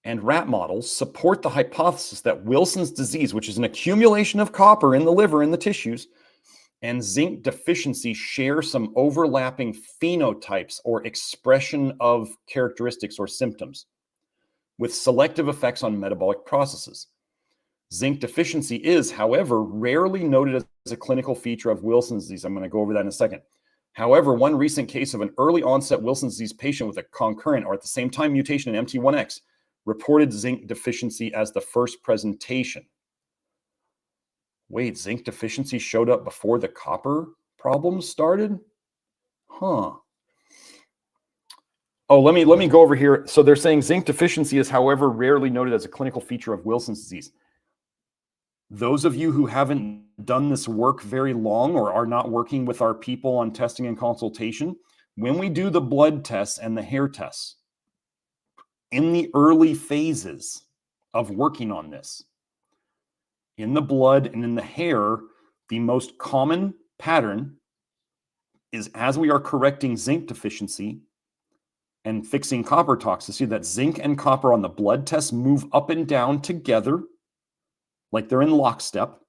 and rat models support the hypothesis that Wilson's disease, which is an accumulation of copper in the liver and the tissues, and zinc deficiency share some overlapping phenotypes or expression of characteristics or symptoms, with selective effects on metabolic processes. Zinc deficiency is, however, rarely noted as a clinical feature of Wilson's disease. I'm going to go over that in a second. However, one recent case of an early onset Wilson's disease patient with a concurrent or at the same time mutation in MT1X reported zinc deficiency as the first presentation. Wait, zinc deficiency showed up before the copper problems started? Huh. Oh, let me go over here. So they're saying zinc deficiency is, however, rarely noted as a clinical feature of Wilson's disease. Those of you who haven't done this work very long or are not working with our people on testing and consultation, when we do the blood tests and the hair tests, in the early phases of working on this, in the blood and in the hair, the most common pattern is, as we are correcting zinc deficiency and fixing copper toxicity, that zinc and copper on the blood tests move up and down together, like they're in lockstep.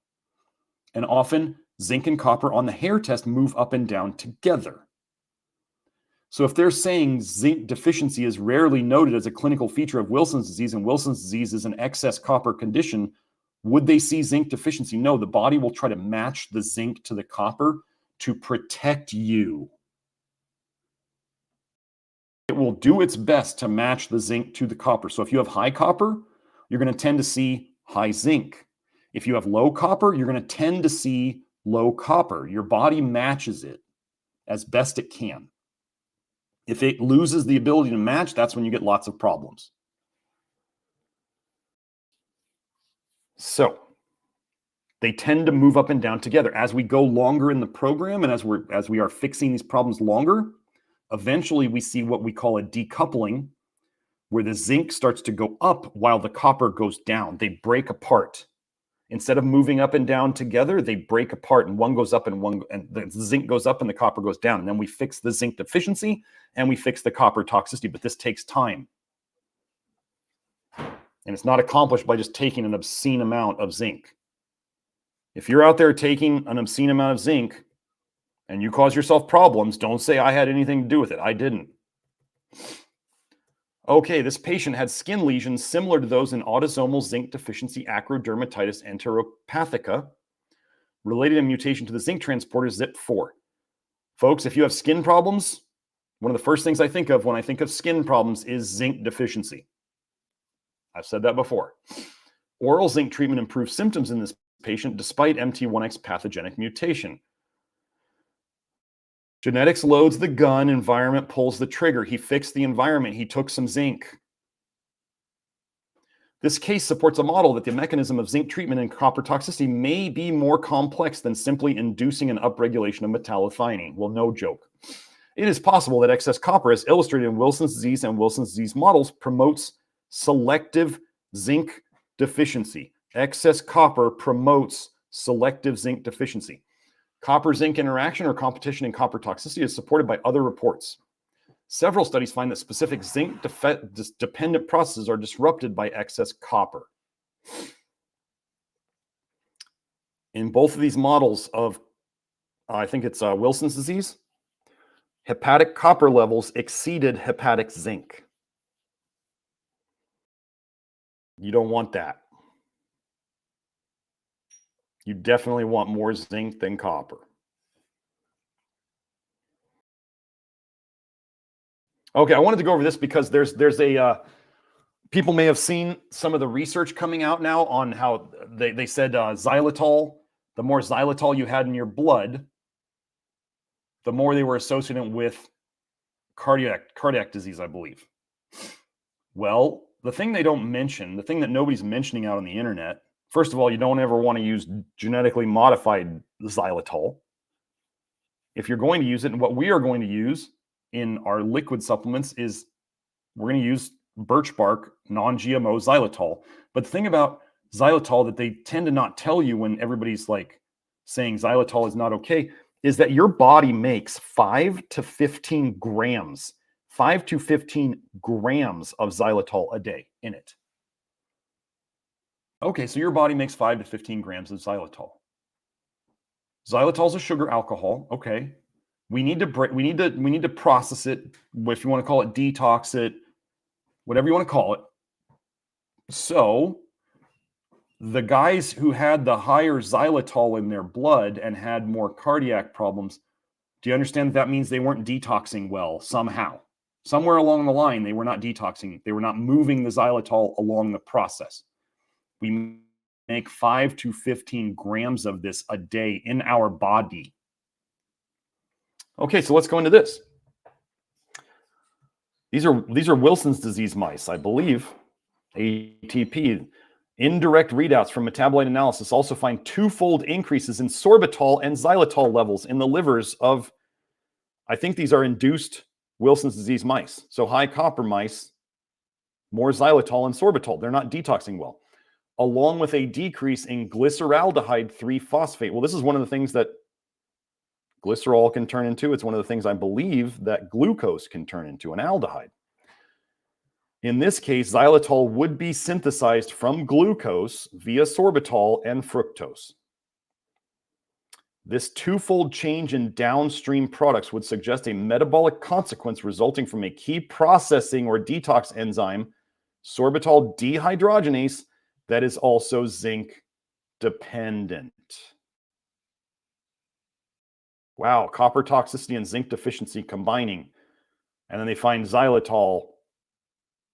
And often zinc and copper on the hair test move up and down together. So if they're saying zinc deficiency is rarely noted as a clinical feature of Wilson's disease, and Wilson's disease is an excess copper condition, would they see zinc deficiency? No, the body will try to match the zinc to the copper to protect you. It will do its best to match the zinc to the copper. So if you have high copper, you're going to tend to see high zinc. If you have low copper, you're going to tend to see low copper. Your body matches it as best it can. If it loses the ability to match, that's when you get lots of problems. So, They tend to move up and down together. As we go longer in the program and as we are fixing these problems longer, eventually we see what we call a decoupling, where the zinc starts to go up while the copper goes down. They break apart. Instead of moving up and down together, they break apart, and one goes up and the zinc goes up and the copper goes down. And then we fix the zinc deficiency and we fix the copper toxicity, but this takes time. And it's not accomplished by just taking an obscene amount of zinc. If you're out there taking an obscene amount of zinc and you cause yourself problems, don't say I had anything to do with it. I didn't. Okay, this patient had skin lesions similar to those in autosomal zinc deficiency acrodermatitis enteropathica, related to mutation to the zinc transporter ZIP4. Folks, if you have skin problems, one of the first things I think of when I think of skin problems is zinc deficiency. I've said that before. Oral zinc treatment improves symptoms in this patient despite MT1X pathogenic mutation. Genetics loads the gun, environment pulls the trigger. He fixed the environment. He took some zinc. This case supports a model that the mechanism of zinc treatment and copper toxicity may be more complex than simply inducing an upregulation of metallothionein. Well, no joke. It is possible that excess copper, as illustrated in Wilson's disease and Wilson's disease models, promotes selective zinc deficiency. Excess copper promotes selective zinc deficiency. Copper-zinc interaction or competition in copper toxicity is supported by other reports. Several studies find that specific zinc-dependent processes are disrupted by excess copper. In both of these models of, I think it's Wilson's disease, hepatic copper levels exceeded hepatic zinc. You don't want that. You definitely want more zinc than copper. Okay, I wanted to go over this because there's a people may have seen some of the research coming out now on how they said xylitol, the more xylitol you had in your blood, the more they were associated with cardiac disease, I believe. Well, the thing they don't mention, the thing that nobody's mentioning out on the internet, first of all, you don't ever want to use genetically modified xylitol. If you're going to use it, and what we are going to use in our liquid supplements is we're going to use birch bark, non-GMO xylitol. But the thing about xylitol that they tend to not tell you when everybody's like saying xylitol is not okay is that your body makes 5 to 15 grams, 5 to 15 grams of xylitol a day in it. Okay, so your body makes 5 to 15 grams of xylitol. Xylitol is a sugar alcohol. Okay, we need to process it. If you want to call it detox it, whatever you want to call it. So the guys who had the higher xylitol in their blood and had more cardiac problems, do you understand that means they weren't detoxing well somehow? Somewhere along the line, they were not detoxing. They were not moving the xylitol along the process. We make 5 to 15 grams of this a day in our body. Okay, so let's go into this. These are Wilson's disease mice, I believe. ATP. Indirect readouts from metabolite analysis also find twofold increases in sorbitol and xylitol levels in the livers of, I think these are induced Wilson's disease mice. So high copper mice, more xylitol and sorbitol. They're not detoxing well, along with a decrease in glyceraldehyde 3-phosphate. Well, this is one of the things that glycerol can turn into. It's one of the things I believe that glucose can turn into, an aldehyde. In this case, xylitol would be synthesized from glucose via sorbitol and fructose. This twofold change in downstream products would suggest a metabolic consequence resulting from a key processing or detox enzyme, sorbitol dehydrogenase, that is also zinc dependent. Wow, copper toxicity and zinc deficiency combining. And then they find xylitol,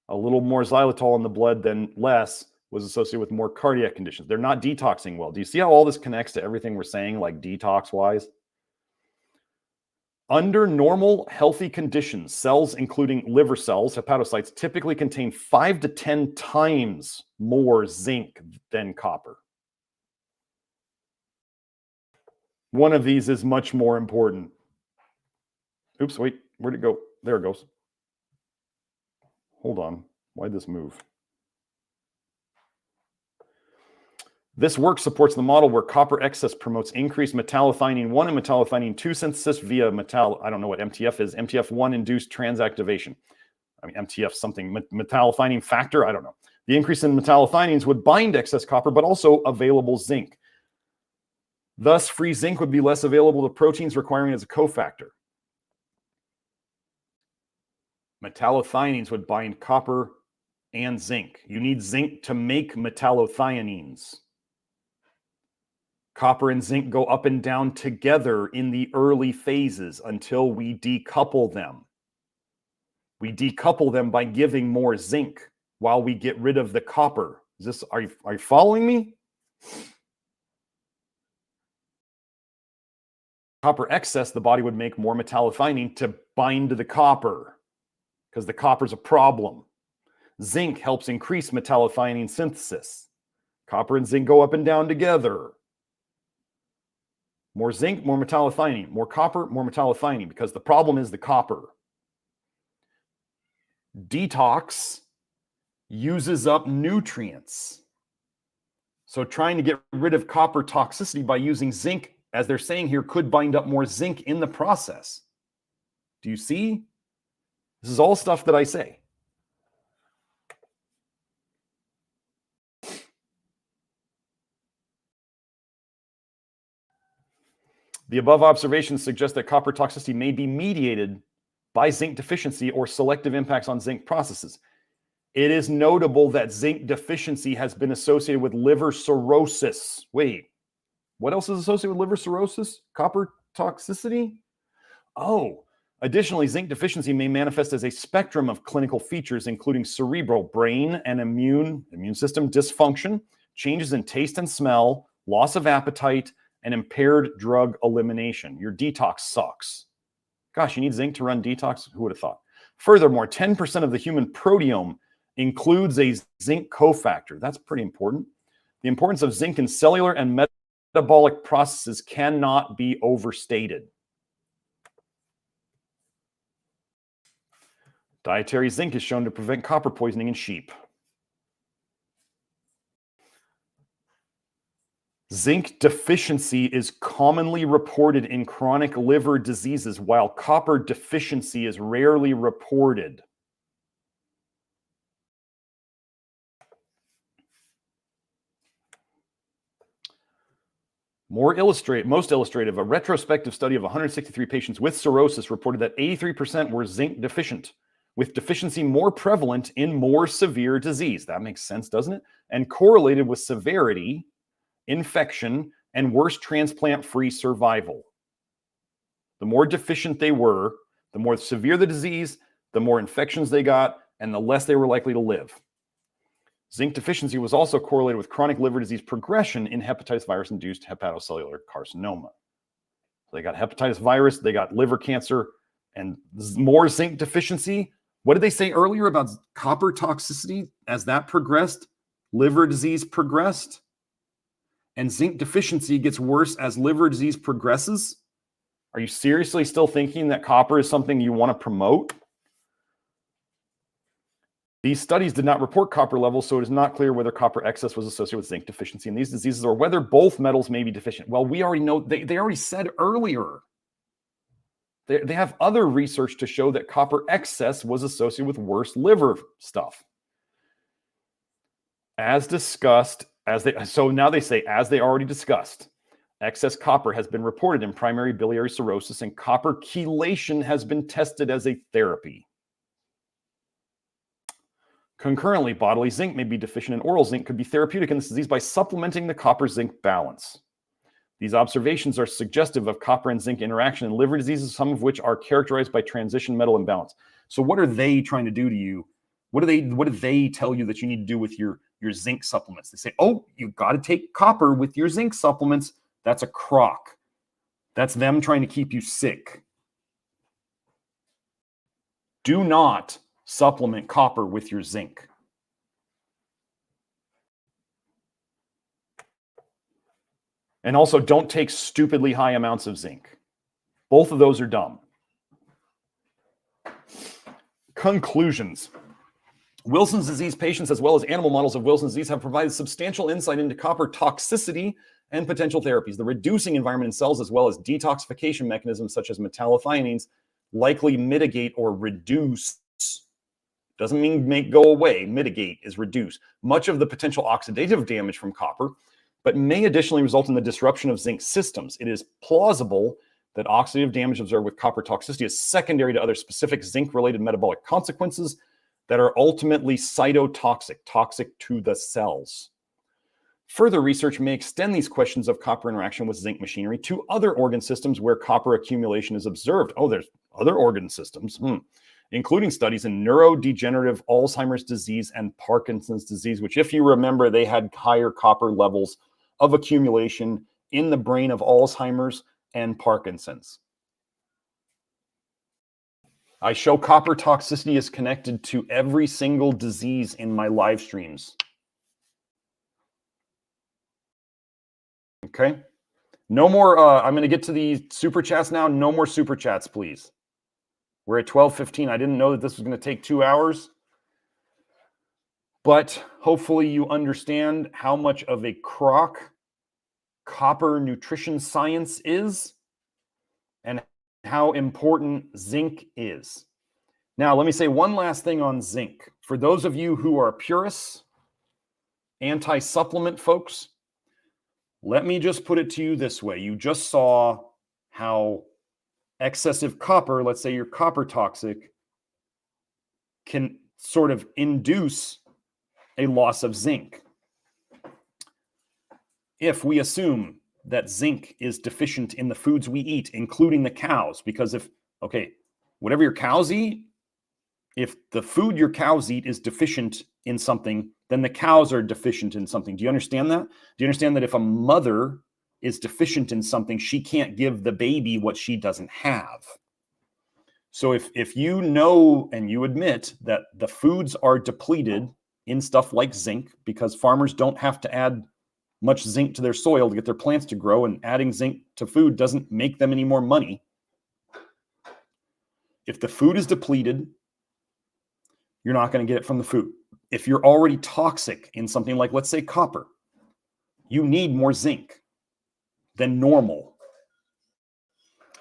a little more xylitol in the blood than less, was associated with more cardiac conditions. They're not detoxing well. Do you see how all this connects to everything we're saying, like detox-wise? Under normal, healthy conditions, cells, including liver cells, hepatocytes, typically contain 5 to 10 times more zinc than copper. One of these is much more important. Oops, wait, where'd it go? There it goes. Hold on, why'd this move? This work supports the model where copper excess promotes increased metallothionein 1 and metallothionein 2 synthesis via I don't know what MTF is, MTF1 induced transactivation. I mean, MTF something, metallothionein factor, I don't know. The increase in metallothioneins would bind excess copper, but also available zinc. Thus, free zinc would be less available to proteins requiring it as a cofactor. Metallothioneins would bind copper and zinc. You need zinc to make metallothioneins. Copper and zinc go up and down together in the early phases until we decouple them. We decouple them by giving more zinc while we get rid of the copper. Are you following me? Copper excess, the body would make more metallothionein to bind to the copper because the copper's a problem. Zinc helps increase metallothionein synthesis. Copper and zinc go up and down together. More zinc, more metallothionein. More copper, more metallothionein, because the problem is the copper. Detox uses up nutrients. So trying to get rid of copper toxicity by using zinc, as they're saying here, could bind up more zinc in the process. Do you see? This is all stuff that I say. The above observations suggest that copper toxicity may be mediated by zinc deficiency or selective impacts on zinc processes. It is notable that zinc deficiency has been associated with liver cirrhosis. Wait, what else is associated with liver cirrhosis? Copper toxicity? Oh, additionally, zinc deficiency may manifest as a spectrum of clinical features, including cerebral, brain, and immune system dysfunction, changes in taste and smell, loss of appetite, and impaired drug elimination. Your detox sucks. Gosh, you need zinc to run detox? Who would have thought? Furthermore, 10% of the human proteome includes a zinc cofactor. That's pretty important. The importance of zinc in cellular and metabolic processes cannot be overstated. Dietary zinc is shown to prevent copper poisoning in sheep. Zinc deficiency is commonly reported in chronic liver diseases, while copper deficiency is rarely reported. Most illustrative, a retrospective study of 163 patients with cirrhosis reported that 83% were zinc deficient, with deficiency more prevalent in more severe disease. That makes sense, doesn't it? And correlated with severity, infection, and worse transplant-free survival. The more deficient they were, the more severe the disease, the more infections they got, and the less they were likely to live. Zinc deficiency was also correlated with chronic liver disease progression in hepatitis virus-induced hepatocellular carcinoma. So they got hepatitis virus, they got liver cancer, and more zinc deficiency. What did they say earlier about copper toxicity? As that progressed, liver disease progressed. And zinc deficiency gets worse as liver disease progresses? Are you seriously still thinking that copper is something you want to promote? These studies did not report copper levels, so it is not clear whether copper excess was associated with zinc deficiency in these diseases or whether both metals may be deficient. Well, we already know, they already said earlier. They have other research to show that copper excess was associated with worse liver stuff. As discussed, so now they say, as they already discussed, excess copper has been reported in primary biliary cirrhosis, and copper chelation has been tested as a therapy. Concurrently, bodily zinc may be deficient, and oral zinc could be therapeutic in this disease by supplementing the copper-zinc balance. These observations are suggestive of copper and zinc interaction in liver diseases, some of which are characterized by transition metal imbalance. So what are they trying to do to you? What do they tell you that you need to do with your zinc supplements? They say, oh, you've got to take copper with your zinc supplements. That's a crock. That's them trying to keep you sick. Do not supplement copper with your zinc. And also, don't take stupidly high amounts of zinc. Both of those are dumb. Conclusions. Wilson's disease patients, as well as animal models of Wilson's disease, have provided substantial insight into copper toxicity and potential therapies. The reducing environment in cells, as well as detoxification mechanisms such as metallothioneins, likely mitigate or reduce, doesn't mean make go away, mitigate is reduce, much of the potential oxidative damage from copper, but may additionally result in the disruption of zinc systems. It is plausible that oxidative damage observed with copper toxicity is secondary to other specific zinc-related metabolic consequences that are ultimately cytotoxic, toxic to the cells. Further research may extend these questions of copper interaction with zinc machinery to other organ systems where copper accumulation is observed. Oh, there's other organ systems, including studies in neurodegenerative Alzheimer's disease and Parkinson's disease, which, if you remember, they had higher copper levels of accumulation in the brain of Alzheimer's and Parkinson's. I show copper toxicity is connected to every single disease in my live streams. Okay. No more, I'm going to get to the super chats now. No more super chats, please. We're at 12:15. I didn't know that this was going to take 2 hours. But hopefully you understand how much of a crock copper nutrition science is and how important zinc is. Now, let me say one last thing on zinc. For those of you who are purists, anti-supplement folks, let me just put it to you this way. You just saw how excessive copper, let's say you're copper toxic, can sort of induce a loss of zinc. If we assume that zinc is deficient in the foods we eat, including the cows, because if, okay, whatever your cows eat, if the food your cows eat is deficient in something, then the cows are deficient in something. Do you understand that? Do you understand that if a mother is deficient in something, she can't give the baby what she doesn't have? So if you know and you admit that the foods are depleted in stuff like zinc, because farmers don't have to add much zinc to their soil to get their plants to grow, and adding zinc to food doesn't make them any more money. If the food is depleted, you're not going to get it from the food. If you're already toxic in something like, let's say, copper, you need more zinc than normal.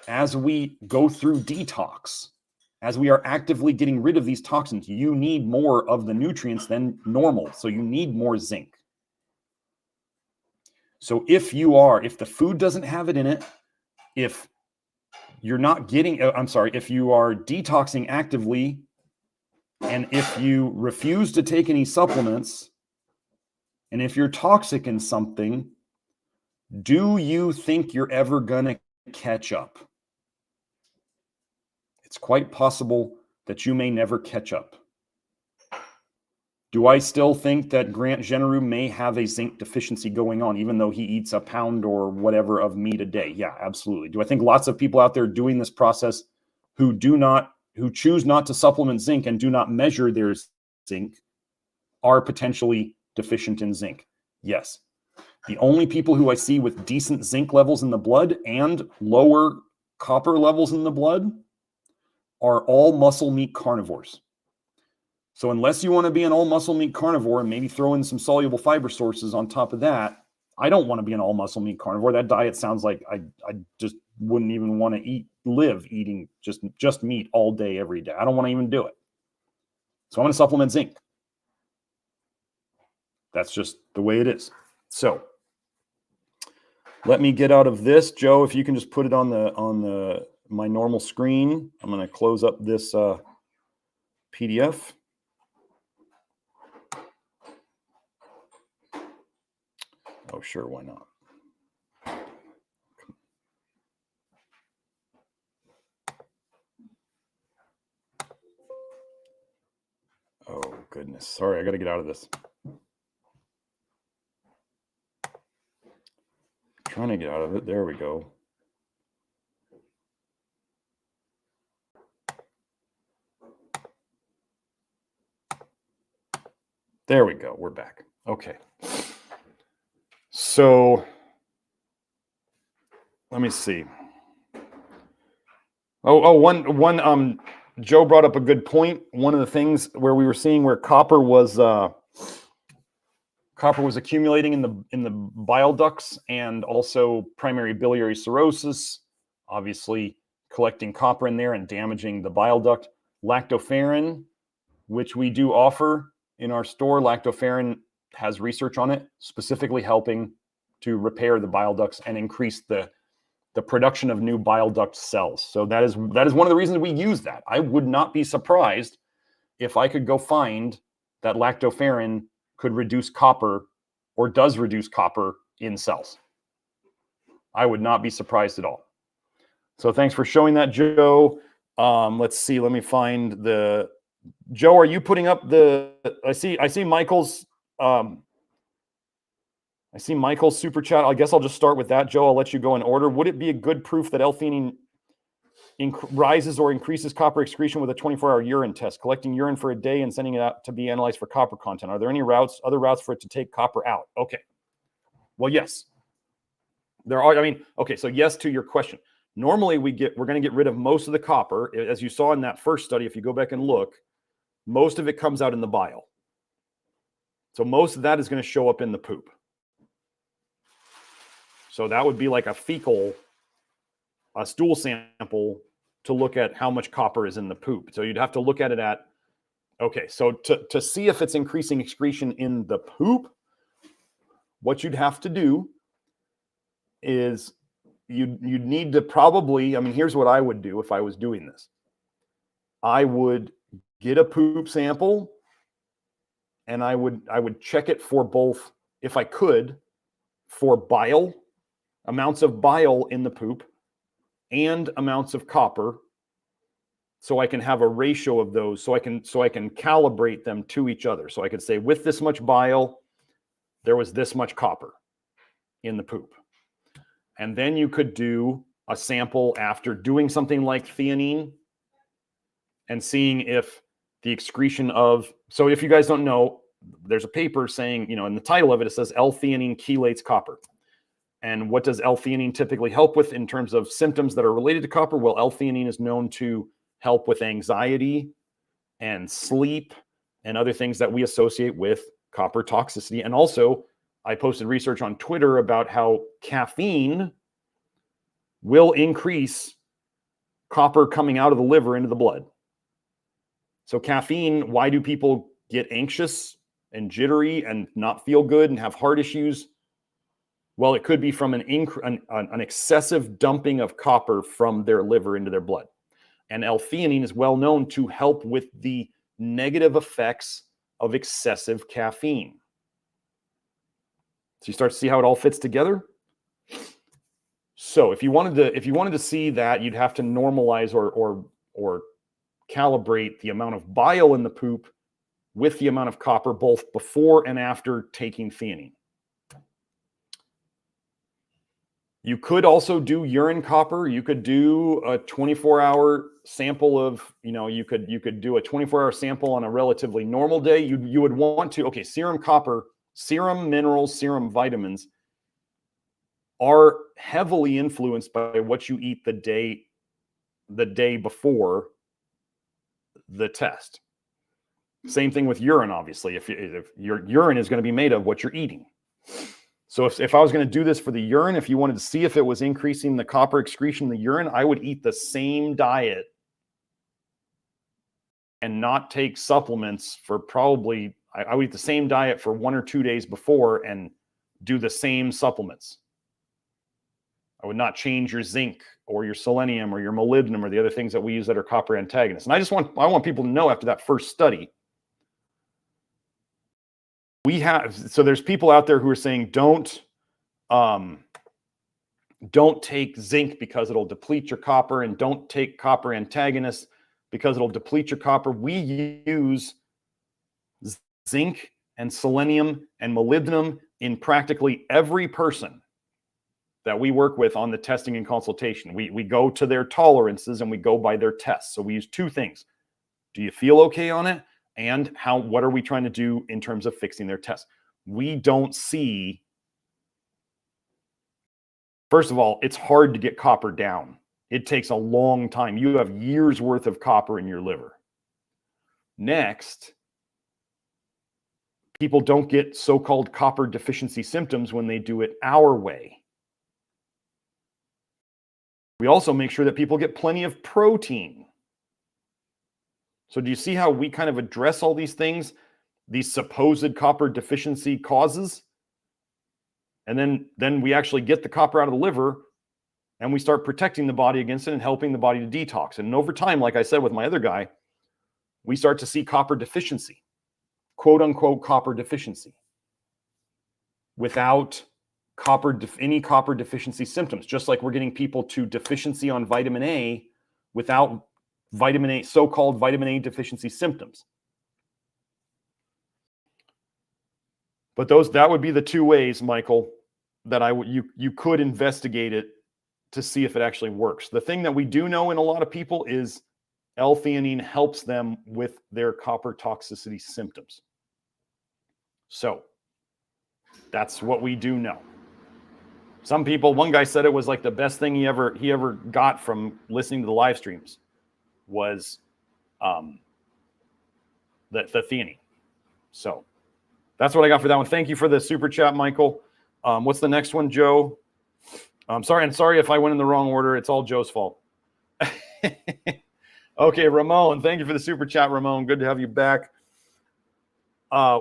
As we go through detox, as we are actively getting rid of these toxins, you need more of the nutrients than normal. So you need more zinc. So if the food doesn't have it in it, if you're not getting, if you are detoxing actively, and if you refuse to take any supplements, and if you're toxic in something, do you think you're ever going to catch up? It's quite possible that you may never catch up. Do I still think that Grant Genereux may have a zinc deficiency going on, even though he eats a pound or whatever of meat a day? Yeah, absolutely. Do I think lots of people out there doing this process who choose not to supplement zinc and do not measure their zinc are potentially deficient in zinc? Yes. The only people who I see with decent zinc levels in the blood and lower copper levels in the blood are all muscle meat carnivores. So unless you want to be an all muscle meat carnivore and maybe throw in some soluble fiber sources on top of that, I don't want to be an all muscle meat carnivore. That diet sounds like I just wouldn't even want to live eating just meat all day, every day. I don't want to even do it. So I'm going to supplement zinc. That's just the way it is. So let me get out of this. Joe, if you can just put it on my normal screen. I'm going to close up this PDF. Oh, sure, why not? Oh, goodness. Sorry, I got to get out of this. Trying to get out of it. There we go. There we go. We're back. Okay. So let me see. One Joe brought up a good point. One of the things where we were seeing where copper was accumulating in the bile ducts, and also primary biliary cirrhosis, obviously collecting copper in there and damaging the bile duct. Lactoferrin, which we do offer in our store, lactoferrin has research on it, specifically helping to repair the bile ducts and increase the production of new bile duct cells. So that is one of the reasons we use that. I would not be surprised if I could go find that lactoferrin could reduce copper or does reduce copper in cells. I would not be surprised at all. So thanks for showing that, Joe. Let's see. Let me find the Joe. Are you putting up the? I see Michael's. I see Michael's super chat. I guess I'll just start with that, Joe. I'll let you go in order. Would it be a good proof that L-theanine rises or increases copper excretion with a 24-hour urine test, collecting urine for a day and sending it out to be analyzed for copper content? Are there any other routes for it to take copper out? Okay. Well, yes. There are. I mean, okay. So yes to your question. Normally we're going to get rid of most of the copper, as you saw in that first study. If you go back and look, most of it comes out in the bile. So most of that is going to show up in the poop. So that would be like a stool sample to look at how much copper is in the poop. So you'd have to look at it at, okay, so to see if it's increasing excretion in the poop, what you'd have to do is you'd need to probably, I mean, here's what I would do if I was doing this. I would get a poop sample and I would check it for both, if I could, for bile, amounts of bile in the poop, and amounts of copper, so I can have a ratio of those, so I can calibrate them to each other. So I could say, with this much bile, there was this much copper in the poop. And then you could do a sample after doing something like theanine and seeing if the excretion of, so if you guys don't know, there's a paper saying, you know, in the title of it, it says L-theanine chelates copper. And what does L-theanine typically help with in terms of symptoms that are related to copper? Well, L-theanine is known to help with anxiety and sleep and other things that we associate with copper toxicity. And also, I posted research on Twitter about how caffeine will increase copper coming out of the liver into the blood. So caffeine, why do people get anxious and jittery and not feel good and have heart issues? Well, it could be from an excessive dumping of copper from their liver into their blood. And L-theanine is well known to help with the negative effects of excessive caffeine. So you start to see how it all fits together. So if you wanted to see that, you'd have to normalize or calibrate the amount of bile in the poop with the amount of copper, both before and after taking theanine. You could also do urine copper. You could do a 24-hour sample of, you know, you could do a 24-hour sample on a relatively normal day. You would want to, okay, serum copper, serum minerals, serum vitamins are heavily influenced by what you eat the day before the test. Same thing with urine, obviously. If your urine is going to be made of what you're eating. So if I was going to do this for the urine, if you wanted to see if it was increasing the copper excretion in the urine, I would eat the same diet and not take supplements for probably, I would eat the same diet for 1 or 2 days before and do the same supplements. I would not change your zinc or your selenium or your molybdenum or the other things that we use that are copper antagonists. And I want people to know after that first study, so there's people out there who are saying don't take zinc because it'll deplete your copper, and don't take copper antagonists because it'll deplete your copper. We use zinc and selenium and molybdenum in practically every person that we work with on the testing and consultation. We go to their tolerances and we go by their tests. So we use two things. Do you feel okay on it? And what are we trying to do in terms of fixing their test? We don't see, First of all, it's hard to get copper down. It takes a long time. You have years worth of copper in your liver. Next, people don't get so-called copper deficiency symptoms when they do it our way. We also make sure that people get plenty of protein. So do you see how we kind of address all these things, these supposed copper deficiency causes? And then we actually get the copper out of the liver and we start protecting the body against it and helping the body to detox. And over time, like I said with my other guy, we start to see copper deficiency, quote unquote copper deficiency, without any copper deficiency symptoms, just like we're getting people to deficiency on vitamin A without vitamin A, so-called vitamin A deficiency symptoms. But that would be the two ways, Michael, that you could investigate it to see if it actually works. The thing that we do know in a lot of people is L-theanine helps them with their copper toxicity symptoms. So that's what we do know. Some people, one guy said it was like the best thing he ever got from listening to the live streams was the theanine. So that's what I got for that one. Thank you for the super chat, Michael. What's the next one, Joe? I'm sorry if I went in the wrong order. It's all Joe's fault. Okay, Ramon, thank you for the super chat, Ramon. Good to have you back.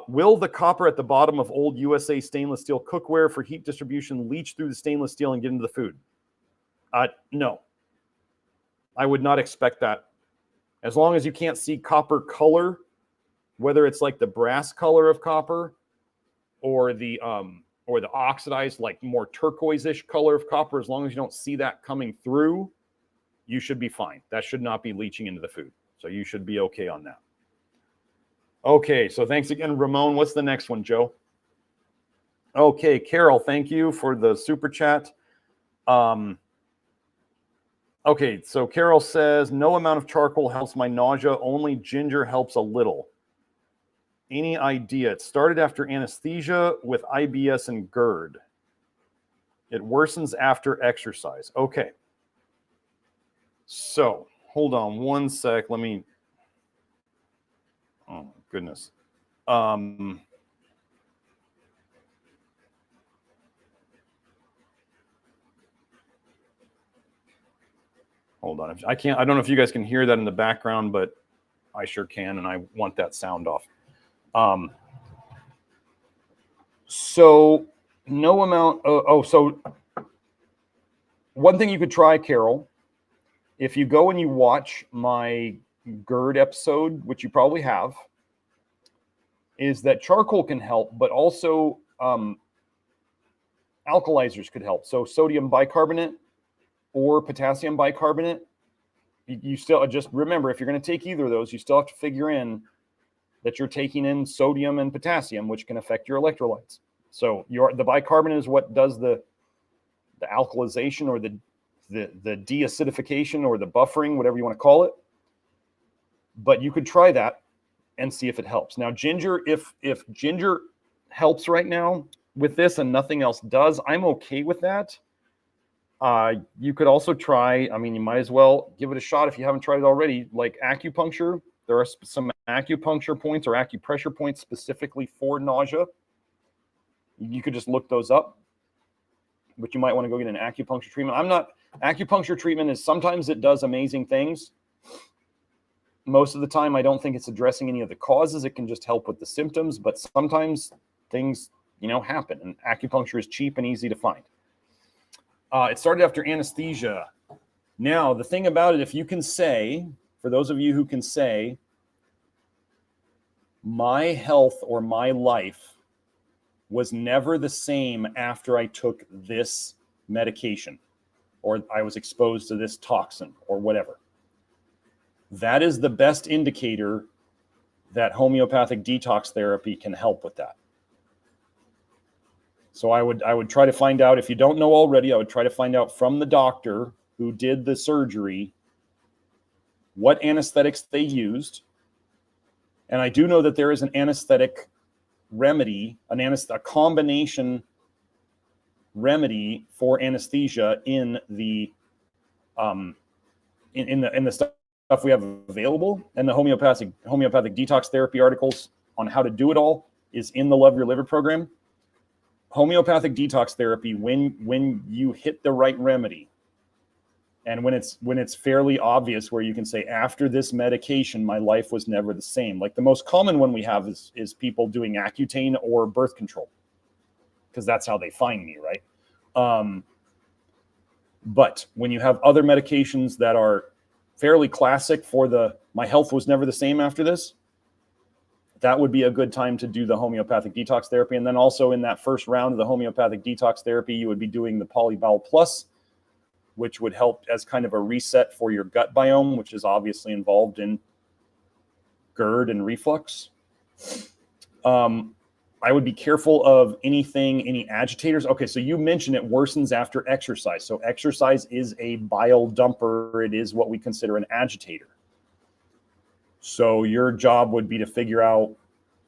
Will the copper at the bottom of old USA stainless steel cookware for heat distribution leach through the stainless steel and get into the food? No. I would not expect that. As long as you can't see copper color, whether it's like the brass color of copper or the oxidized, like more turquoise-ish color of copper, as long as you don't see that coming through, you should be fine. That should not be leaching into the food. So you should be okay on that. Okay, so thanks again, Ramon. What's the next one, Joe? Okay, Carol, thank you for the super chat. Okay, so Carol says, no amount of charcoal helps my nausea, only ginger helps a little. Any idea? It started after anesthesia with IBS and GERD. It worsens after exercise. Okay. So, hold on one sec. Let me... Oh, goodness. Hold on. I don't know if you guys can hear that in the background, but I sure can, and I want that sound off. So no amount. So one thing you could try, Carol, if you go and you watch my GERD episode, which you probably have, is that charcoal can help, but also alkalizers could help. So sodium bicarbonate or potassium bicarbonate. You still just remember, if you're going to take either of those, you still have to figure in that you're taking in sodium and potassium, which can affect your electrolytes. So the bicarbonate is what does the alkalization or the deacidification or the buffering, whatever you want to call it. But you could try that and see if it helps. Now, ginger, if ginger helps right now with this and nothing else does, I'm okay with that. You could also try, I mean, you might as well give it a shot if you haven't tried it already, like acupuncture. There are some acupuncture points or acupressure points specifically for nausea. You could just look those up, but you might want to go get an acupuncture treatment. Acupuncture treatment is sometimes it does amazing things. Most of the time, I don't think it's addressing any of the causes. It can just help with the symptoms, but sometimes things, happen, and acupuncture is cheap and easy to find. It started after anesthesia. Now, the thing about it, if you can say, for those of you who can say, my health or my life was never the same after I took this medication or I was exposed to this toxin or whatever. That is the best indicator that homeopathic detox therapy can help with that. So I would try to find out, if you don't know already, I would try to find out from the doctor who did the surgery what anesthetics they used. And I do know that there is an anesthetic remedy, a combination remedy for anesthesia in the in the stuff we have available, and the homeopathic detox therapy articles on how to do it all is in the Love Your Liver program. Homeopathic detox therapy, when you hit the right remedy, and when it's fairly obvious, where you can say, after this medication, my life was never the same. Like the most common one we have is people doing Accutane or birth control, because that's how they find me, right? But when you have other medications that are fairly classic for my health was never the same after this, that would be a good time to do the homeopathic detox therapy. And then also in that first round of the homeopathic detox therapy, you would be doing the Polybowel Plus, which would help as kind of a reset for your gut biome, which is obviously involved in GERD and reflux. I would be careful of any agitators. Okay, so you mentioned it worsens after exercise. So exercise is a bile dumper. It is what we consider an agitator. So your job would be to figure out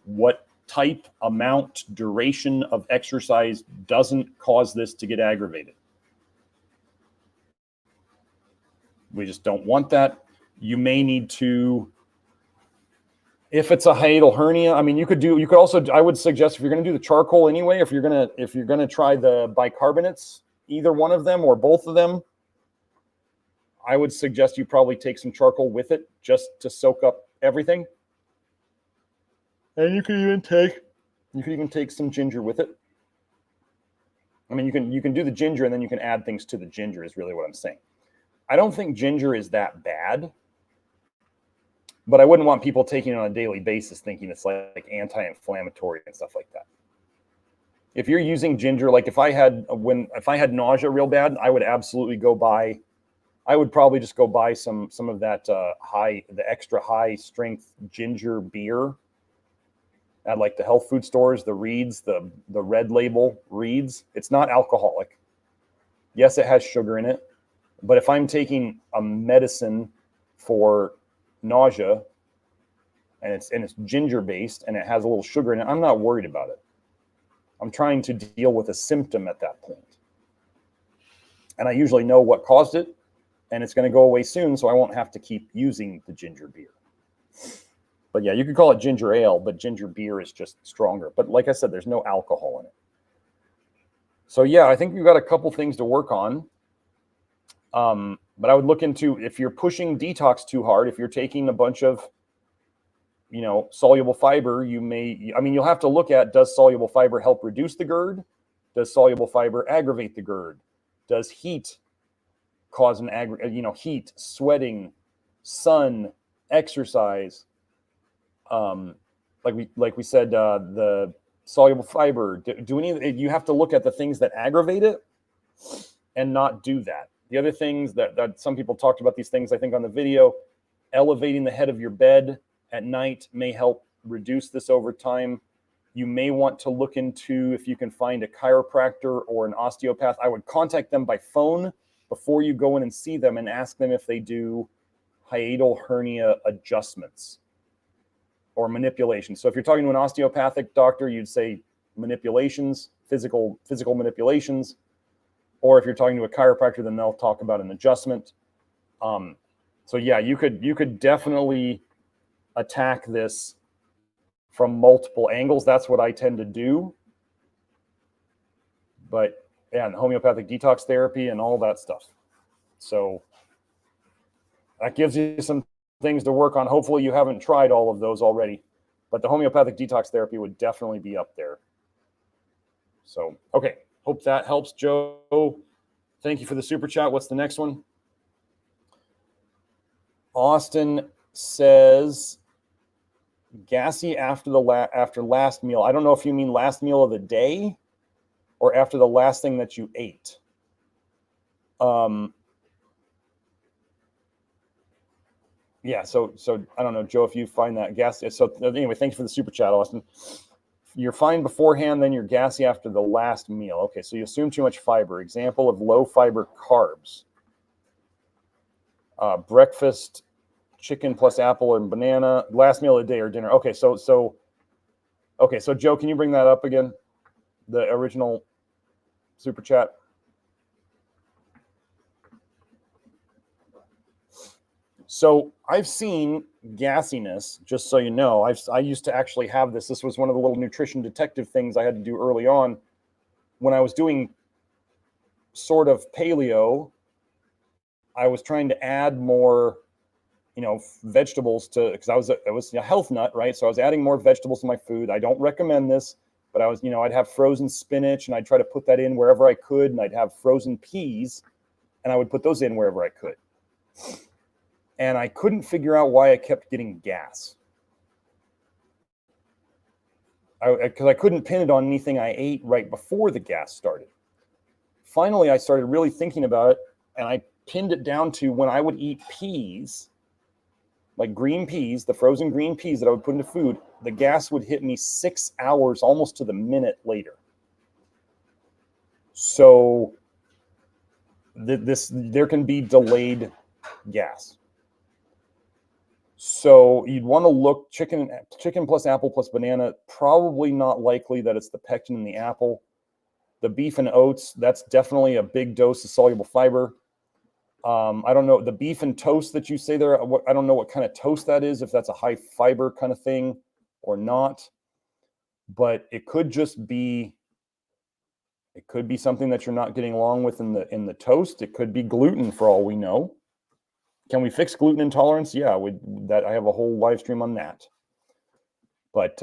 what type, amount, duration of exercise doesn't cause this to get aggravated. We just don't want that. You may need to, if it's a hiatal hernia, I mean, you could also, I would suggest, if you're going to do the charcoal anyway, if you're going to try the bicarbonates, either one of them or both of them, I would suggest you probably take some charcoal with it just to soak up everything. And you could even take some ginger with it. I mean, you can do the ginger and then you can add things to the ginger, is really what I'm saying. I don't think ginger is that bad, but I wouldn't want people taking it on a daily basis thinking it's like anti-inflammatory and stuff like that. If you're using ginger, like if I had nausea real bad, I would absolutely probably just go buy some of that the extra high strength ginger beer at like the health food stores, the Reeds, the red label Reeds. It's not alcoholic. Yes, it has sugar in it. But if I'm taking a medicine for nausea and it's ginger based and it has a little sugar in it, I'm not worried about it. I'm trying to deal with a symptom at that point. And I usually know what caused it, and it's going to go away soon, so I won't have to keep using the ginger beer. But yeah, you could call it ginger ale, but ginger beer is just stronger. But like I said, there's no alcohol in it. So yeah, I think you've got a couple things to work on. But I would look into, if you're pushing detox too hard, if you're taking a bunch of, soluble fiber, you'll have to look at, does soluble fiber help reduce the GERD? Does soluble fiber aggravate the GERD? Does heat cause heat, sweating, sun, exercise? Like we said, the soluble fiber, you have to look at the things that aggravate it and not do that. The other things that some people talked about, these things, I think on the video, elevating the head of your bed at night may help reduce this over time. You may want to look into if you can find a chiropractor or an osteopath. I would contact them by phone before you go in and see them and ask them if they do hiatal hernia adjustments or manipulation. So if you're talking to an osteopathic doctor, you'd say manipulations, physical manipulations. Or if you're talking to a chiropractor, then they'll talk about an adjustment. So yeah, you could definitely attack this from multiple angles. That's what I tend to do. But yeah, and homeopathic detox therapy and all that stuff. So that gives you some things to work on. Hopefully you haven't tried all of those already, but the homeopathic detox therapy would definitely be up there. So, okay. Hope that helps, Joe. Thank you for the super chat. What's the next one? Austin says, gassy after last meal. I don't know if you mean last meal of the day or after the last thing that you ate. Yeah, so I don't know, Joe, if you find that gassy. So anyway, thanks for the super chat, Austin. You're fine beforehand, then you're gassy after the last meal. Okay, so you assume too much fiber. Example of low fiber carbs. Breakfast, chicken plus apple and banana. Last meal of the day or dinner. Okay, so Joe, can you bring that up again? The original. super chat. So I've seen gassiness, just so you know. I used to actually have this. This was one of the little nutrition detective things I had to do early on when I was doing sort of paleo. I was trying to add more, vegetables to, because I was a health nut, right? So I was adding more vegetables to my food. I don't recommend this, but I was, I'd have frozen spinach and I'd try to put that in wherever I could, and I'd have frozen peas and I would put those in wherever I could. And I couldn't figure out why I kept getting gas. Because I couldn't pin it on anything I ate right before the gas started. Finally, I started really thinking about it, and I pinned it down to when I would eat peas, like green peas, the frozen green peas that I would put into food, the gas would hit me 6 hours, almost to the minute later. So there can be delayed gas. So you'd want to look, chicken plus apple plus banana, probably not likely that it's the pectin in the apple. The beef and oats, that's definitely a big dose of soluble fiber. I don't know, the beef and toast that you say there, I don't know what kind of toast that is, if that's a high fiber kind of thing or not. But it could just be, it could be something that you're not getting along with in the toast. It could be gluten for all we know. Can we fix gluten intolerance? Yeah, I have a whole live stream on that. But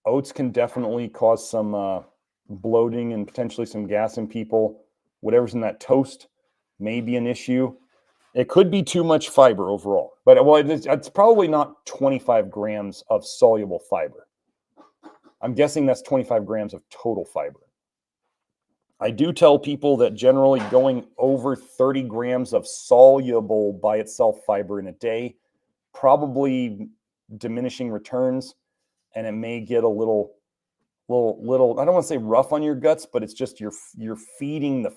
oats can definitely cause some bloating and potentially some gas in people. Whatever's in that toast may be an issue. It could be too much fiber overall. But it's probably not 25 grams of soluble fiber. I'm guessing that's 25 grams of total fiber. I do tell people that generally going over 30 grams of soluble by itself fiber in a day, probably diminishing returns, and it may get a little, I don't want to say rough on your guts, but it's just you're feeding the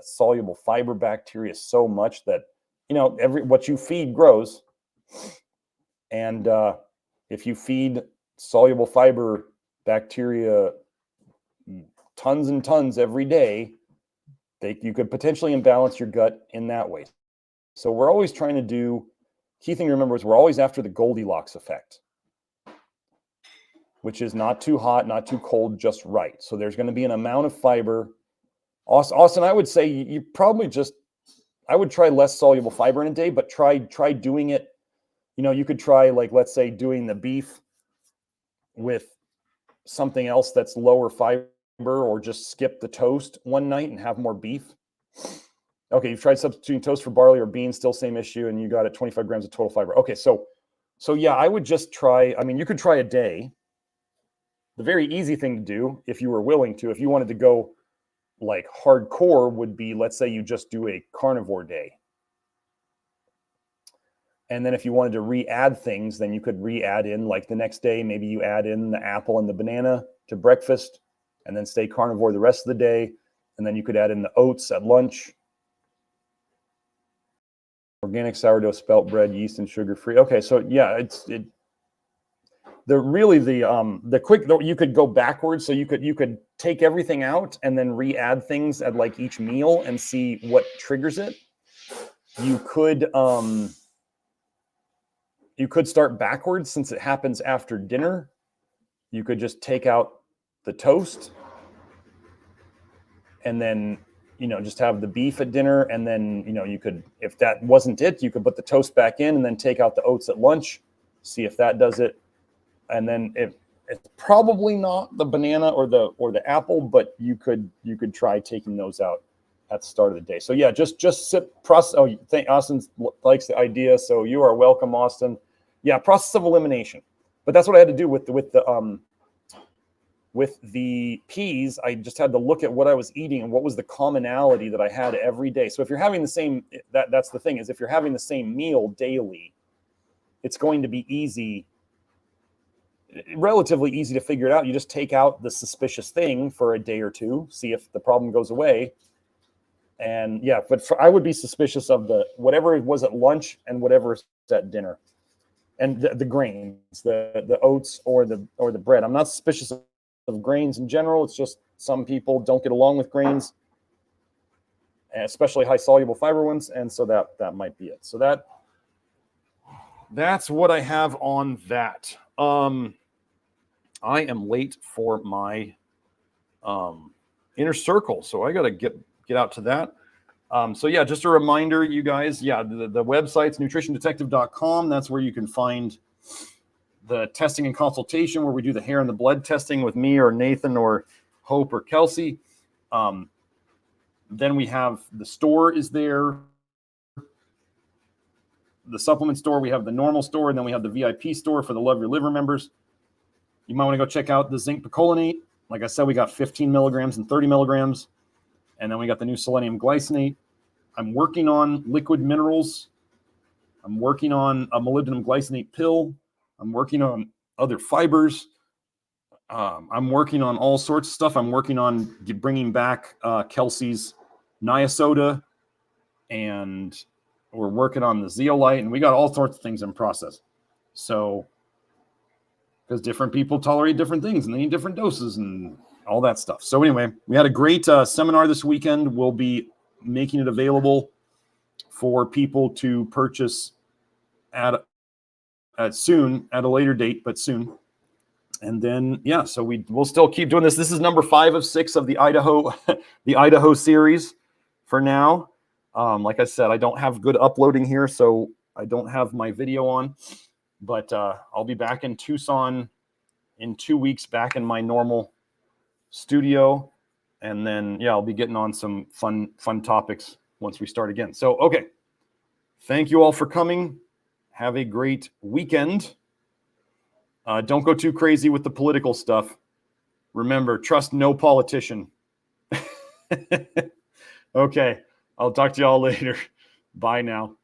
soluble fiber bacteria so much that, what you feed grows. And if you feed soluble fiber bacteria tons and tons every day, you could potentially imbalance your gut in that way. So we're always trying to do, key thing to remember is we're always after the Goldilocks effect, which is not too hot, not too cold, just right. So there's going to be an amount of fiber. Austin, I would say you probably I would try less soluble fiber in a day, but try doing it. You could try, like, let's say doing the beef with something else that's lower fiber, or just skip the toast one night and have more beef. Okay, you've tried substituting toast for barley or beans, still same issue, and you got it 25 grams of total fiber. Okay, so yeah, I would just try, you could try a day. The very easy thing to do, if you were willing to, if you wanted to go like hardcore, would be, let's say you just do a carnivore day. And then if you wanted to re-add things, then you could re-add in, like the next day, maybe you add in the apple and the banana to breakfast, and then stay carnivore the rest of the day. And then you could add in the oats at lunch. Organic sourdough, spelt bread, yeast and sugar-free. Okay, so yeah, you could go backwards. So you could take everything out and then re-add things at like each meal and see what triggers it. You could start backwards, since it happens after dinner. You could just take out the toast and then, just have the beef at dinner. And then, you could, if that wasn't it, you could put the toast back in and then take out the oats at lunch, see if that does it. And then it's probably not the banana or the apple, but you could try taking those out at the start of the day. So yeah, just sip process. Oh, Austin likes the idea. So you are welcome, Austin. Yeah, process of elimination. But that's what I had to do with the peas. I just had to look at what I was eating and what was the commonality that I had every day. So if you're having the same, that's the thing, is if you're having the same meal daily, it's going to be relatively easy to figure it out. You just take out the suspicious thing for a day or two, see if the problem goes away. And yeah, but I would be suspicious of whatever it was at lunch and whatever's at dinner, and the grains, the oats or the bread. I'm not suspicious of grains in general. It's just some people don't get along with grains, especially high soluble fiber ones, and so that might be it. So that's what I have on that. I am late for my inner circle, so I got to get out to that. So yeah, just a reminder, you guys, the website's nutritiondetective.com. That's where you can find the testing and consultation, where we do the hair and the blood testing with me or Nathan or Hope or Kelsey. Then we have the store is there. The supplement store, we have the normal store, and then we have the VIP store for the Love Your Liver members. You might want to go check out the zinc picolinate. Like I said, we got 15 milligrams and 30 milligrams. And then we got the new selenium glycinate. I'm working on liquid minerals. I'm working on a molybdenum glycinate pill. I'm working on other fibers. I'm working on all sorts of stuff. I'm working on bringing back Kelsey's Niasoda, and we're working on the zeolite, and we got all sorts of things in process. So, because different people tolerate different things, and they need different doses and all that stuff. So anyway, we had a great seminar this weekend. We'll be making it available for people to purchase at soon, at a later date, but soon. And then, yeah, so we'll still keep doing this. This is number 5 of 6 of the Idaho series for now. Like I said, I don't have good uploading here, so I don't have my video on. But I'll be back in Tucson in 2 weeks, back in my normal studio. And then, yeah, I'll be getting on some fun topics once we start again. So, okay. Thank you all for coming. Have a great weekend. Don't go too crazy with the political stuff. Remember, trust no politician. Okay. I'll talk to y'all later. Bye now.